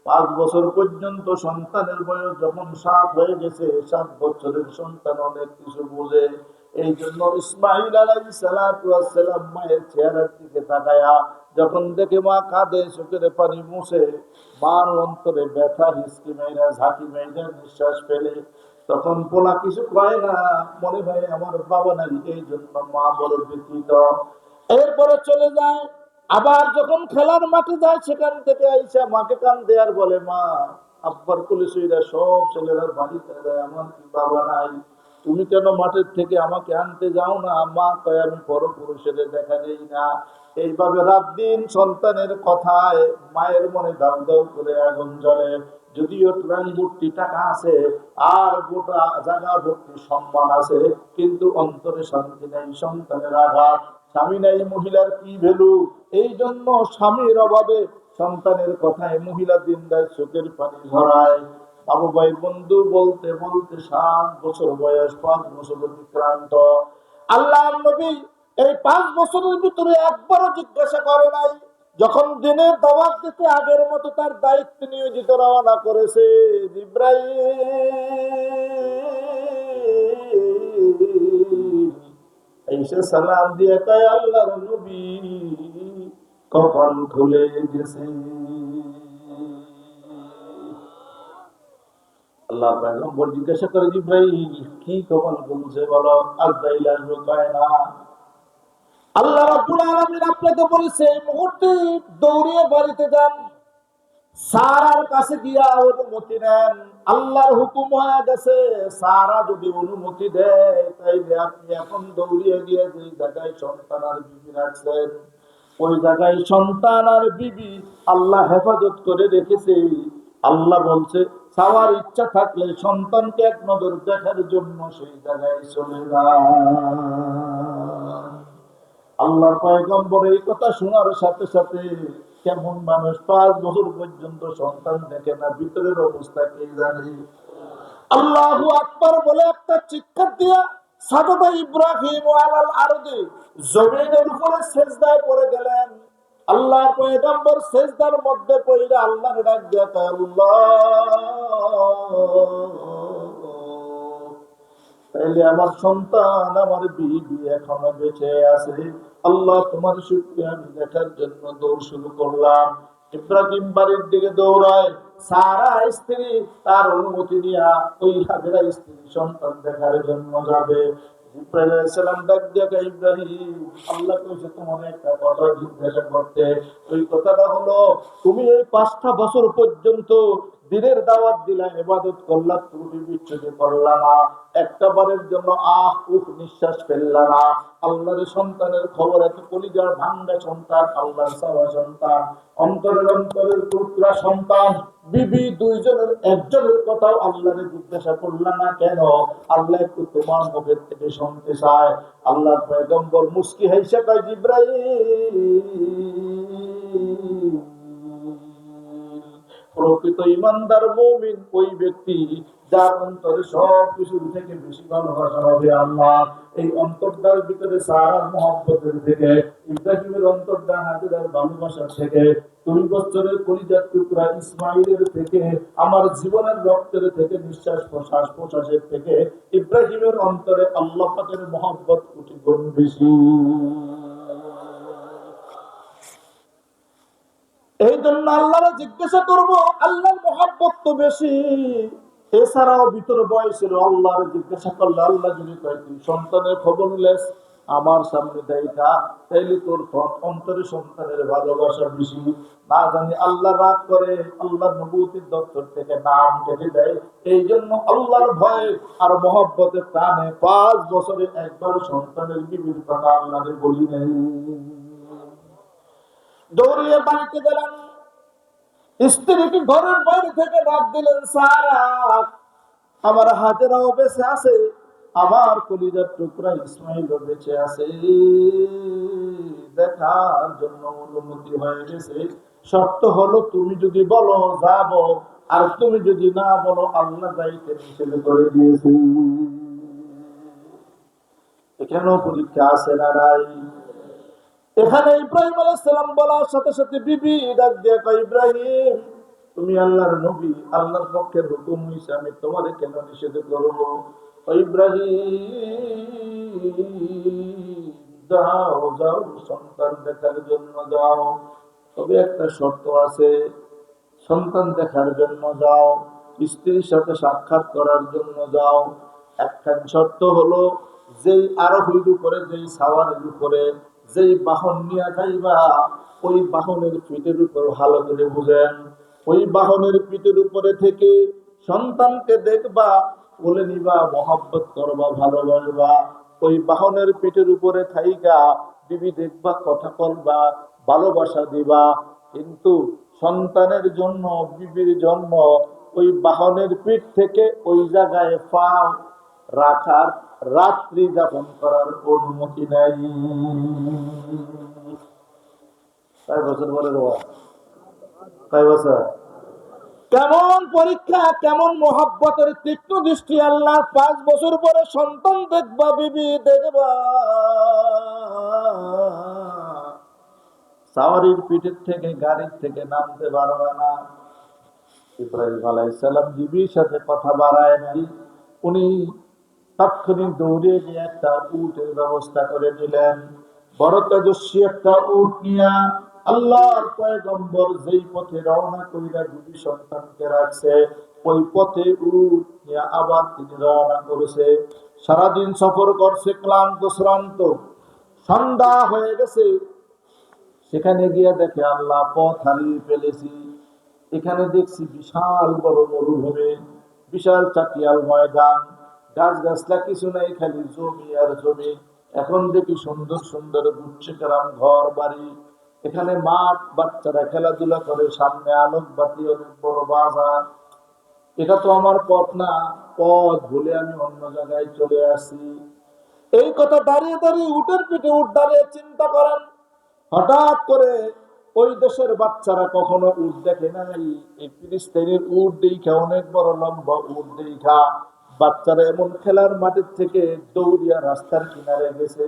A: 5 বছর পর্যন্ত সন্তানের বয়স যখন 7 হয়ে গেছে, 7 বছরের সন্তান অনেক কিছু বোঝে। এই জন্য ইসমাইল আলাইহিস সালাতু ওয়াস সালাম মায়ের চেহারার দিকে তাকায়া যখন দেখে মা কাঁদে, চোখের পানি মুছে, মার অন্তরে ব্যথা হিসকি মেয়েরা ঝাঁকি মেয়েরা নিঃশ্বাস ফেলে, তখন পোলা কিছু কয় না, মনে হয় আমার বাবা নাই, এই জন্য মা বড় ব্যথিত। এরপরে চলে যায়, আবার যখন খেলার মাঠে যায় সেখান থেকে আইসা মাকে কান্দে আর বলে মা আব্বার কোলে শুইরা সব ছেলেরা বাড়িতে যায়, আমার কি বাবা নাই, তুমি কেন মাঠের থেকে আমাকে আনতে যাও না। মা কয় আমি বড় পুরুষের দেখা নেই না। এইভাবে রাত দিন সন্তানের কথায় মায়ের মনে দাউ দাউ করে আগুন জ্বলে। যদিও ট্রাং ভর্তি টাকা আছে আর গোটা জায়গা ভর্তি সম্মান আছে, কিন্তু অন্তরে শান্তি নেই, সন্তানের আঘাত। স্বামী নাই, মহিলার কি ভ্যালু। এই জন্য স্বামীর অভাবে সন্তানের কথায় মহিলা দিনদার চোখের পানি ঝরায়। বাবু ভাই বন্ধু বলতে বলতে 7 বছর বয়স, 5 বছর অতিক্রান্ত। আল্লাহ নবী এই 5 বছরের ভিতরে একবারও জিজ্ঞাসা করে নাই। যখন দিনের দাওয়াত দিতে আগের মতো তার দায়িত্ব নিয়োজিত রওনা করেছে, জিব্রাইল এসে সালাম দিয়ে কয় আল্লাহর নবী কপাল খুলে গেছে। আল্লাহ পয়গম্বর জিজ্ঞাসা করে জিব্রাইল কি কপাল খুলছে বলো। আজরাইল আসবে কয় না, আল্লাহ রাব্বুল আলামিন আপনাকে বলেছে এই মুহূর্তে দৌড়িয়ে বাড়িতে যান, সারার কাছে গিয়া অনুমতি নেন। আল্লাহর হুকুম হয়ে গেছে, সারা যদি অনুমতি দেয় তাইলে আপনি এখন দৌড়িয়ে গিয়ে যে জায়গায় সন্তান আর বিবি রাখছেন ওই জায়গায় সন্তান আর বিবি আল্লাহ হেফাজত করে রেখেছে। আল্লাহ বলছে চাওয়ার ইচ্ছা থাকলে সন্তানকে এক নজর দেখার জন্য সেই জায়গায় চলে যান। আল্লাহর পয়গম্বর এই কথা শোনার সাথে সাথে কেমন মানুষ 5 বছর পর্যন্ত সন্তান দেখে না, ভিতরের অবস্থা কে জানে। আল্লাহু আকবার বলে একটা চিৎকার দিয়া সাদা ইব্রাহিম আলাল আরদি জমিনের উপরে সিজদায় পড়ে গেলেন। আল্লাহর পয়গম্বর সিজদার মধ্যে পড়ে আল্লাহর ডাক দিয়া আল্লাহ, তাইলে আমার সন্তান আমার বিবি এখনো বেঁচে আছে। আল্লাহ তোমার শুকরিয়া আমি দেখার জন্য দৌড় শুরু করলাম। ইব্রাহিম বাড়ির দিকে দৌড়ায়, সারা স্ত্রী তার অনুমতি নিয়ে ওই হাজেরা স্ত্রী সন্তান দেখার জন্য যাবে। জিবরাইল আলাইহিস সালাম ডাক দিয়ে কয়, ইব্রাহিম আল্লাহ কইছে তোমার একটা কথা জিজ্ঞাসা করতে। ওই কথাটা হলো তুমি এই 5টা বছর পর্যন্ত দিনের দাওয়াত দিলা, ইবাদত করলা, ত্রুটি বিচ্ছুতি করলা না, একটা বারের জন্য আহ উহ নিঃশ্বাস ফেললা না। আল্লাহর সন্তানের খবর এত কলিজার ভাঙ্গা সন্তান, আল্লাহর চাওয়া সন্তান, অন্তরের টুকরা সন্তান, বিবি দুইজনের একজনের কথাও আল্লাহরে জিজ্ঞাসা করলা না কেন? আল্লাহ একটু তোমার মুখের থেকে শুনতে চায়। আল্লাহর পয়গম্বর মুস্কি হাইসা কয়, জিবরাইল প্রকৃত ইমানদার মুমিন ওই ব্যক্তি যার অন্তরে সবকিছুর থেকে বেশি ভালোবাসা হবে আল্লাহ। এই অন্তরটার ভিতরে সারার মহব্বতের থেকে, ইব্রাহিমের অন্তরটা হাজেরার ভালোবাসার থেকে, 2 বছরের কলিজার টুকরা ইসমাইলের থেকে, আমার জীবনের রক্তের থেকে, নিঃশ্বাস প্রশ্বাসের থেকে ইব্রাহিমের অন্তরে আল্লাহ পাকের মহব্বত কোটি গুণ বেশি। এই জন্য আল্লাহরে জিজ্ঞাসা করব, আল্লাহর মহব্বত তো বেশি। এছাড়াও ভিতর বয়সের আল্লাহরে জিজ্ঞাসা করলে আল্লাহ যদি কয় তুই সন্তানের খবর লেস আমার সামনে দেয়টা, তাইলে তোর অন্তরে সন্তানের ভালোবাসা বেশি। না জানি আল্লাহ রাগ করে, আল্লাহর নবুয়তির দপ্তর থেকে নাম কেটে দেয়। এই জন্য আল্লাহর ভয়ে আর মহব্বতের টানে 5 বছরে একবার সন্তানের বিবির কথা আল্লাহরে বলি নাই। দৌড়িয়ে বাড়িতে গেলেন, স্ত্রীকে ঘরের বাইরে থেকে ডাক দিলেন, সারা আমার হাজেরাও বেঁচে আছে, আমার কলিজার টুকরা ইসমাইলও বেঁচে আছে, দেখার জন্য অনুমতি হয়ে গেছে। শর্ত হলো তুমি যদি বলো যাব, আর তুমি যদি না বলো আল্লাহ যাইতে নিষেধ করে দিয়েছে। এখানেও পরীক্ষা আছে না নাই? এখানে ইব্রাহিম আলাইহিস সালাম বলার সাথে সাথে বিবি ডাক দিয়ে কয়, ইব্রাহিম তুমি আল্লাহর নবী, আল্লাহর পক্ষের হুকুম হইছে, আমি তোমারে কেন নিষেধ করব? ইব্রাহিম যাও যাও সন্তান দেখার জন্য যাও, তবে একটা শর্ত আছে, সন্তান দেখার জন্য যাও, স্ত্রীর সাথে সাক্ষাৎ করার জন্য যাও। একখান শর্ত হলো, যেই আরোহীর উপরে, যেই সাওয়ারের উপরে, যেই বাহন নিয়ে যাইবা ওই বাহনের পিঠের উপর ভালো করে বুঝেন, ওই বাহনের পিঠের উপরে থেকে সন্তানকে দেখবা, বলে নিবা, মহব্বত করবা, ভালোবাসবা। ওই বাহনের পিঠের উপরে থাইকা বিবি দেখবা, কথা বলবা, ভালোবাসা দিবা। কিন্তু সন্তানের জন্য, বিবির জন্য ওই বাহনের পিঠ থেকে ওই জায়গায় পা রাখার, রাত্রি যাপন করার অনুমতি নাই। 5 বছর পরে কয় বছর? কেমন পরীক্ষা, কেমন মহব্বতের তীক্ষ্ণ দৃষ্টি আল্লাহ! 5 বছর পরে সন্তান দেখবা, বিবি দেখবা, সাওয়ারির পিঠের থেকে, গাড়ির থেকে নামতে পারবে না। ইব্রাহিম আলাইহিস সালাম বিবির সাথে কথা বাড়ায় নাই, উনি তাৎক্ষণিক দৌড়ে গিয়ে একটা উটের ব্যবস্থা করে দিলেন। বড় তেজস্বী একটা উট নিয়া আল্লাহর পয়গম্বর যেই পথে রওনা কইরা বিবি সন্তানকে রাখছে, ওই পথে উট নিয়ে আবার তিনি রওনা করেছে। সারাদিন সফর করছে, ক্লান্ত শ্রান্ত, সন্ধ্যা হয়ে গেছে, সেখানে গিয়ে দেখে আল্লাহ পথ হারিয়ে ফেলেছি। এখানে দেখছি বিশাল বড় মরুভূমি, বিশাল চাটিয়াল ময়দান, গাছ গাছলা কিছু নাই, খালি জমি আর জমি। এখন দেখি সুন্দর সুন্দর গুচ্ছে গ্রাম ঘর বাড়ি, এখানে মাঠ, বাচ্চারা খেলাধুলা করে, সামনে আলোক বাতি, অনেক বড় বাজার। এটা তো আমার পথ না, পথ ভুলে আমি অন্য জায়গায় চলে আসি। এই কথা দাঁড়িয়ে দাঁড়িয়ে উটের পিঠে উঠ দাঁড়িয়ে চিন্তা করেন। হঠাৎ করে ওই দেশের বাচ্চারা কখনো উট দেখে নাই, এই ফিলিস্তিনের উট দেখা, অনেক বড় লম্বা উট দেখা বাচ্চারা এমন খেলার মাঠের থেকে দৌড়িয়া রাস্তার কিনারে গেছে।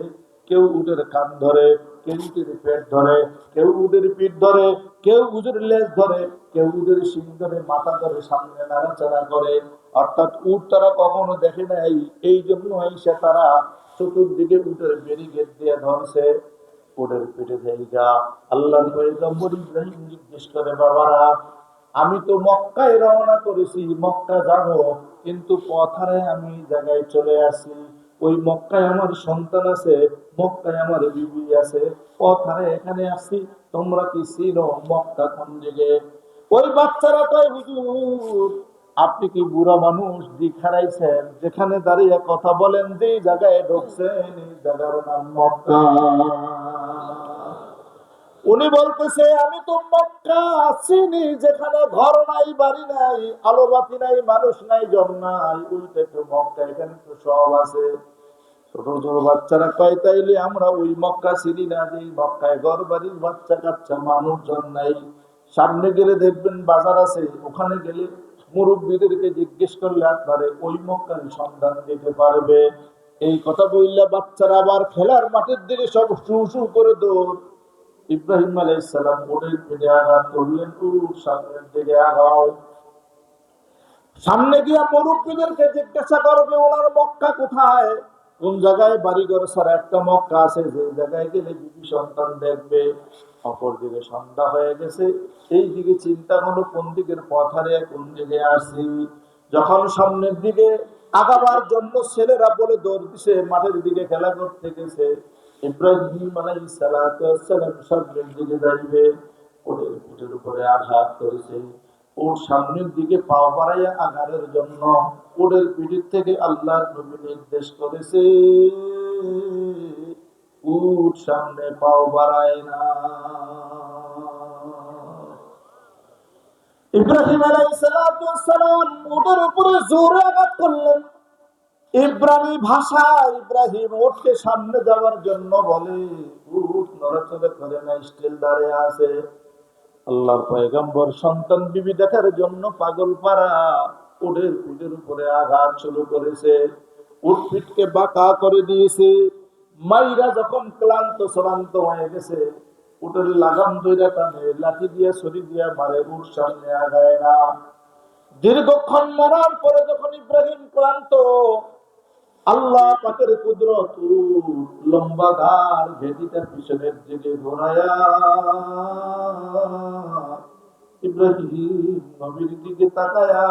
A: কেউ উটের কান ধরে, কেউ উটের পেট ধরে, কেউ উটের পিঠ ধরে, কেউ উটের লেজ ধরে, কেউ উটের শিং ধরে, মাথা ধরে, সামনে নাড়াচাড়া করে। অর্থাৎ উট তারা কখনো দেখে নাই, এই জন্য আইসা তারা চতুর্দিকে উটের ব্যারিকেড দিয়ে ধরছে। উটের পিঠে জায়গা আল্লাহর পয়গম্বর ইব্রাহিম জিজ্ঞেস করে, বাবারা আমি তো মক্কায় রওনা করেছি, মক্কা যাব, কিন্তু পথারে আমি জায়গায় চলে আসি। ওই মক্কায় আমার সন্তান আছে, মক্কায় আমার বিবি আছে, পথারে এখানে আসি, তোমরা কি চিনো মক্কা কোন দিকে? ওই বাচ্চারা কয়, হুজুর আপনি কি বুড়া মানুষ দিক হারাইছেন? যেখানে দাঁড়িয়ে কথা বলেন, যে জায়গায় ঢুকছেন এই জায়গার নাম মক্কা। উনি বলতেছে, আমি তো মক্কা চিনি, যেখানে ঘর নাই, বাড়ি নাই, আলো বাতি নাই, মানুষ নাই, জন নাই, ওইটা তো মক্কা, এখানে তো সব আছে। ছোট ছোট বাচ্চারা কয়, তাইলে আমরা ওই মক্কা চিনি না, যে মক্কায় ঘর বাড়ি, বাচ্চা কাচ্চা, মানুষজন নাই। সামনে গেলে দেখবেন বাজার আছে, ওখানে গেলে মুরব্বীদেরকে জিজ্ঞেস করলে আপনারে ওই মক্কার সন্ধান দিতে পারবে। এই কথা বললে বাচ্চারা আবার খেলার মাঠের দিকে সব শু শু করে দৌড়। ইব্রাহিম আলাইহিস সালাম উটের পিঠে আঘাত করলেন, উট সামনের দিকে আগাও। সামনে গিয়া মুরব্বীদেরকে জিজ্ঞাসা করবে ওনার মক্কা কোথায়, কোন জায়গায় বাড়িঘর ছাড়া একটা মক্কা আছে, যে জায়গায় গেলে বিবি সন্তান দেখবে। অপর দিকে সন্ধ্যা হয়ে গেছে, এই দিকে চিন্তা হলো কোন দিকের পথ হারিয়ে কোন দিকে আসি। যখন সামনের দিকে আগাবার জন্য ছেলেরা বলে দৌড় দিছে, মাঠের দিকে খেলা করতে গেছে, ইব্রাহিম আলাইহিস সালাম সামনের দিকে যাইবে, ওদের পিঠের উপরে আঘাত করেছে। ওর সামনের দিকে পা বাড়াইয়া আঘাতের জন্য ওদের পিঠের থেকে আল্লাহর নবী নির্দেশ করেছে, উট সামনে পাও বাড়ায় না। ইব্রাহিম আলাইহিস সালাম উটের উপরে জোরে আঘাত করলেন। ইব্রানি ভাষা ইব্রাহিম উটকে সামনে যাওয়ার জন্য বলে, উট নড়াচড়া করে না, স্টিল দাঁড়িয়ে আছে। আল্লাহর পয়গম্বর সন্তান বিবি দেখার জন্য পাগল পারা উটের পিঠের উপরে আঘাত শুরু করেছে, উট পিঠকে বাঁকা করে দিয়েছে। মাইরা যখন ক্লান্ত শ্রান্ত হয়ে গেছে, উটের লাগাম ধরে টানে, লাঠি দিয়ে ছুরি দিয়ে মারে, উট সামনে আগায় না। দীর্ঘক্ষণ মারার পরে যখন ইব্রাহিম ক্লান্ত, আল্লাহ পাকের কুদরত, লম্বা ধার ভেদিটার পিছনের দিকে ঘোরায়া ইব্রাহিম নবীর দিকে তাকায়া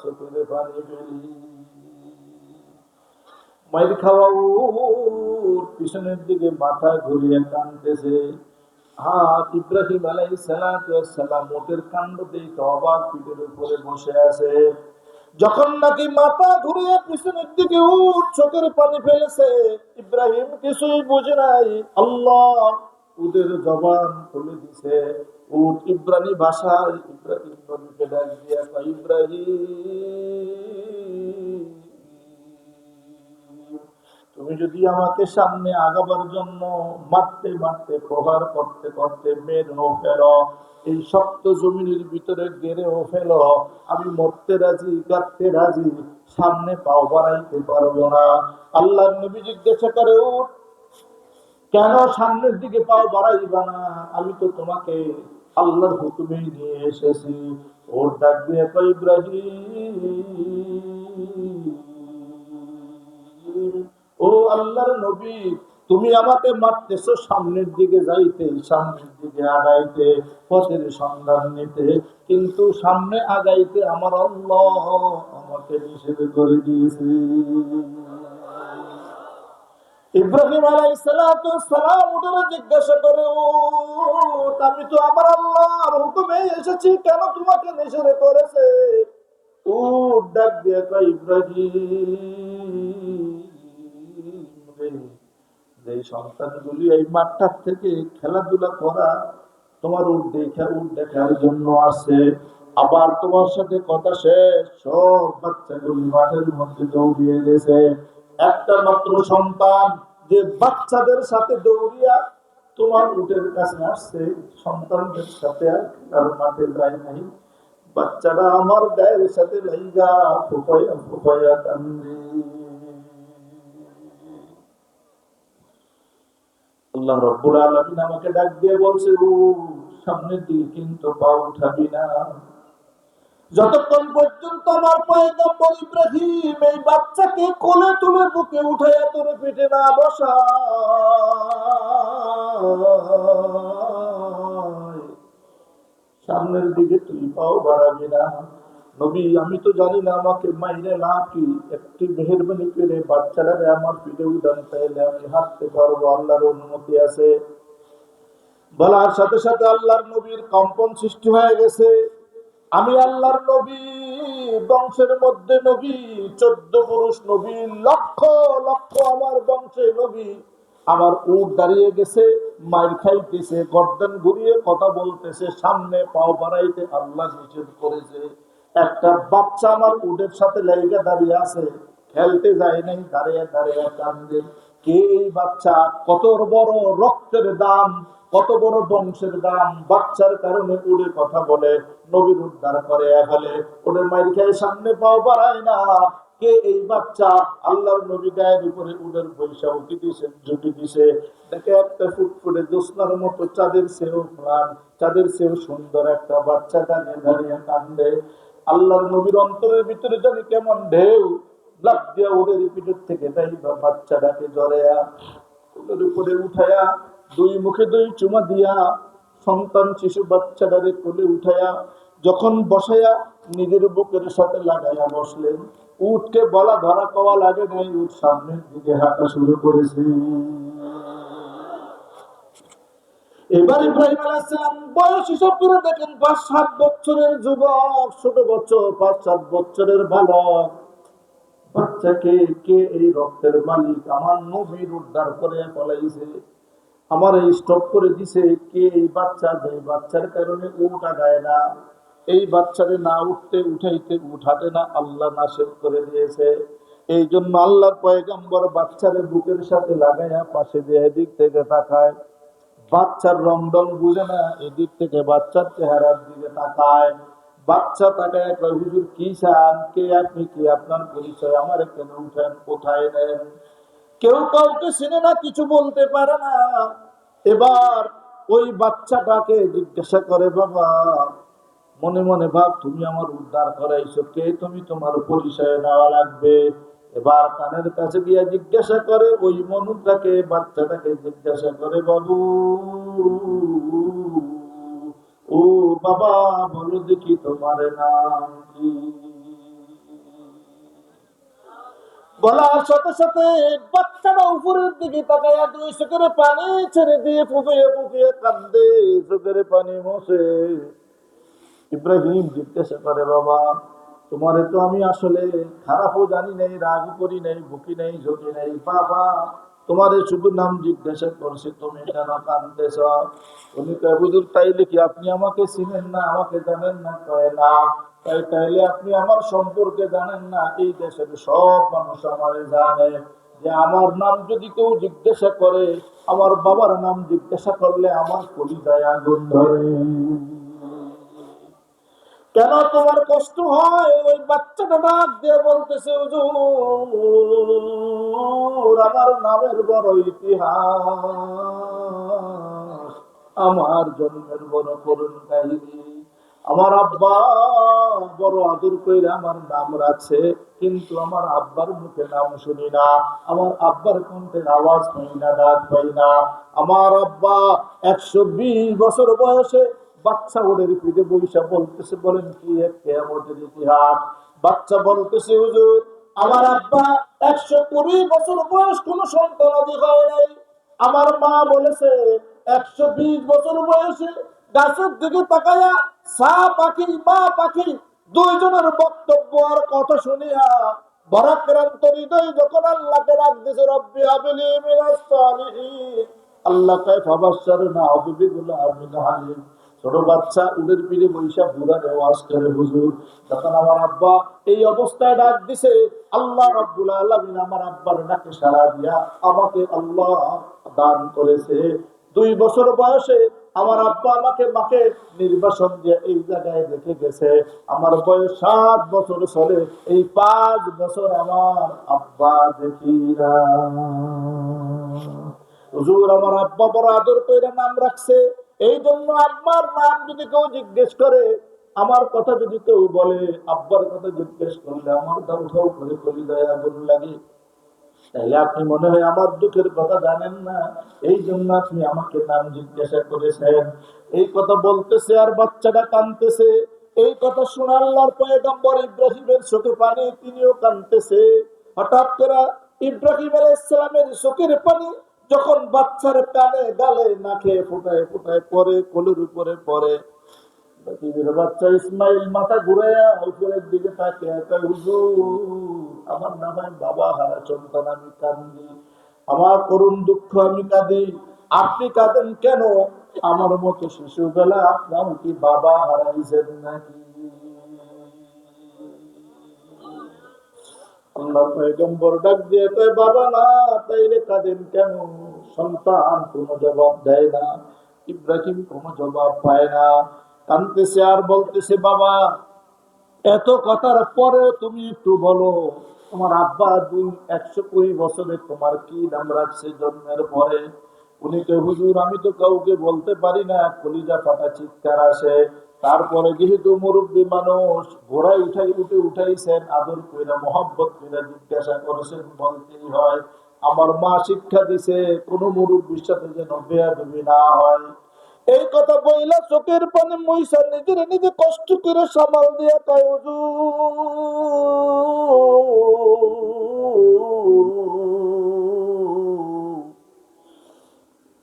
A: চোখের পানি ফেলি। মাইর খাওয়া উট পিছনের দিকে মাথা ঘুরিয়ে কাঁদতেছে। হাত ইব্রাহিম আলাইহিস সালাম উটের কাণ্ড দেখে অবাক, পিঠের উপরে বসে আছে। যখন নাকি মাথা ঘুরিয়ে পিছনের দিকে উঠ চোখের পানি ফেলেছে, ইব্রাহিম কিছুই বুঝে নাই। আল্লাহ উটের জবান খুলে দিছে। উট ইব্রানি ভাষায় ইব্রাহিম নবীকে ডাক দিয়া কয়, ইব্রাহিম তুমি যদি আমাকে সামনে আগাবার জন্য মারতে মারতে, প্রহার করতে করতে মেরেও ফেলো, এই শক্ত জমিনের ভিতরে গেড়েও ফেলো, আমি মরতে রাজি, কাটতে রাজি, সামনে পাও বাড়াইতে পারবো না। আল্লাহর নবী জিজ্ঞাসা করে, উঠ কেন সামনের দিকে পাও বাড়াইবা না? আমি তো তোমাকে আল্লাহর হুকুমেই নিয়ে এসেছি। ওর ডাক দিয়ে কয়, ইব্রাহিম ও আল্লাহর নবী, তুমি আমাকে মারতেছো সামনের দিকে যাইতে, সামনের দিকে আগাইতে, পথের সন্ধান নিতে, কিন্তু সামনে আগাইতে আমার আল্লাহ আমাকে নিষেধ করে দিয়েছে। ইব্রাহিম আলাইহিস সালাম উঠে জিজ্ঞাসা করে, ও আমি তো আমার আল্লাহর হুকুমে এসেছি, কেন তোমাকে নিষেধ করেছে? উট ডাক দিয়ে কয়, ইব্রাহিম, যে সন্তানগুলি এই মাঠটার থেকে খেলাধুলা করা তোমার উট দেখার জন্য আসে, আবার তোমার সাথে কথা শেষ, সব বাচ্চাগুলি মাঠের মধ্যে দৌড়িয়ে গেছে। একটা মাত্র সন্তান যে বাচ্চাদের সাথে দৌড়িয়া তোমার উটের কাছে আসছে, সন্তানদের সাথে আর মাঠে যায় নাই। বাচ্চারা আমার গায়ের সাথে লাইগা ফুফাইয়া ফুফাইয়া কান্দে। আল্লাহ রাব্বুল আলামিন আমাকে ডাক দিয়ে বলছে, ও সামনের দিকে কিন্তু পা উঠাবি না, যতক্ষণ পর্যন্ত আমার পয়গম্বর ইব্রাহিম এই বাচ্চাকে কোলে তুলে বুকে উঠাইয়া তোরে পেটে না বসায়, সামনের দিকে তুই পাও বাড়াবি না। নবী, আমি তো জানি না আমাকে মাইরে না কি, একটি মেহেরবানি করে বাচ্চাটারে আমার পিঠে উঠান, তাইলে আমি হাঁটতে পারবো, আল্লাহর অনুমতি আছে। বলার সাথে সাথে আল্লাহর নবীর কম্পন সৃষ্টি হয়ে গেছে। আমি আল্লাহর নবী, বংশের মধ্যে নবী, 14 পুরুষ নবী, লক্ষ লক্ষ আমার বংশে নবী। আমার উট দাঁড়িয়ে গেছে, মাইর খাইতেছে, গর্দান ঘুরিয়ে কথা বলতেছে, সামনে পাও বাড়াইতে আল্লাহ নিষেধ করেছে। একটা বাচ্চা আমার উটের সাথে লাইগা দাঁড়িয়ে আছে, খেলতে যায় নাই, দাঁড়িয়ে দাঁড়িয়ে কান্দে। কে এই বাচ্চা? কত বড় রক্তের দাম, কত বড় বংশের দাম, বাচ্চার কারণে উড়ে কথা বলে, নবীর উদ্ধার করে ফেলে, ওদের মাইর খেয়ে সামনে পাও বাড়ায় না। কে এই বাচ্চা? আল্লাহর নবী গায়ের উপরে উড়ের পয়সা উঠি দিছে, জুটি দিছে, দেখে একটা ফুটফুটে জ্যোৎস্নার মতো, চাঁদের চেয়েও প্রাণ, চাঁদের চেয়েও সুন্দর একটা বাচ্চা দাঁড়িয়ে দাঁড়িয়ে কান্দে। আল্লাহর নবীর অন্তরের ভিতরে জানি কেমন ঢেউ, লাফ দিয়া ওদের পিঠের থেকে দেয় বাচ্চাটাকে জড়াইয়া ওদের উপরে উঠায়া, দুই মুখে দুই চুমা দিয়া সন্তান শিশু বাচ্চাটারে কোলে উঠায়া যখন বসাইয়া নিজের বুকের সাথে লাগাইয়া বসলেন, উটকে বলা ধরা কওয়া লাগে নাই, উট সামনের দিকে হাঁটা শুরু করেছে। এবার ইব্রাহিম আলাইহিস সালাম বয়স হিসাব করে দেখেন 5-7 বছরের যুবক, ছোট বছর 5-7 বছরের বালক বাচ্চাকে, কে এই রক্তের মালিক? আমার নবীর উদ্ধার করে ফলাইছে, আমার এই স্টপ করে দিছে কে? এই বাচ্চা, যে বাচ্চার কারণে উঠ আগায় না, এই বাচ্চারে না উঠাতে না, আল্লাহ নাশিদ করে দিয়েছে। এই জন্য আল্লাহর পয়গম্বর বাচ্চারে বুকের সাথে লাগাইয়া পাশে দিয়ে এদিক থেকে তাকায়, বাচ্চার রংডং বুঝে না, এদিক থেকে বাচ্চার চেহারার দিকে তাকায়, বাচ্চা তাকায় কয়, হুজুর কি চান? কে আপনি? কি আপনার পরিচয়? আমার কেন উঠেন, কোথায় নেন? কেউ কাউকে চিনে না, কিছু বলতে পারে না। এবার ওই বাচ্চাটাকে জিজ্ঞাসা করে, বাবা, মনে মনে ভাব তুমি আমার উদ্ধার করাইছো, কে তুমি? তোমার পরিচয় নেওয়া লাগবে। এবার কানের কাছে গিয়া জিজ্ঞাসা করে, ওই মনুটাকে, বাচ্চাটাকে জিজ্ঞাসা করে, বাবু, ও বাবা, বলো দেখি তোমার নাম কি? বলার সাথে সাথে বাচ্চাটা উপরের দিকে তাকাইয়া 2 চোখের পানি ছেড়ে দিয়ে ফুপিয়ে ফুপিয়ে কান্দে, চোখের পানি মোছে। ইব্রাহিম জিজ্ঞাসা করে, বাবা, তোমারে তো আমি আসলে খারাপও জানি নাই, রাগ করি নাই, ভুকি নাই, ঝুঁকি নাই, বাবা, তোমারে শুধু নাম জিজ্ঞাসা করছি, তুমি কেন কাঁদতেছ? তুমি কয়, হুজুর, তাইলে কি আপনি আমাকে চিনেন না, আমাকে জানেন না? কয় না। তাইলে আপনি আমার সম্পর্কে জানেন না? এই দেশের সব মানুষ আমারে জানে, যে আমার নাম যদি কেউ জিজ্ঞাসা করে, আমার বাবার নাম জিজ্ঞাসা করলে আমার কলিজায় আগুন ধরে। কেন তোমার কষ্ট হয়? ওই বাচ্চাটা ডাক দিয়ে বলতেছে, হুজুর, আমার নামের বড় ইতিহাস, আমার জন্মের বড় করুণ কাহিনী। আমার আব্বা বড় আদর করে আমার নাম রাখছে, কিন্তু আমার আব্বার মুখে নাম শুনি না, আমার আব্বার কণ্ঠের আওয়াজ পাই না, ডাক পাই না। আমার আব্বা 120 বছর বয়সে বাচ্চা ওদের পিঠে বৈশা বলতেছে, বলেন কি এক কিয়ামতের ইতিহাস? বাচ্চা বলতেছে, হুজুর, আমার আব্বা 120 বছর বয়স, কোন সন্তান অধিক হয় নাই। আমার মা বলেছে 120 বছর বয়সে গাছের দিকে তাকায়া সা পাখি মা পাখি দুইজনের বক্তব্য আর কথা শুনিয়া বরাক্রান্ত হৃদয় যখন আল্লাহকে ডাক দিছে, রব্বি হাবলি মিনাস সালিহিন, আল্লাহ কয় ফাবাশশারনা বিগুলা আমিন হালিম। ছোট বাচ্চা উটের পিঠে বৈশা বুড়া ওয়াজ করে হুজুর। তখন আমার আব্বা এই অবস্থায় ডাক দিছে, আল্লাহ রাব্বুল আলামিন আমার আব্বার ডাকে সাড়া দিয়া আমাকে আল্লাহ দান করেছে। 2 বছর বয়সে আমার আব্বা আমাকে মাকে নির্বাসন দিয়ে এই জায়গায় রেখে গেছে। আমার বয়স 7 বছর চলে, এই 5 বছর আমার আব্বা দেখি না। হুজুর আমার আব্বা বড় আদর করে নাম রাখছে। এই জন্য আব্বার নাম যদি কেউ জিজ্ঞেস করে, আমার কথা যদি কেউ বলে, আব্বার কথা জিজ্ঞেস করলে আমার দাউ ধাউ করে কলিজায় আগুন লাগে। তাহলে আপনি মনে হয় আমার দুঃখের কথা জানেন না, এই জন্য আপনি আমাকে নাম জিজ্ঞাসা করেছেন। এই কথা বলতেছে আর বাচ্চাটা কাঁদতেছে। এই কথা শুনে আল্লাহর পয়গম্বর ইব্রাহিমের চোখে পানি, তিনিও কাঁদতেছে। হঠাৎ করে ইব্রাহিম আলাইহিস সালামের চোখের পানি যখন বাচ্চার কানে গালে নাকে ফুটায় ফুটায় পরে, কোলের উপরে পরে, বাচ্চা ইসমাইল মাথা ঘুরাইয়া উপরের দিকে তাকিয়ে কয়, হুজুর আমার না হয় বাবা হারা সন্তান, আমি কান্দি, আমার করুণ দুঃখ আমি কাঁদি, আপনি কাঁদেন কেন? আমার মতো শিশুবেলা আপনার কি বাবা হারাইছেন নাকি? আল্লাহ পয়গম্বর ডাক দিয়ে কয়, বাবা না, তাইলে কাঁদেন কেন? সন্তান কোনো জবাব দেয় না, ইব্রাহিম কোনো জবাব পায় না, কাঁদতেছে আর বলতেছে, বাবা এত কথার পরে তুমি একটু বলো, তোমার আব্বা 120 বছরে তোমার কি নাম রাখছে জন্মের পরে? উনি কে, হুজুর আমি তো কাউকে বলতে পারি না, কলিজা ফাটা চিৎকার আসে। তারপরে যেহেতু মুরব্বী মানুষ, ঘোড়ায় উঠাইছেন, আদর কইরা মহব্বত কইরা জিজ্ঞাসা করেছেন, বলতেই হয়। আমার মা শিক্ষা দিছে কোন মুরব্বীর সাথে যেন বেয়াদবি না হয়। এই কথা বইলা চোখের পানি মইসা নিজের নিজে কষ্ট করে সামাল দিয়া কয়,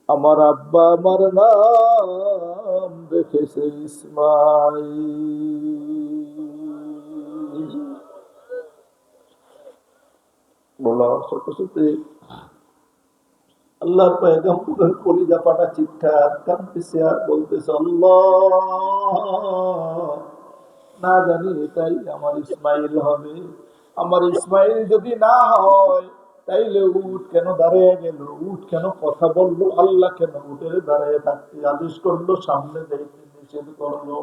A: আমার আব্বা আমার নাম রেখেছে ইসমাইল। বলা সত্যি সত্যি আল্লাহর পয়গম্বরের কলিজা ফাটা চিৎকার, কাঁদতেছে আর বলতেছে, আল্লাহ না জানি এটাই আমার ইসমাইল হবে। আমার ইসমাইল যদি না হয়, তাইলে উট কেন দাঁড়িয়ে গেল? উট কেন কথা বললো? আল্লাহ কেন উটের দাঁড়িয়ে থাকতে আদেশ করলো, সামনে যাইতে নিষেধ করলো?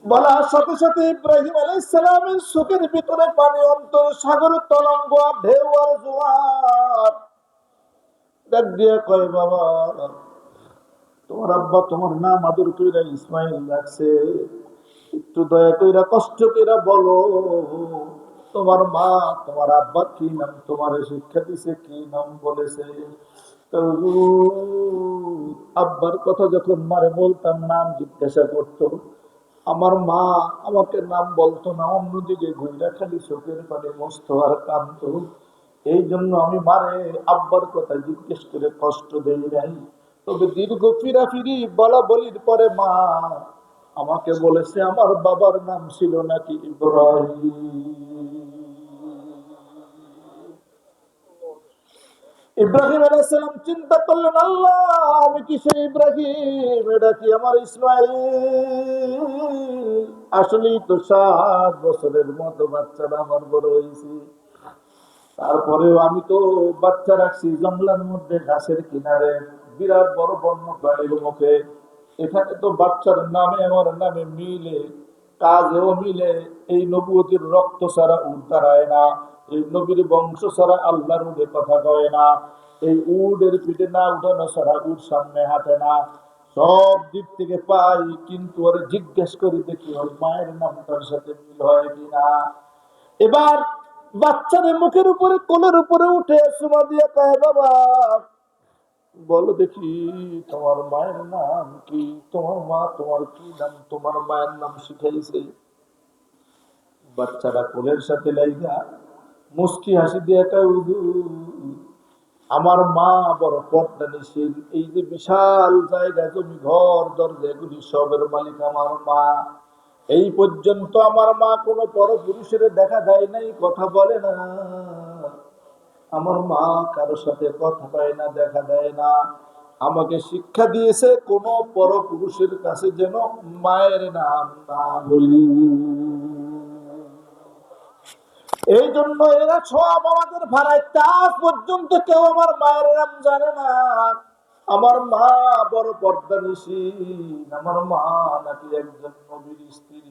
A: বলার সাথে সাথে ইব্রাহিম আলাইহিস সালামের চোখের ভিতরে পানি, অন্তর সাগরের তরঙ্গ আর ঢেউ আর জোয়ার। ডাক দিয়ে কয়, বাবা তোমার আব্বা তোমার নাম আদর কইরা ইসমাইল রাখছে, একটু দয়া কইরা কষ্ট কইরা বলো, তোমার মা তোমার আব্বা কি নাম তোমার শিক্ষা দিছে, কি নাম বলেছে? আব্বার কথা যখন মারে বলতাম, নাম জিজ্ঞাসা করতো, আমার মা আমাকে নাম বলতো না, অন্যদিকে ঘুরে খালি চোখের পানি মস্ত আর কান্ত। এই জন্য আমি মারে আব্বার কথা জিজ্ঞেস করে কষ্ট দেই নাই। তবে দীর্ঘ ফিরাফিরি বলা বলির পরে মা আমাকে বলেছে আমার বাবার নাম ছিল নাকি ইব্রাহিম। ইব্রাহিম আলাইহিস সালাম চিন্তা করলেন, আল্লাহ আমি কি সেই ইব্রাহিম? এটা কি আমার ইসমাইল? আসলেই তো 7 বছরের মতো বাচ্চাটা আমার বড় হয়েছে। তারপরেও আমি তো বাচ্চা রাখছি জঙ্গলের মধ্যে, ঘাসের কিনারে, বিরাট বড় বন্য প্রাণীর মুখে। এখানে তো বাচ্চার নামে আমার নামে মিলে, কাজেও মিলে। এই নবুয়তির রক্ত ছাড়া উঠ দাঁড়ায় না, এই নবীর বংশ ছাড়া আল্লাহর উঠে কথা কয় না, এই উটের পিঠে না উঠানো ছাড়া উঠ সামনে হাঁটে না। সব দিক থেকে পাই, কিন্তু ওরে জিজ্ঞেস করি দেখি ওর মায়ের নামটার সাথে মিল হয় কিনা। এবার বাচ্চাদের মুখের উপরে, কোলের উপরে উঠে সুমা দিয়ে কয়, বাবা বলো দেখি তোমার মায়ের নাম কি? তোমার মা তোমার কি নাম? তোমার মায়ের নাম শিখাইছে? বাচ্চারা কোলের সাথে লাইগা মুস্কি হাসি দিয়ে একটা আমার মা বড় পর্দানিশীল, এই যে বিশাল জায়গা জমি ঘর দরজা এগুলি সবের মালিক আমার মা। এই পর্যন্ত আমার মা কোনো পরপুরুষের দেখা দেয় নাই, কথা বলে না। আমার মা কারো সাথে কথা কয় না, দেখা দেয় না। আমাকে শিক্ষা দিয়েছে কোন পরপুরুষের কাছে যেন মায়ের নাম না বলি। এই জন্য এরা সব আমাদের ভাড়ায়, আজ পর্যন্ত কেউ আমার মায়ের নাম জানে না। আমার মা বড় পর্দানিশী, আমার মা নাকি একজন নবীর স্ত্রী।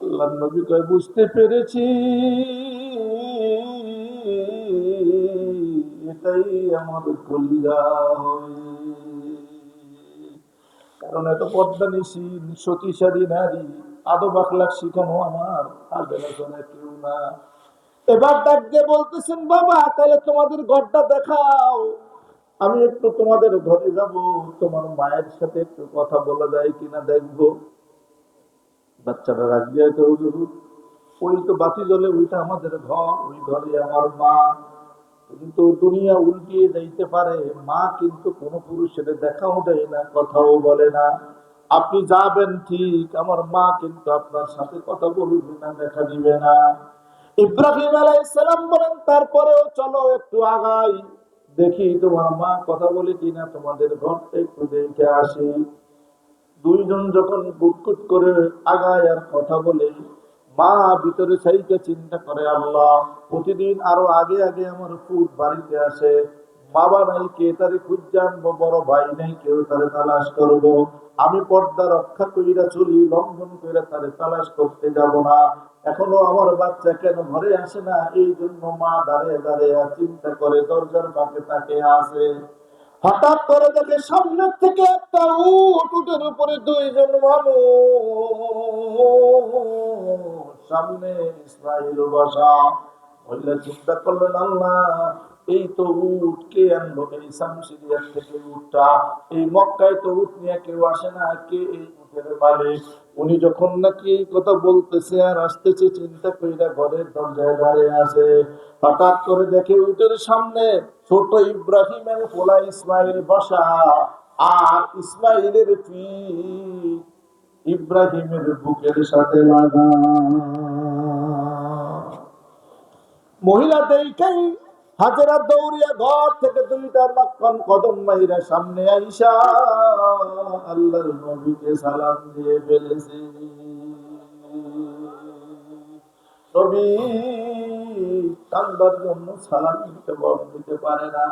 A: আল্লাহর নবী কয়, বুঝতে পেরেছি, এটাই আমার কলিজা হয়। কারণ এত পর্দানিশী সতীসারী নারী, আদব আখলাক শিখানো আমার আবেদনে কেউ না। এবার ডাক দিয়ে বলতেছেন, বাবা তাহলে তোমাদের ঘরটা দেখাও, আমি একটু তোমাদের ঘরে যাব, তোমার মায়ের সাথে একটু কথা বলা যায় কিনা দেখবো। বাচ্চাটা রাখ দিয়ে, ওই তো বাতি জ্বলে, ওইটা আমাদের ঘর, ওই ঘরে আমার মা। কিন্তু দুনিয়া উল্টিয়ে যাইতে পারে, মা কিন্তু কোন পুরুষের দেখাও দেয় না, কথাও বলে না। আপনি যাবেন ঠিক, আমার মা কিন্তু আপনার সাথে কথা বলবে না, দেখা দিবে না। ইব্রাহিম আলাইহিস সালাম বলেন, তারপরেও চলো একটু আগাই, দেখি তোমার মা কথা বলে কিনা, তোমাদের ঘরটা একটু দেখে আসি। দুইজন যখন বুটকুট করে আগায় আর কথা বলে, মা ভিতরে সাইকে চিন্তা করে, আল্লাহ প্রতিদিন আরো আগে আগে আমার ফুট বাড়িতে আসে, বাবা নাই, কে তারে খুঁজে আনবো, বড় ভাই নাই, কেউ তারে তালাশ করবো। আমি পর্দা রক্ষা কইরা চলি, লঙ্ঘন কইরা তারে তালাশ করতে যাব না। এখনো আমার বাচ্চা কেন ঘরে আসে না? এই জন্য মা দাঁড়িয়ে দাঁড়িয়ে চিন্তা করে, দরজার পাশে তাকে আসে। হঠাৎ করে দেখে সামনের থেকে একটা উট, উটের উপরে দুইজন মানুষ, সামনে ইসমাইল বসা। বললে চিন্তা করলেন, আল্লাহ এই তো উট কে আনলো, এই শামসিরিয়ার থেকে উটটা, এই মক্কায় তো উট নিয়ে কেউ আসে না, কে এই উটের মালিক? উনি যখন নাকি এই কথা বলতেছে আর আসতেছে, চিন্তা কইরা ঘরের দরজায় দাঁড়িয়ে আছে। হঠাৎ করে দেখে উটের সামনে ছোট ইব্রাহিমের পোলা ইসমাইল বসা, আর ইসমাইলের পিঠ ইব্রাহিমের বুকের সাথে লাগা। মহিলা দেখেই হাজেরা দৌড়িয়া ঘর থেকে দুইটা লক্ষণ কদম মাইরা সামনে আইসা আল্লাহর নবীকে সালাম দিয়ে ফেলেছে। নবী কান্দার জন্য সালাম দিতে পারে না,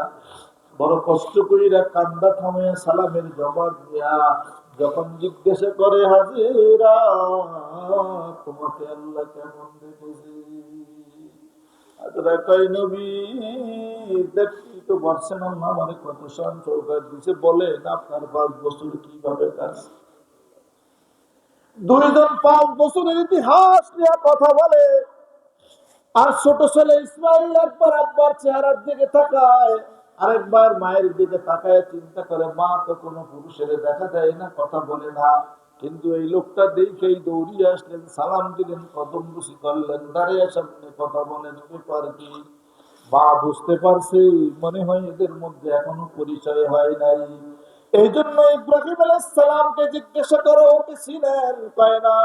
A: বড় কষ্ট কইরা কান্দা থামে সালামের জবাব দিয়া যখন জিজ্ঞাসা করে, হাজিরা তোমাকে আল্লাহ কেমন দেখেছে? হাজেরা কয়, নবী দেখি তো পারছেন না, মানে কত শান চৌকাট দিছে, বলেন আপনার 5 বছর কিভাবে কাটছে? দুইজন 5 বছরের ইতিহাস নিয়ে কথা বলে। আর ছোট ছেলে ইসমাইল একবার আব্বার চেহারার দিকে তাকায়, আরেকবার মায়ের দিকে তাকায়, চিন্তা করে মা তো কোনো পুরুষের দেখা দেয় না, কথা বলে না। কিন্তু এই লোকটা দেখেই দৌড়িয়ে আসলেন, সালাম দিলেন, কদম বুসি করলেন, দাঁড়িয়ে সামনে কথা বলেন, ব্যাপার কি? মা বুঝতে পারছে, মনে হয় এদের মধ্যে এখনো পরিচয় হয় নাই। এই জন্য ইব্রাহিম আলাইহিস সালামকে জিজ্ঞাসা করো, ওকে চিনেন? পায় না,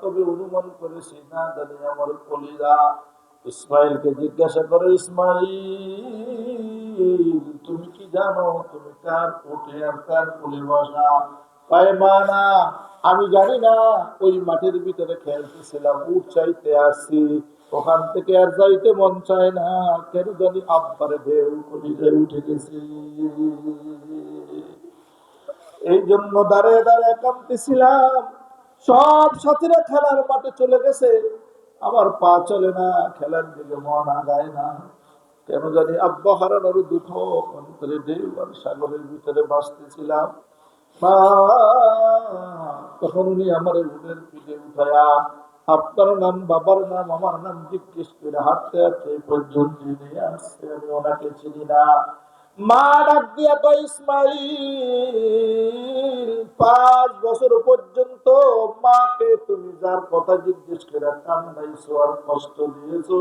A: তবে অনুমান করেছি না জানি আমার কলিজা। ইসমাইলকে জিজ্ঞাসা করো, ইসমাইল তুমি কি জানো তুমি কার উঠে আর কার কোলে বসা? পায় মা না, আমি জানি না, ওই মাঠের ভিতরে খেলতেছিলাম, উঠ চাইতে আসছি, ওখান থেকে আর যাইতে মন চায় না, কেন জানি আব্বারে ঢেউ কলিজায় উঠে গেছি। এই জন্য দাঁড়িয়ে দাঁড়িয়ে কাঁদতেছিলাম। সব সাথীরা খেলার মাঠে চলে গেছে, আমার পা চলে না, খেলার দিকে মন আগায় না, কেন জানি আব্বা হারানোর দুঃখ অন্তরে ঢেউ আর সাগরের ভিতরে বাঁচতেছিলাম। মা তখন উনি আমার উটের পিঠে উঠায়া আপনার নাম, বাবার নাম, আমার নাম জিজ্ঞেস করে হাঁটতে হাঁটতে পর্যন্ত নিয়ে আসছে। আমি ওনাকে চিনি না, মা ডাক দিয়া কয়, ইসমাইল, 5 বছর পর্যন্ত মাকে তুমি যার কথা জিজ্ঞেস করে কান্দাইছো আর কষ্ট দিয়েছো,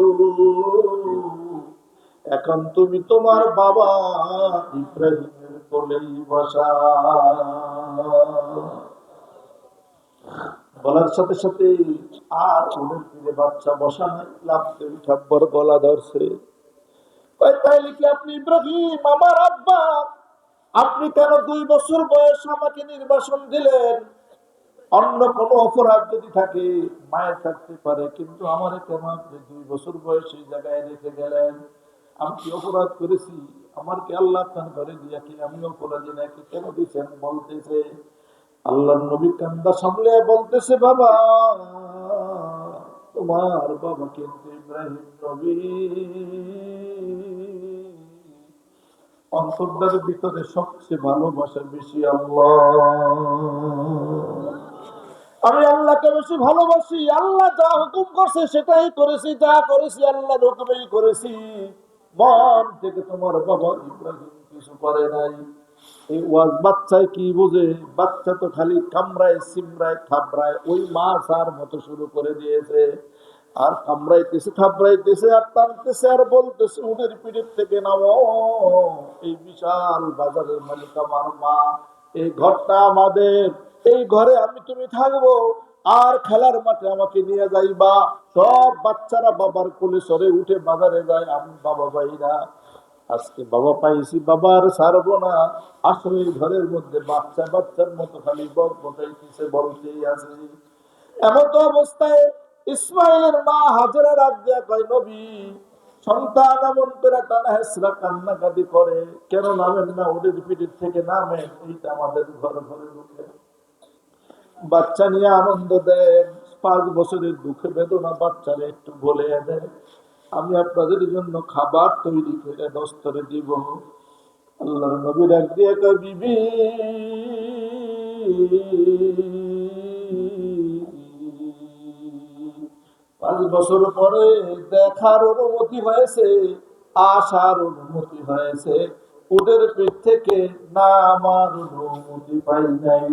A: এখন তুমি তোমার বাবা ইব্রাহিমের কোলেই বসা। বলার সাথে সাথে আর ওদের ফিরে বাচ্চা বসা নাই, লাফতে ঠাব্বর গলা ধরছে। তাইলে কি আপনি ইব্রাহিম আমার আব্বা, আপনি কেন 2 বছর বয়স আমাকে নির্বাসন দিলেন? অন্য কোনো অপরাধ যদি থাকে মায়ের থাকতে পারে, কিন্তু আমারে কেন আপনি 2 বছর বয়স এই জায়গায় রেখে গেলেন? আমি কি অপরাধ করেছি? আমার কি আল্লাহ আপনার ঘরে দিয়া কি আমি অপরাধী নাকি? কেন দিচ্ছেন? বলতেছে আল্লাহ নবী কান্দা সামলে বলতেছে, বাবা, তোমার বাবা কিন্তু ইব্রাহিম নবী, অন্তরের ভিতরে সবচেয়ে ভালোবাসা বেশি আল্লাহ। আমি আল্লাহকে বেশি ভালোবাসি, আল্লাহ যা হুকুম করছে সেটাই করেছি, যা করেছি আল্লাহর হুকুমেই করেছি। মন থেকে তোমার বাবা ইব্রাহিম কিছু করে নাই। এই ওয়াজ বাচ্চায় কি বোঝে? বাচ্চা তো খালি কামড়ায়, সিমড়ায়, থাবড়ায়, ওই মাছ আর মতো শুরু করে দিয়েছে। আর কামড়াইতেছে, থাবড়াইতেছে, আর টানতেছে, আর বলতেছে উটের পিঠের থেকে নামো, এই বিশাল বাজারের মালিক আমার মা, এই ঘরটা আমাদের, এই ঘরে আমি তুমি থাকবো, আর খেলার মাঠে আমাকে নিয়ে যাইবা। সব বাচ্চারা বাবার কোলে সরে উঠে বাজারে যায়, আমি বাবা পাই না। আজকে বাবা পাইছি, বাবা আর ছাড়বো না। আসলে ঘরের মধ্যে বাচ্চা বাচ্চার মতো খালি বলতেছে, বলতেই আছে। এমন তো অবস্থায় ইসমাইলের মা হাজেরা রাত দিয়া কয়, নবী, সন্তান এমন করে টানা হেসরা কান্নাকাটি করে, কেন নামেন না? ওদের পিঠের থেকে নামেন, এইটা আমাদের ঘরে ঘরে ঢুকে বাচ্চা নিয়ে আনন্দ দেন। 5 বছরের দুঃখে বেদনা বাচ্চারা একটু বলে দেন, আমি আপনাদের জন্য খাবার তৈরি করে দস্তরে দিব। আল্লাহর নবী ডাক দিয়ে কয়, বিবি, 5 বছর পরে দেখার অনুমতি হয়েছে, আসার অনুমতি হয়েছে, ওদের পেট থেকে না আমার অনুমতি পাই নাই।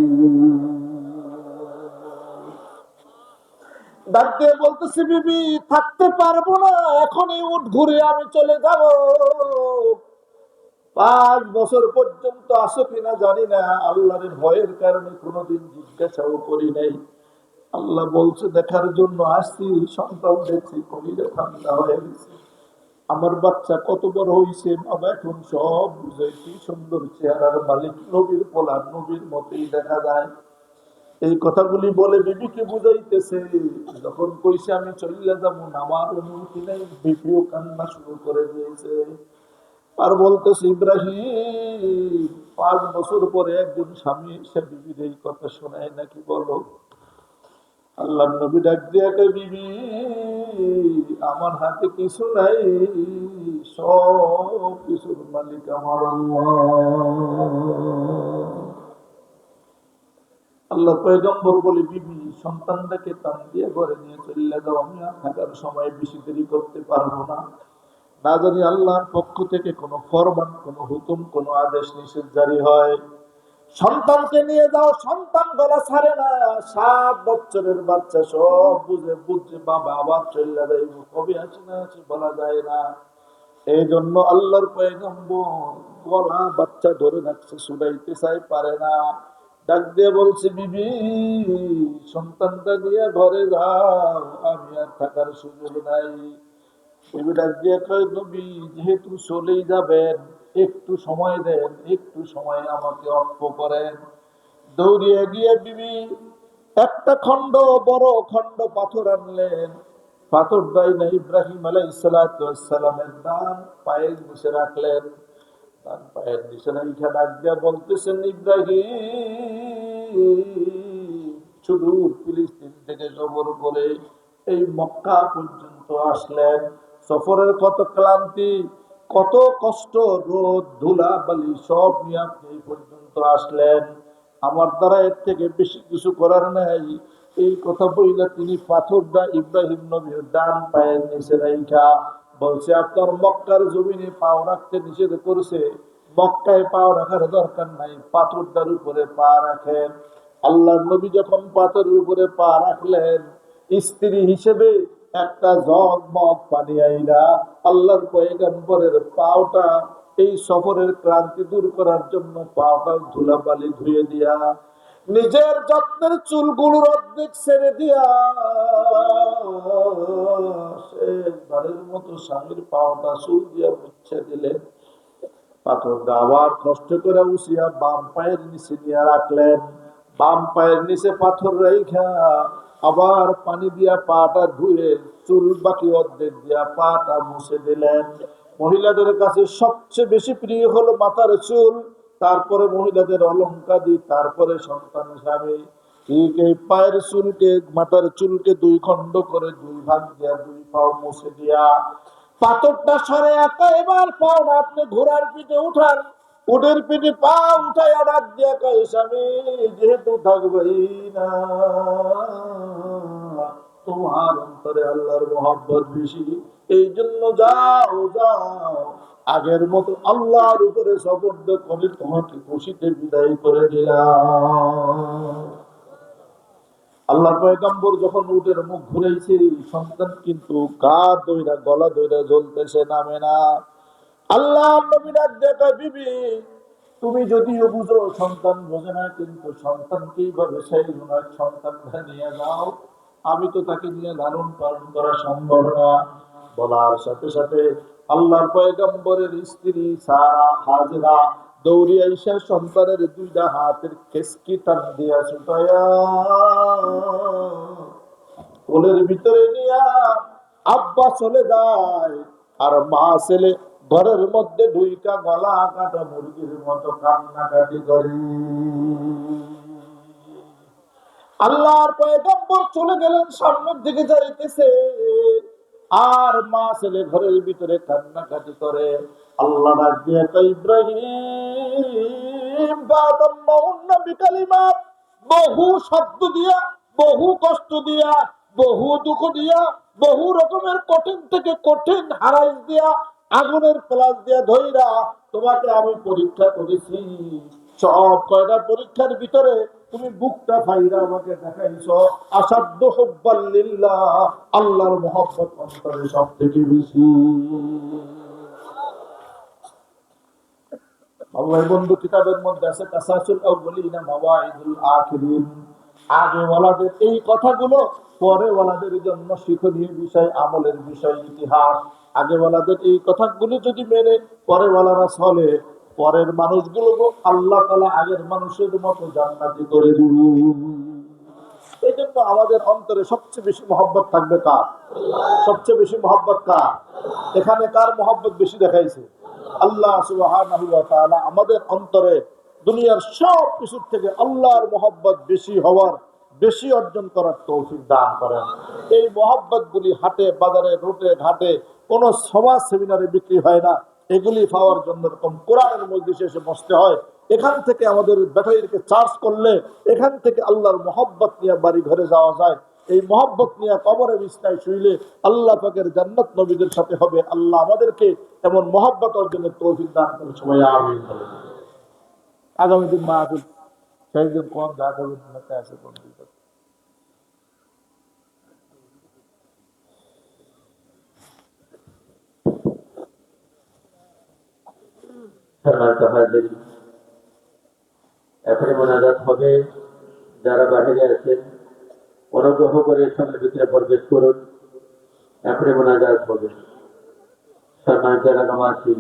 A: ডাক দিয়ে বলতেছি, বিবি, থাকতে পারবো না, এখনই উঠ ঘুরে আমি চলে যাব। 5 বছর পর্যন্ত আসো কিনা জানি না, আল্লাহর ভয়ের কারণে কোনোদিন জিজ্ঞাসাও করি নাই। আল্লাহ বলছে দেখার জন্য আসছি, সন্তান দেখছি, কলিজা ঠান্ডা হয়ে গেছে। আমার বাচ্চা কত বড় হয়েছে, বাবা এখন সব বুঝে, কি সুন্দর চেহারার মালিক, নবীর পোলার, নবীর মতেই দেখা যায়। এই কথাগুলি বলে বিবিকে বুঝাইতেছে। যখন কইছে আমি চলে যাবো, আমার অনুমতি নেই, বিপিও কান্না শুরু করে দিয়েছে। আর বলতেছে, ইব্রাহিম, 5 বছর পরে একজন স্বামী এসে বিবির এই কথা শোনায় নাকি? বলো। আল্লাহ নবী ডাক দিয়া কয়, বিবি, আমার হাতে কিছু নাই, সব কিছুর মালিক আমার আল্লাহ। আল্লাহ পয়গম্বর বলে, বিবি, সন্তানটাকে টান দিয়ে ঘরে নিয়ে চলে যাও, আমি আর থাকার সময় বেশি দেরি করতে পারবো না। না জানি আল্লাহর পক্ষ থেকে কোনো ফরমান, কোনো হুকুম, কোনো আদেশ নিষেধ জারি হয়। সন্তানকে নিয়ে যাও, সন্তান গলা ছাড়ে না। 7 বছরের বাচ্চা সব বুঝে বুঝে বাবা আবার চলে যাইব, কবে আসে না আসে বলা যায় না। এই জন্য আল্লাহর পয়গম্বর গলা বাচ্চা ধরে রাখছে, শুনাইতে চাই, পারে না। ডাক দিয়ে বলছে, বিবি, সন্তানটা নিয়ে ঘরে যাও, আমি আর থাকার সুযোগ নাই। বিবি ডাক দিয়ে কয়, নবী, যেহেতু চলেই যাবেন, একটু সময় দেন, একটু সময় আমাকে অক্ষ করেন। দৌড়িয়ে গিয়ে বিবি একটা খন্ড, বড় খন্ড পাথর আনলেন। পাথর ডাইনা ইব্রাহিম আলাইহিস সালামের ডান পায়ের নিচে রাখলেন। ডান পায়ের নিচে রাখা ডাক দিয়া বলতেছেন, ইব্রাহিম, শুধু ফিলিস্তিন থেকে সফর করে এই মক্কা পর্যন্ত আসলেন। সফরের কত ক্লান্তি, কত কষ্ট, রোদ, ধুলা, বালি সব নিয়ে আপনি এই পর্যন্ত আসলেন। আমার দ্বারা এর থেকে বেশি কিছু করার নাই। এই কথা বইলা তিনি পাথরটা ইব্রাহিম নবীর ডান পায়ের নিচে রাইখা বলছে, আপনার মক্কার জমিনে পাও রাখতে নিষেধ করেছে, মক্কায় পা রাখার দরকার নাই, পাথরটার উপরে পা রাখেন। আল্লাহর নবী যখন পাথরের উপরে পা রাখলেন, স্ত্রী হিসেবে একটা জগ মগ পানি আইলা আল্লাহর পয়গম্বরের পাওটা, এই সফরের ক্লান্তি দূর করার জন্য পাওটা ধুলাবালি ধুয়ে দিয়া, নিজের যত্নের চুলগুলোর অর্ধেক ছেড়ে দিয়া শেষবারের মতো স্বামীর পাওটা চুল দিয়া মুছে দিলেন। পাথরটা আবার কষ্ট করে উঠিয়া বাম পায়ের নিচে নিয়ে রাখলেন। বাম পায়ের নিচে পাথর রেখা আবার পানি দিয়া পাটা ধুয়ে চুল বাকি অর্ধেক দিয়া পাটা মুছে দিলেন। মহিলাদের কাছে সবচেয়ে বেশি প্রিয় হলো মাথার চুল, তারপরে মহিলাদের অলংকাদি, তারপরে সন্তান স্বামী। ঠিক এই পায়ের চুলকে, মাথার চুলকে দুই খণ্ড করে দুই ভাগ দিয়া দুই পাও মুছে দিয়া পাথরটা সরে একা এবার পাও না আপনি ঘোড়ার পিঠে উঠান, উটের পিঠে পা উঠাই ডাক দিয়া কয় স্বামী যেহেতু থাকবেই না, তোমার অন্তরে আল্লাহর মহব্বত বেশি, এই জন্য যাও যাও, আগের মতো আল্লাহর উপরে সবর্দ করে তোমাকে খুশিতে বিদায় করে দিলাম। আল্লাহ পয়গম্বর যখন উটের মুখ ঘুরেছে, সন্তান কিন্তু গা দইরা গলা দইরা জ্বলতেছে, নামে না। আল্লাহ নবী ডাক দেখা, বিবি তুমি যদিও বুঝো সন্তান বোঝে না, কিন্তু সন্তানকে এইভাবে সেই গুণার সন্তানটা নিয়ে যাও, আমি তো তাকে নিয়ে লালন পালন করা সম্ভব না। বলার সাথে সাথে আল্লাহর পয়গম্বরের স্ত্রী সারা হাজরা দৌড়ে আইসা সন্তানের দুইটা হাতের খেসকি টান দিয়া ছুটায়া কোলের ভিতরে নিয়া আব্বা চলে যায়, আর মা ছেলে ঘরের মধ্যে ঢুইকা গলা কাটা মুরগির মতো কান্নাকাটি করে। আল্লাহর পয়গম্বর চলে গেলেন, সামনের দিকে যাইতেছে, আর মা ছেলে ঘরের ভিতরে কান্নাকাটি করে। আল্লাহ ডাক দিয়ে কয়, ইব্রাহিম ফাতাম্মাউন্না বিকালিমাত, বহু শব্দ দিয়া, বহু কষ্ট দিয়া, বহু দুঃখ দিয়া, বহু রকমের কঠিন থেকে কঠিন হারাইস দিয়া, আগুনের প্লাস দিয়া ধইরা তোমাকে আমি পরীক্ষা করেছি। সব কয়টা পরীক্ষার ভিতরে তুমি বুকটা ফাইরা আমাকে দেখাইছো, আসাধ্য হুব্বাল লিল্লাহ, আল্লাহর মহব্বত অন্তরে সব থেকে বেশি। আল্লাহ বন্ধু কিতাবের মধ্যে আছে কাসাসুল আউয়ালিনা মাওয়াইদুল আখিরিন, আগে ওয়ালাদের এই কথাগুলো পরে ওয়ালাদের জন্য শিক্ষণীয় বিষয়, আমলের বিষয়, ইতিহাস। আগে ওয়ালাদের এই কথাগুলো যদি মেনে পরে ওয়ালারা চলে, পরের মানুষগুলো আল্লাহ তাআলা আগের মানুষের মতো জান্নাতি করে দিবেন। এই জন্য আমাদের অন্তরে সবচেয়ে বেশি মহব্বত থাকবে কার? সবচেয়ে বেশি মহব্বত কার? এখানে কার মহব্বত বেশি দেখাইছে? আল্লাহ সুবহানাহু ওয়া তাআলা আমাদের অন্তরে দুনিয়ার সব কিছুর থেকে আল্লাহর মহব্বত বেশি হওয়ার, বেশি অর্জন করার তৌফিক দান করেন। এই মহব্বত গুলি হাটে বাজারে রোটে ঘাটে কোনো সভা সেমিনারে বিক্রি হয় না, এগুলি পাওয়ার জন্য এরকম কোরআনের মজলিসে এসে বসতে হয়। এখান থেকে আমাদের ব্যাটারিকে চার্জ করলে এখান থেকে আল্লাহর মহব্বত নিয়ে বাড়ি ঘরে যাওয়া যায়। এই মহব্বত নিয়ে কবরে বিছনায় শুইলে আল্লাহ পাকের জান্নাত নবীদের সাথে হবে। আল্লাহ আমাদেরকে এমন মহব্বত অর্জনের তৌফিক দান করে, সবাই আমিন বলেন। আগামী দিন মাহফিল, সেই দিন কোন যা করবেন আছে কোন দিন
B: এখনই মোনাজাত হবে। যারা বাহিরে আছেন অনুগ্রহ করে সঙ্গে ভিতরে প্রবেশ করুন। এখনই মোনাজাত হবে। সম্মানিত এলাকাবাসী,